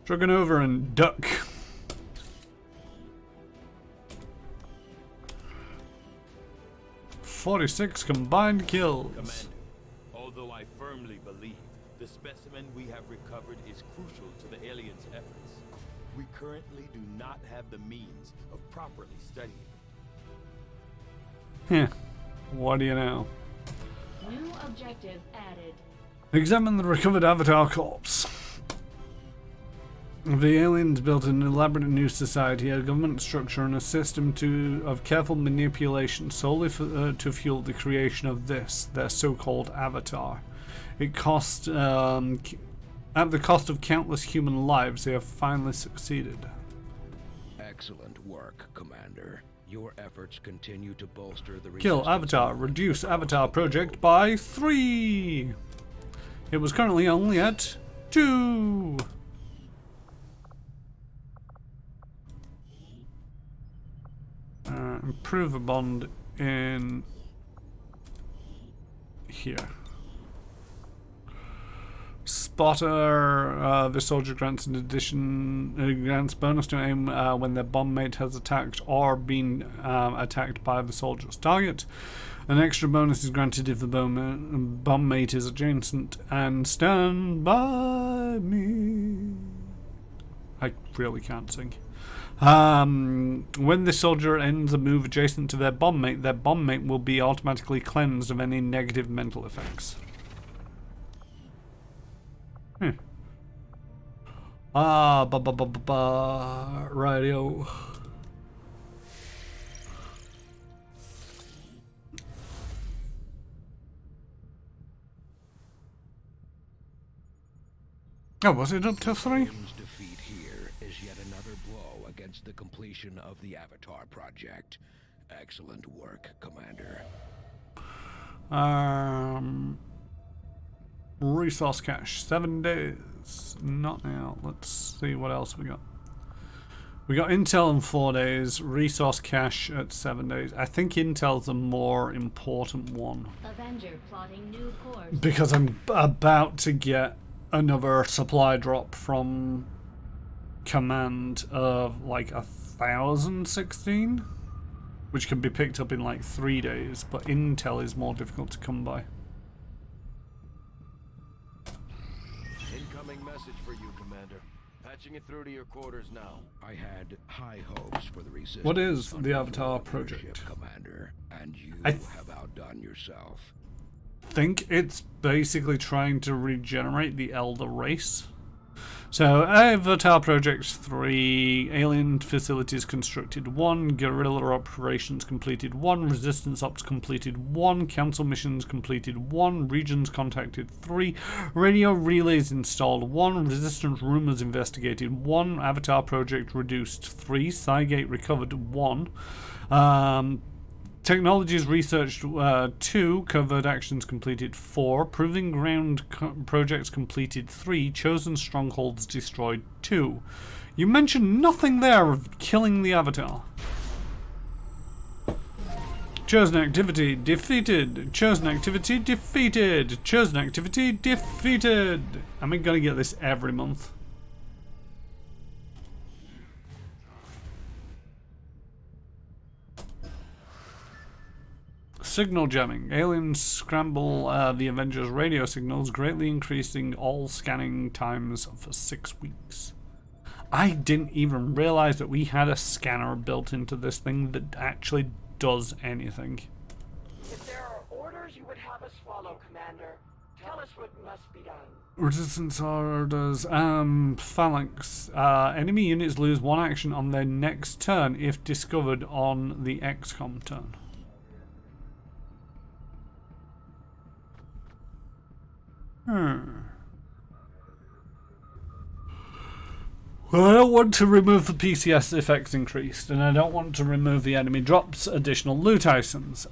Shrugging over and duck. .46 combined kills. Commander, although I firmly believe the specimen we have recovered is crucial to the aliens' efforts, we currently do not have the means of properly studying it. Heh. What do you know? New objective added. Examine the recovered Avatar corpse. The aliens built an elaborate new society, a government structure, and a system of careful manipulation solely to fuel the creation of this, their so-called Avatar. It cost, at the cost of countless human lives, they have finally succeeded. Excellent work, Commander. Your efforts continue to bolster the Kill Avatar. Reduce Avatar project by 3. It was currently only at 2. Improve a bond in here. Spotter, the soldier grants in addition grants bonus to aim when their bomb mate has attacked or been attacked by the soldier's target. An extra bonus is granted if the bomb mate is adjacent. And stand by me. I really can't sing. When the soldier ends a move adjacent to their bomb mate will be automatically cleansed of any negative mental effects. Radio. Oh, was it up to 3? Game's defeat here is yet another blow against the completion of the Avatar project. Excellent work, Commander. Resource cache, 7 days. Not now. Let's see what else we got. We got Intel in 4 days, resource cache at 7 days. I think Intel's a more important one. Avenger plotting new course. Because I'm about to get another supply drop from Command of like 1,016, which can be picked up in like 3 days, but Intel is more difficult to come by. Incoming message for you, Commander. Patching it through to your quarters now. I had high hopes for the resistance. What is under the Avatar your project? leadership, Commander, and you I have outdone yourself. think it's basically trying to regenerate the Elder race. So, Avatar Project 3, alien facilities constructed 1, guerrilla operations completed 1, resistance ops completed 1, council missions completed 1, regions contacted 3, radio relays installed 1, resistance rumors investigated 1, Avatar Project reduced 3, Cygate recovered 1, technologies researched 2, covert actions completed 4, proving ground projects completed 3, chosen strongholds destroyed 2. You mentioned nothing there of killing the Avatar. Chosen activity defeated. Chosen activity defeated. Chosen activity defeated. Am I gonna get this every month? Signal jamming. Aliens scramble the Avengers' radio signals, greatly increasing all scanning times for 6 weeks. I didn't even realize that we had a scanner built into this thing that actually does anything. If there are orders you would have us follow, Commander, tell us what must be done. Resistance orders. Phalanx. Enemy units lose 1 action on their next turn if discovered on the XCOM turn. Well, I don't want to remove the PCS effects increased, and I don't want to remove the enemy drops additional loot items.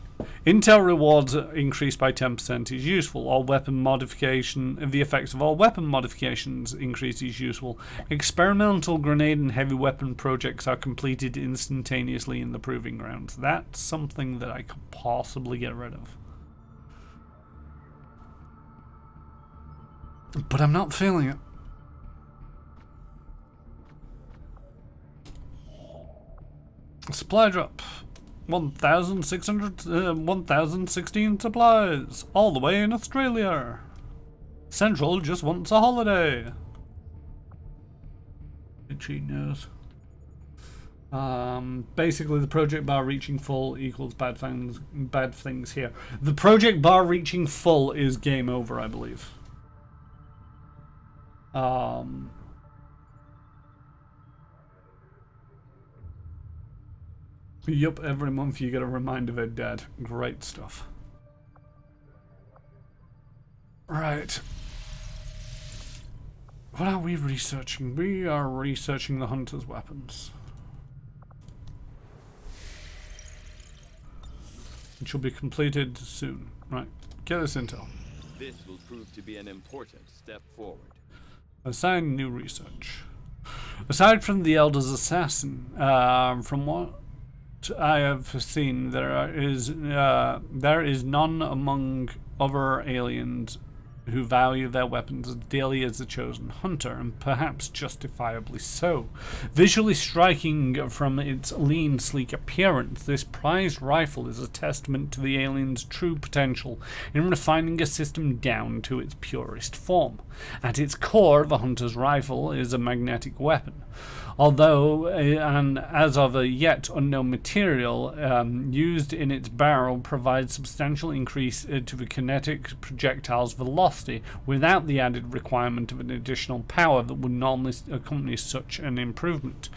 Intel rewards increased by 10% is useful. All weapon modification, the effects of all weapon modifications increase is useful. Experimental grenade and heavy weapon projects are completed instantaneously in the proving grounds. That's something that I could possibly get rid of. But I'm not feeling it. Supply drop. 1,016 supplies. All the way in Australia. Central just wants a holiday. Itchy nose. Basically the project bar reaching full equals bad things here. The project bar reaching full is game over, I believe. Yup, every month you get a reminder they're dead. Great stuff. Right. What are we researching? We are researching the hunter's weapons. It shall be completed soon. Right. Get this intel. This will prove to be an important step forward. Assign new research. Aside from the Elder's assassin, from what I have seen, there is none among other aliens who value their weapons as dearly as the chosen hunter, and perhaps justifiably so. Visually striking from its lean, sleek appearance, this prized rifle is a testament to the alien's true potential in refining a system down to its purest form. At its core, the hunter's rifle is a magnetic weapon. Although, and as of a yet unknown material used in its barrel provides substantial increase to the kinetic projectile's velocity without the added requirement of an additional power that would normally accompany such an improvement.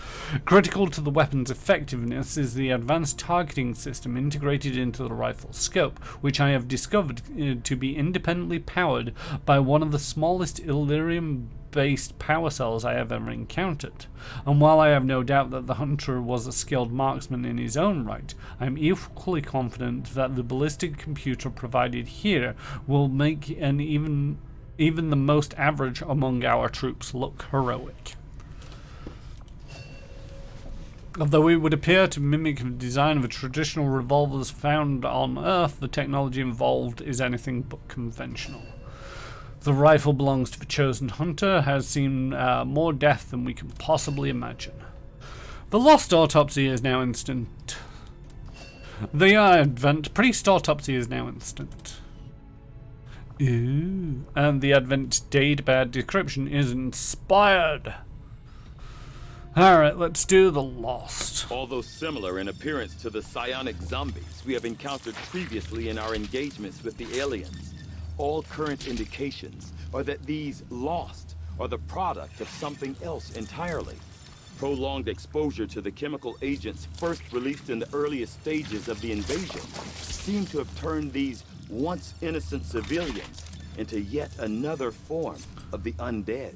Critical to the weapon's effectiveness is the advanced targeting system integrated into the rifle's scope, which I have discovered to be independently powered by one of the smallest Illyrium based power cells I have ever encountered. And while I have no doubt that the hunter was a skilled marksman in his own right, I am equally confident that the ballistic computer provided here will make even the most average among our troops look heroic. Although it would appear to mimic the design of the traditional revolvers found on Earth, the technology involved is anything but conventional. The rifle belongs to the chosen hunter, has seen more death than we can possibly imagine. The Lost autopsy is now instant. The Advent Priest autopsy is now instant. Ooh. And the Advent Databad decryption is inspired. Alright, let's do the Lost. Although similar in appearance to the psionic zombies we have encountered previously in our engagements with the aliens, all current indications are that these Lost are the product of something else entirely. Prolonged exposure to the chemical agents first released in the earliest stages of the invasion seem to have turned these once innocent civilians into yet another form of the undead.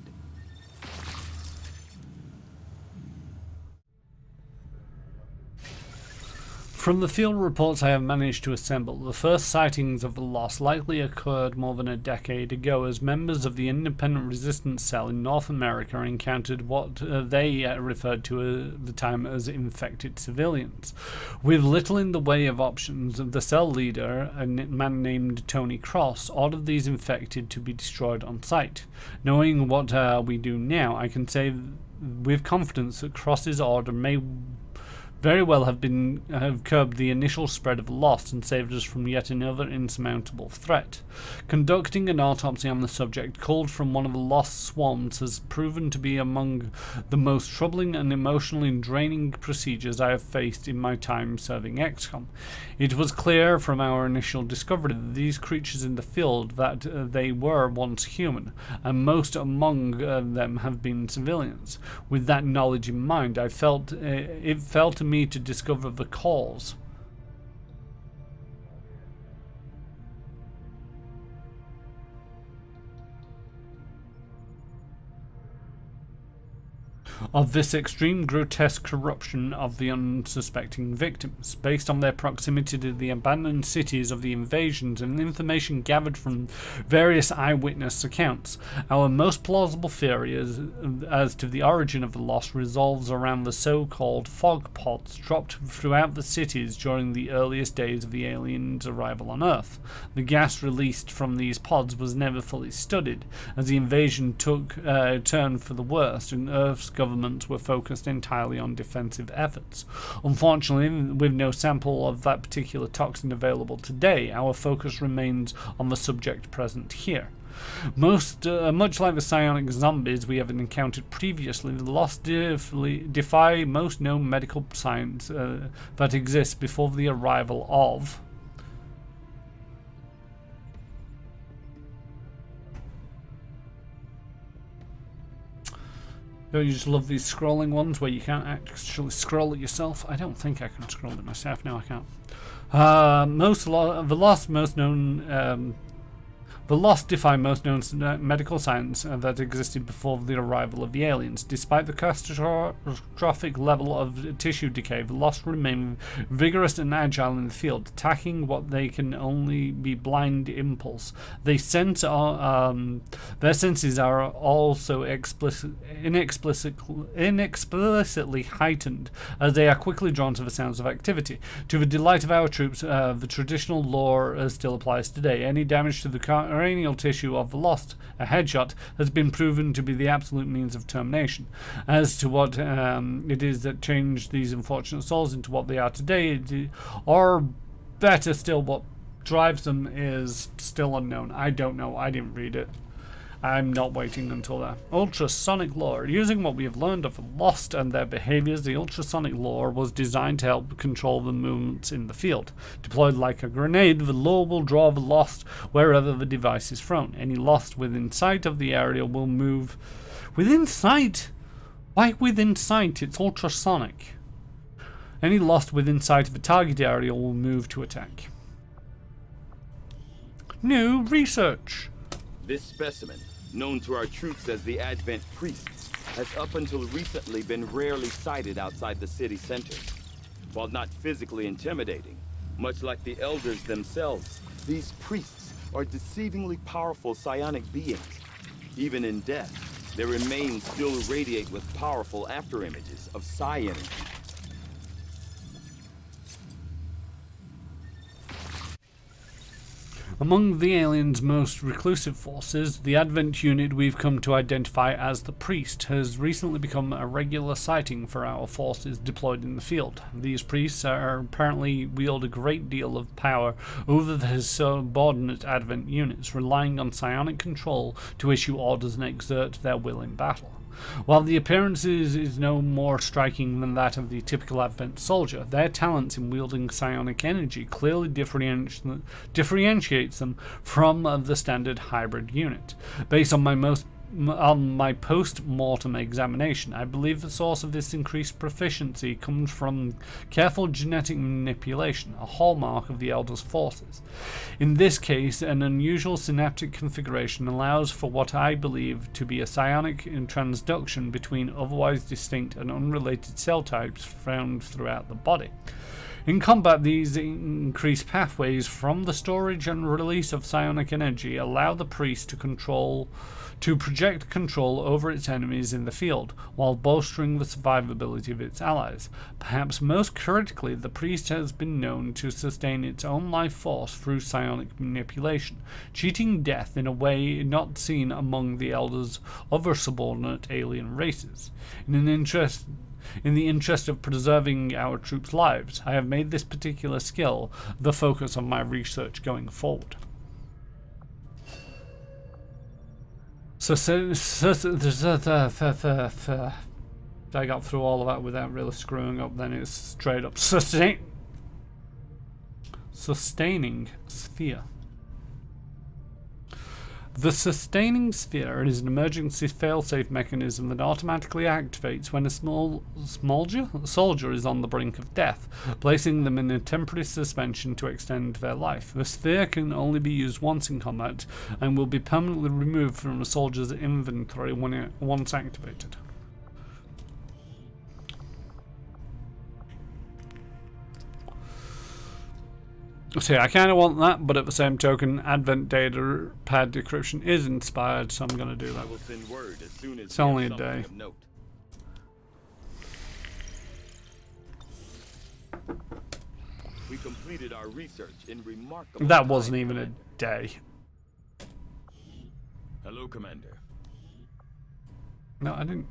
From the field reports I have managed to assemble, the first sightings of the Lost likely occurred more than a decade ago as members of the Independent Resistance Cell in North America encountered what they referred to at the time as infected civilians. With little in the way of options, the cell leader, a man named Tony Cross, ordered these infected to be destroyed on sight. Knowing what we do now, I can say with confidence that Cross's order may very well have curbed the initial spread of the Lost and saved us from yet another insurmountable threat. Conducting an autopsy on the subject culled from one of the Lost swarms has proven to be among the most troubling and emotionally draining procedures I have faced in my time serving XCOM. It was clear from our initial discovery that these creatures in the field that they were once human, and most among them have been civilians. With that knowledge in mind, it fell to me to discover the cause. Of this extreme grotesque corruption of the unsuspecting victims, based on their proximity to the abandoned cities of the invasions and information gathered from various eyewitness accounts. Our most plausible theory as to the origin of the Lost revolves around the so-called fog pods dropped throughout the cities during the earliest days of the aliens' arrival on Earth. The gas released from these pods was never fully studied, as the invasion took a turn for the worst, and Earth's governments were focused entirely on defensive efforts. Unfortunately, with no sample of that particular toxin available today, our focus remains on the subject present here. Much like the psionic zombies we have encountered previously, the Lost defy most known medical science that exists before the arrival of Don't you just love these scrolling ones where you can't actually scroll it yourself? I don't think I can scroll it myself. No, I can't. The Lost defy most known medical science that existed before the arrival of the aliens. Despite the catastrophic level of tissue decay, the Lost remain vigorous and agile in the field, attacking what they can only be blind impulse. Their senses are also inexplicitly heightened, as they are quickly drawn to the sounds of activity. To the delight of our troops, the traditional lore still applies today. Any damage to the cranial tissue of the Lost, a headshot, has been proven to be the absolute means of termination. As to what it is that changed these unfortunate souls into what they are today, or better still, what drives them, is still unknown. I don't know. I didn't read it. I'm not waiting until that. Ultrasonic lore. Using what we have learned of the Lost and their behaviors, the ultrasonic lore was designed to help control the movements in the field. Deployed like a grenade, the lore will draw the Lost wherever the device is thrown. Any Lost within sight of the area will move. Within sight? Why within sight? It's ultrasonic. Any Lost within sight of the target area will move to attack. New research. This specimen known to our troops as the Advent Priests, has up until recently been rarely sighted outside the city center. While not physically intimidating, much like the Elders themselves, these priests are deceivingly powerful psionic beings. Even in death, their remains still radiate with powerful afterimages of psi energy. Among the aliens' most reclusive forces, the Advent unit we've come to identify as the Priest has recently become a regular sighting for our forces deployed in the field. These priests are apparently wield a great deal of power over the subordinate Advent units, relying on psionic control to issue orders and exert their will in battle. While the appearance is no more striking than that of the typical Advent soldier, their talents in wielding psionic energy clearly differentiates them from the standard hybrid unit. Based on my post-mortem examination, I believe the source of this increased proficiency comes from careful genetic manipulation, a hallmark of the Elder's forces. In this case, an unusual synaptic configuration allows for what I believe to be a psionic transduction between otherwise distinct and unrelated cell types found throughout the body. In combat, these increased pathways from the storage and release of psionic energy allow the priest to project control over its enemies in the field, while bolstering the survivability of its allies. Perhaps most critically, the priest has been known to sustain its own life force through psionic manipulation, cheating death in a way not seen among the Elder's other subordinate alien races. In the interest of preserving our troops' lives, I have made this particular skill the focus of my research going forward. I got through all of that without really screwing up, then it's straight up sustaining sphere. The sustaining sphere is an emergency failsafe mechanism that automatically activates when a soldier is on the brink of death, placing them in a temporary suspension to extend their life. The sphere can only be used once in combat and will be permanently removed from a soldier's inventory once activated. See, I kind of want that, but at the same token, Advent data pad decryption is inspired, so I'm going to do that. I will send word as soon as it's only a day. of note. We completed our research in remarkable That wasn't even a day. Hello, Commander. No, I didn't.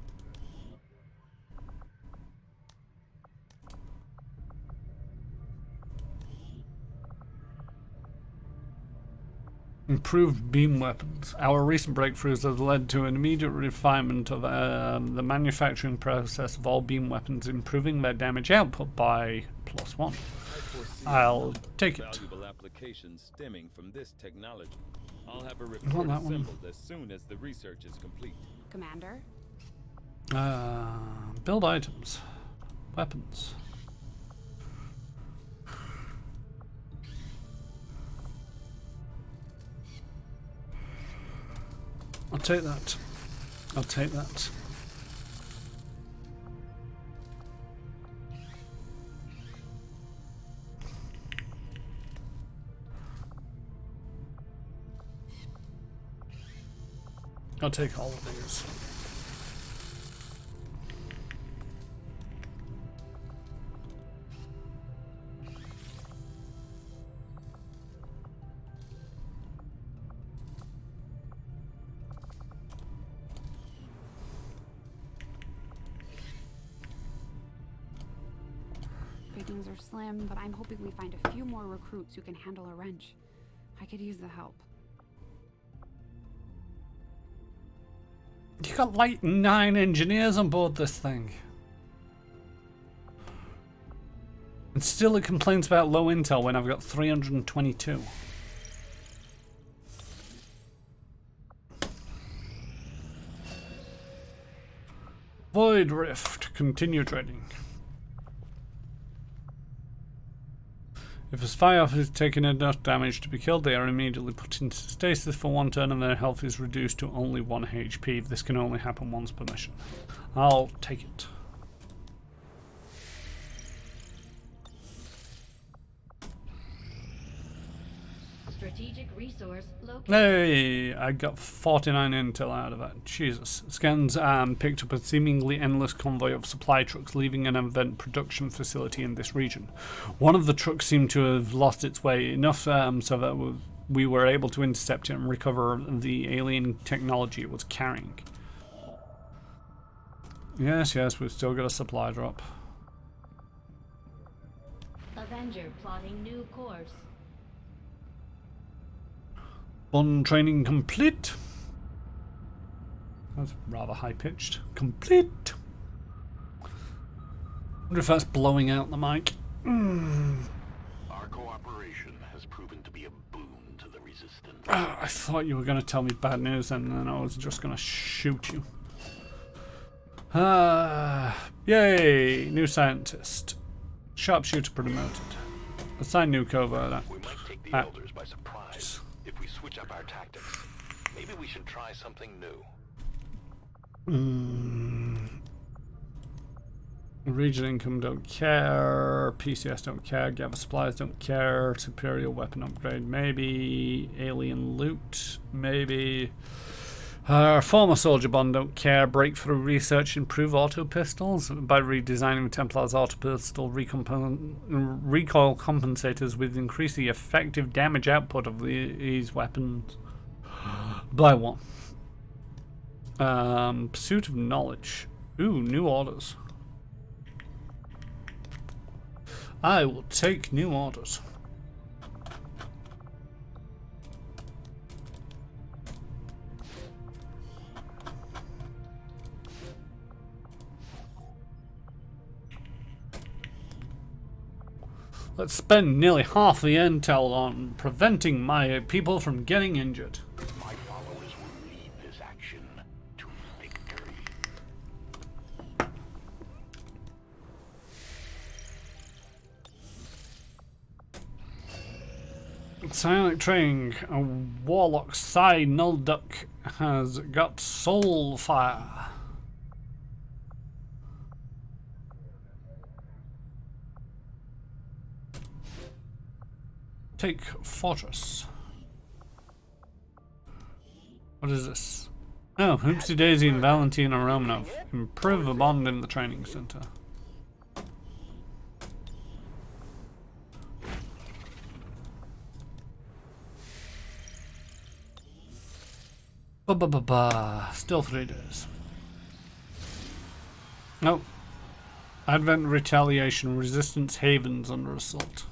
Improved beam weapons. Our recent breakthroughs have led to an immediate refinement of the manufacturing process of all beam weapons, improving their damage output by +1. I'll take it. Valuable applications stemming from this technology. I'll have a report assembled as soon as the research is complete. Commander? Build items. Weapons. I'll take that. I'll take that. I'll take all of these. Pickings are slim, but I'm hoping we find a few more recruits who can handle a wrench. I could use the help. You got like 9 engineers on board this thing. And still it complains about low intel when I've got 322. Void Rift. Continue trading. If a spy officer is taking enough damage to be killed, they are immediately put into stasis for 1 turn and their health is reduced to only 1 HP. This can only happen once per mission. I'll take it. Strategic resource located. Hey, I got 49 intel out of that. Jesus. Scans picked up a seemingly endless convoy of supply trucks leaving an event production facility in this region. One of the trucks seemed to have lost its way enough so that we were able to intercept it and recover the alien technology it was carrying. Yes, we've still got a supply drop. Avenger plotting new course. Bond training complete. That's rather high-pitched. Complete. Wonder if that's blowing out the mic. Our cooperation has proven to be a boon to the Resistance. I thought you were going to tell me bad news and then I was just going to shoot you. Yay! New scientist. Sharpshooter promoted. Assign new covert. We might take the Elders by surprise if we switch up our tactics. Maybe we should try something new. Region income don't care. PCS don't care. Gather supplies don't care. Superior weapon upgrade maybe. Alien loot maybe. Former soldier bond don't care. Breakthrough research improve auto pistols by redesigning Templar's auto pistol recoil compensators with increase the effective damage output of these weapons by 1. Pursuit of knowledge. Ooh, new orders. I will take new orders. Let's spend nearly half the intel on preventing my people from getting injured. My followers will lead this action to victory. Psionic training. A warlock Psy Null Duck has got soul fire. Take Fortress. What is this? Oh, Hoopsie Daisy and Valentina Romanov. Improve the bond in the training center. Still 3 days. Nope. Advent Retaliation. Resistance Havens under assault.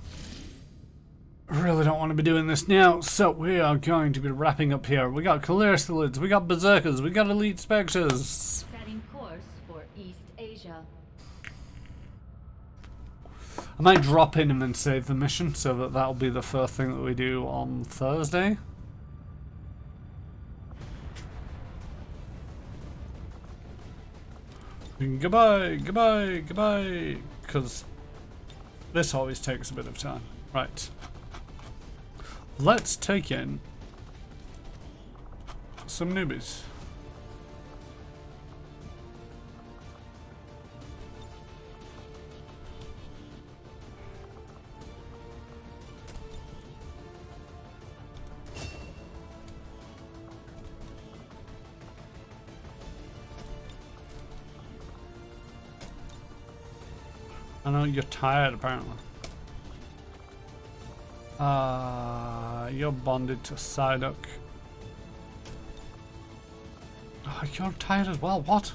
I really don't want to be doing this now, so we are going to be wrapping up here. We got Clearsilids, we got Berserkers, we got Elite Spectres. Setting course for East Asia. I might drop in and then save the mission, so that that'll be the first thing that we do on Thursday. Goodbye, goodbye, goodbye, because this always takes a bit of time. Right. Let's take in some newbies. I know you're tired apparently. You're bonded to Psyduck. Oh, you're tired as well. What?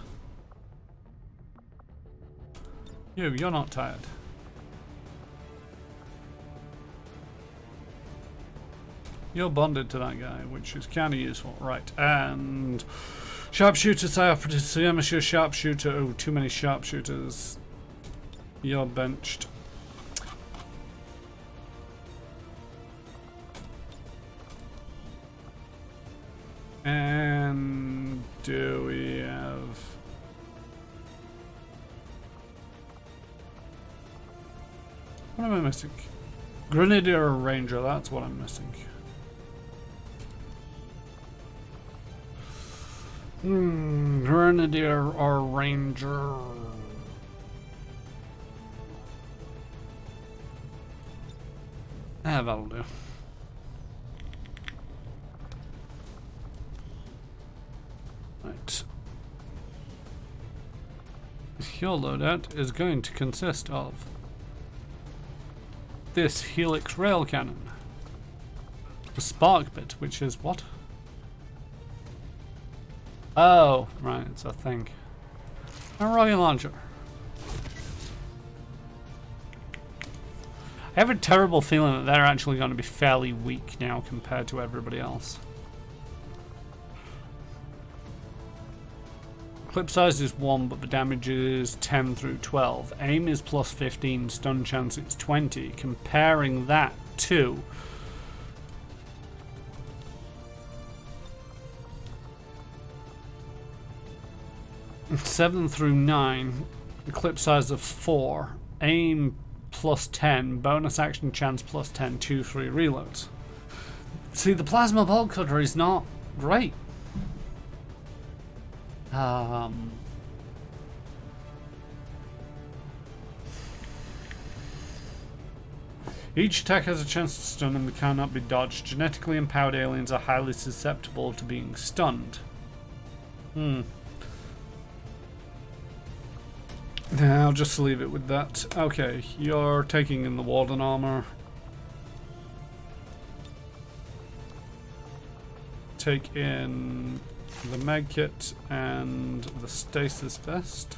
You're not tired. You're bonded to that guy, which is kind of useful. Right, and Sharpshooter, Psyoperative, Amateur Sharpshooter. Oh, too many Sharpshooters. You're benched. And do we have... What am I missing? Grenadier or Ranger, that's what I'm missing. Grenadier or Ranger. Ah, that'll do. Right. Your loadout is going to consist of this Helix rail cannon, the spark bit, which is what? Oh, right, it's a thing. A rocket launcher. I have a terrible feeling that they're actually going to be fairly weak now compared to everybody else. Clip size is 1, but the damage is 10 through 12. Aim is plus 15, stun chance is 20. Comparing that to (7 through 9), the clip size of 4, aim plus 10, bonus action chance plus 10, 2-3 reloads. See, the plasma bolt cutter is not great. Each attack has a chance to stun and cannot be dodged. Genetically empowered aliens are highly susceptible to being stunned. Nah, I'll just leave it with that. Okay, you're taking in the Warden armor. Take in the med kit and the stasis vest.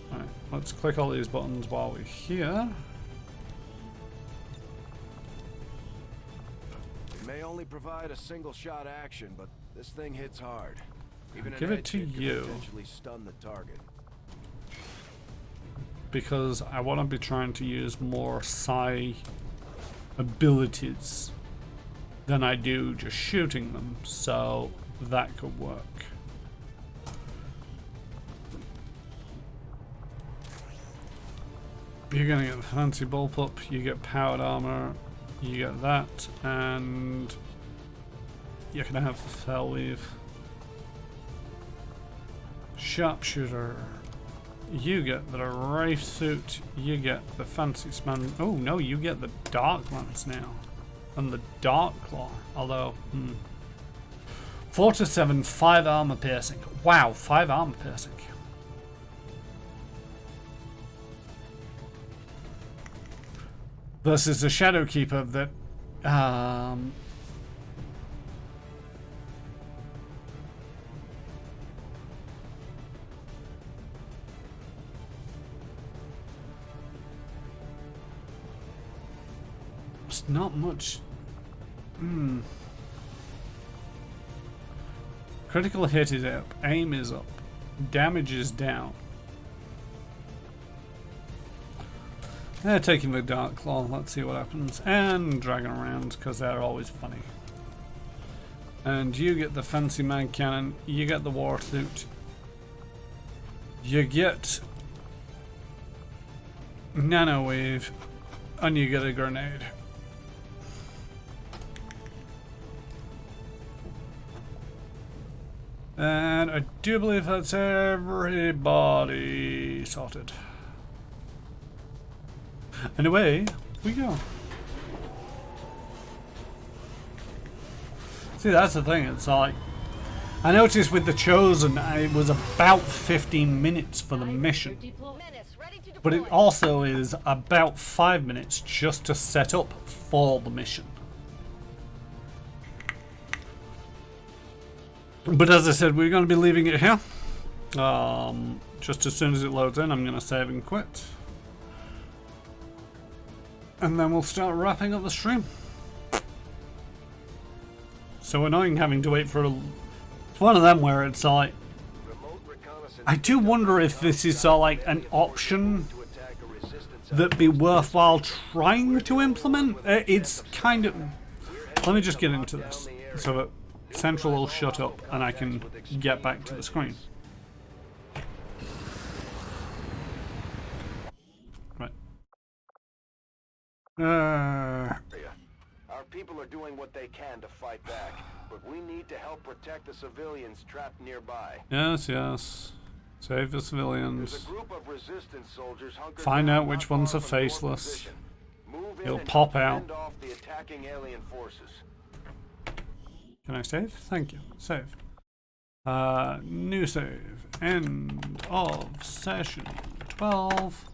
Alright, let's click all these buttons while we're here. It may only provide a single shot action, but this thing hits hard. Even Give it to you. Potentially stun the target. Because I want to be trying to use more psi abilities than I do just shooting them, so that could work. You're gonna get the fancy bullpup, you get powered armor, you get that, and you're gonna have the fell weave. Sharpshooter. You get the Wraith suit, you get the fancy span. Oh no, you get the Dark Lance now. And the Dark Claw. Although, 4 to 7, 5 armor piercing. Wow, 5 armor piercing. Versus the Shadow Keeper that it's not much. Critical hit is up, aim is up, damage is down. They're taking the Dark Claw, let's see what happens. And dragging around, because they're always funny. And you get the fancy mag cannon, you get the war suit, you get nano wave, and you get a grenade. And I do believe that's everybody sorted. And away we go. See, that's the thing, it's like, I noticed with the Chosen, it was about 15 minutes for the mission. But it also is about 5 minutes just to set up for the mission. But as I said, we're going to be leaving it here. Just as soon as it loads in, I'm going to save and quit. And then we'll start wrapping up the stream. So annoying having to wait for a... It's one of them where it's like... I do wonder if this is like an option that'd be worthwhile trying to implement. It's kind of... Let me just get into this so that Central will shut up and I can get back to the screen. Our people are doing what they can to fight back, but we need to help protect the civilians trapped nearby. Yes, yes. Save the civilians. There's a group of resistance soldiers hunkered Find down out which not ones far are from your faceless. position. Move in He'll and pop help out. fend off the attacking alien forces. Can I save? Thank you. Save. New save. End of session 12.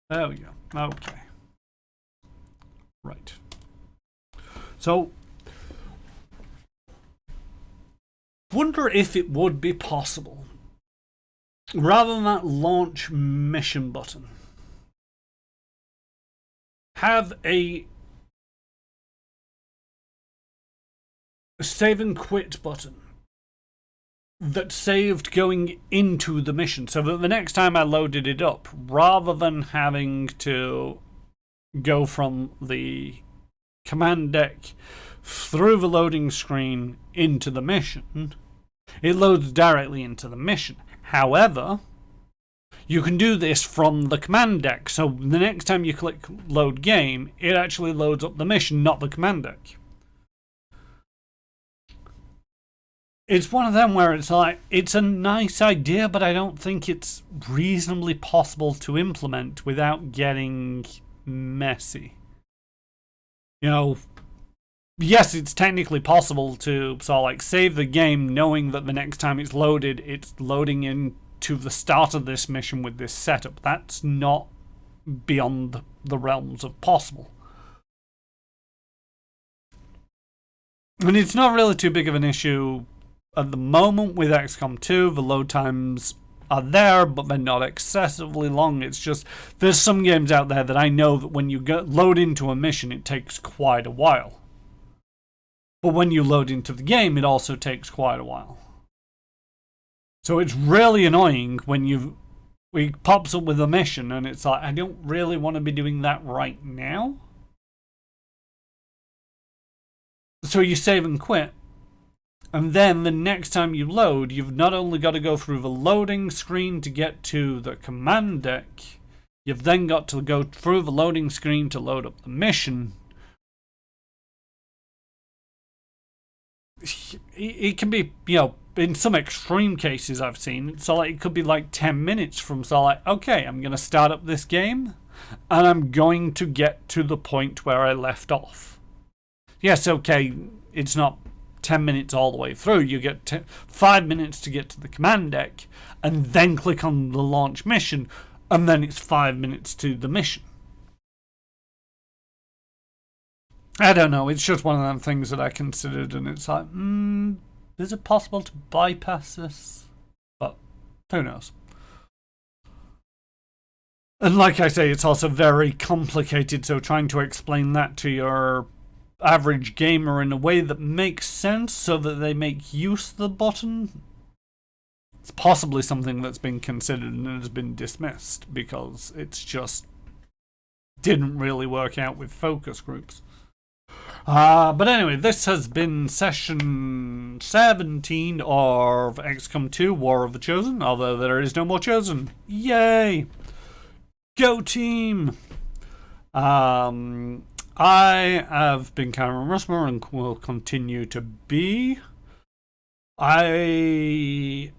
There we go. Okay. Right. So, wonder if it would be possible, rather than that launch mission button, have a save and quit button that saved going into the mission, so that the next time I loaded it up, rather than having to go from the command deck through the loading screen into the mission, it loads directly into the mission. However, you can do this from the command deck, so the next time you click load game, it actually loads up the mission, not the command deck. It's one of them where it's like, it's a nice idea, but I don't think it's reasonably possible to implement without getting messy. You know, yes, it's technically possible to sort of like save the game knowing that the next time it's loading into the start of this mission with this setup. That's not beyond the realms of possible. And it's not really too big of an issue at the moment with XCOM2. The load times are there, but they're not excessively long. It's just, there's some games out there that I know that when you load into a mission, it takes quite a while. But when you load into the game, it also takes quite a while. So it's really annoying when it pops up with a mission and it's like, I don't really want to be doing that right now. So you save and quit. And then the next time you load, you've not only got to go through the loading screen to get to the command deck, you've then got to go through the loading screen to load up the mission. It can be, you know, in some extreme cases I've seen, so like it could be like 10 minutes from, so like, okay, I'm going to start up this game, and I'm going to get to the point where I left off. Yes, okay, it's not 10 minutes all the way through. You get 5 minutes to get to the command deck, and then click on the launch mission, and then it's 5 minutes to the mission. I don't know, it's just one of them things that I considered, and it's like, is it possible to bypass this? But who knows? And like I say, it's also very complicated, so trying to explain that to your average gamer in a way that makes sense so that they make use of the button, it's possibly something that's been considered and has been dismissed because it's just didn't really work out with focus groups. But anyway, this has been session 17 of XCOM2 War of the Chosen, although there is no more Chosen. Yay! Go team! I have been Cameron Russmer and will continue to be. I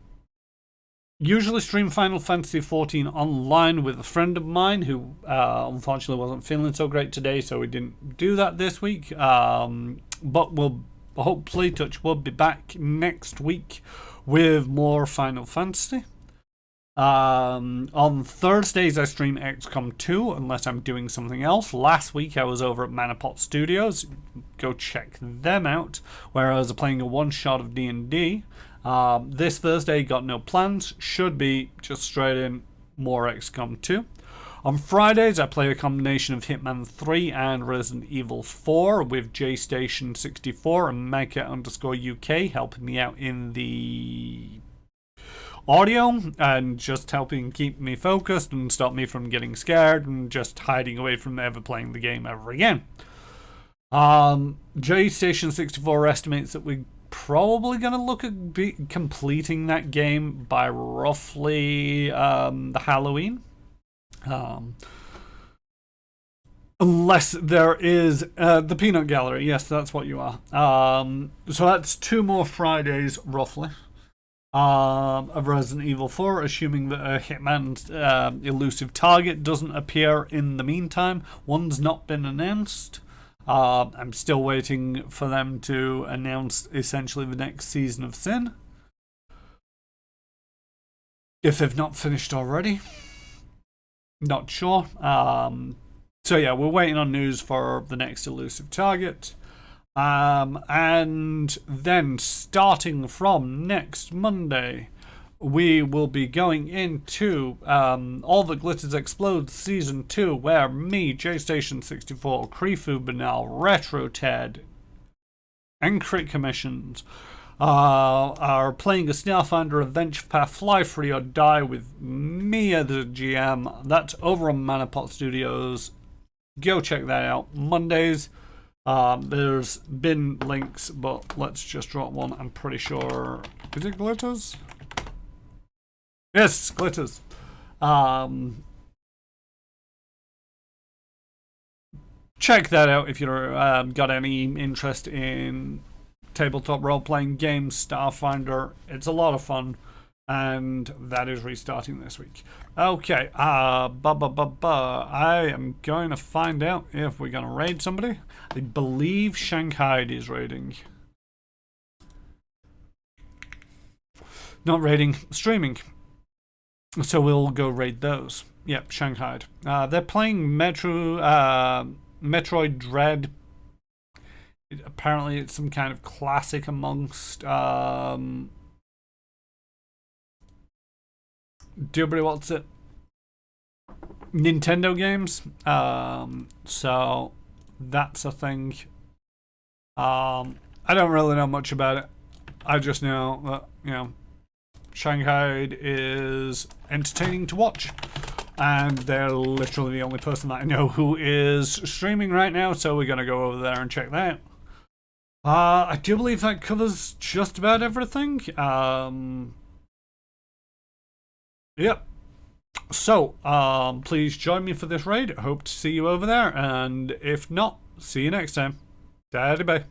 usually stream Final Fantasy XIV online with a friend of mine who unfortunately wasn't feeling so great today, so we didn't do that this week. But we'll hopefully, touch wood, be back next week with more Final Fantasy. On Thursdays I stream XCOM2 unless I'm doing something else. Last week I was over at Manapot Studios. Go check them out, where I was playing a one-shot of D&D. This Thursday got no plans. Should be just straight in more XCOM2. On Fridays I play a combination of Hitman 3 and Resident Evil 4 with JStation64 and Mecca_UK helping me out in the audio and just helping keep me focused and stop me from getting scared and just hiding away from ever playing the game ever again. JStation64 estimates that we're probably going to look at completing that game by roughly the Halloween. Unless there is the Peanut Gallery. Yes, that's what you are. So that's 2 more Fridays, roughly, of Resident Evil 4, assuming that a Hitman's elusive target doesn't appear in the meantime. One's not been announced. I'm still waiting for them to announce essentially the next season of Sin, if they've not finished already. Not sure. So yeah, we're waiting on news for the next elusive target. And then starting from next Monday, we will be going into All That Glitters Explodes Season 2, where me, JStation64, Krifu Banal, Retro Ted, and Crit Commissions are playing a Starfinder Adventure Path Fly Free or Die with me as the GM. That's over on Manapot Studios. Go check that out. Mondays, there's been links, but let's just drop one. I'm pretty sure. Is it Glitters? Yes, Glitters. Check that out if you're got any interest in tabletop role-playing games, Starfinder. It's a lot of fun, and that is restarting this week. Okay, I am going to find out if we're going to raid somebody. I believe Shanghai is raiding. Not raiding, streaming. So we'll go raid those. Yep, Shanghai. They're playing Metroid Dread. Apparently it's some kind of classic amongst what's it? Nintendo games. So that's a thing. I don't really know much about it. I just know that, you know, Shanghai is entertaining to watch. And they're literally the only person that I know who is streaming right now, so we're going to go over there and check that out. I do believe that covers just about everything. Yep. So, please join me for this raid. I hope to see you over there, and if not, see you next time. Daddy bye.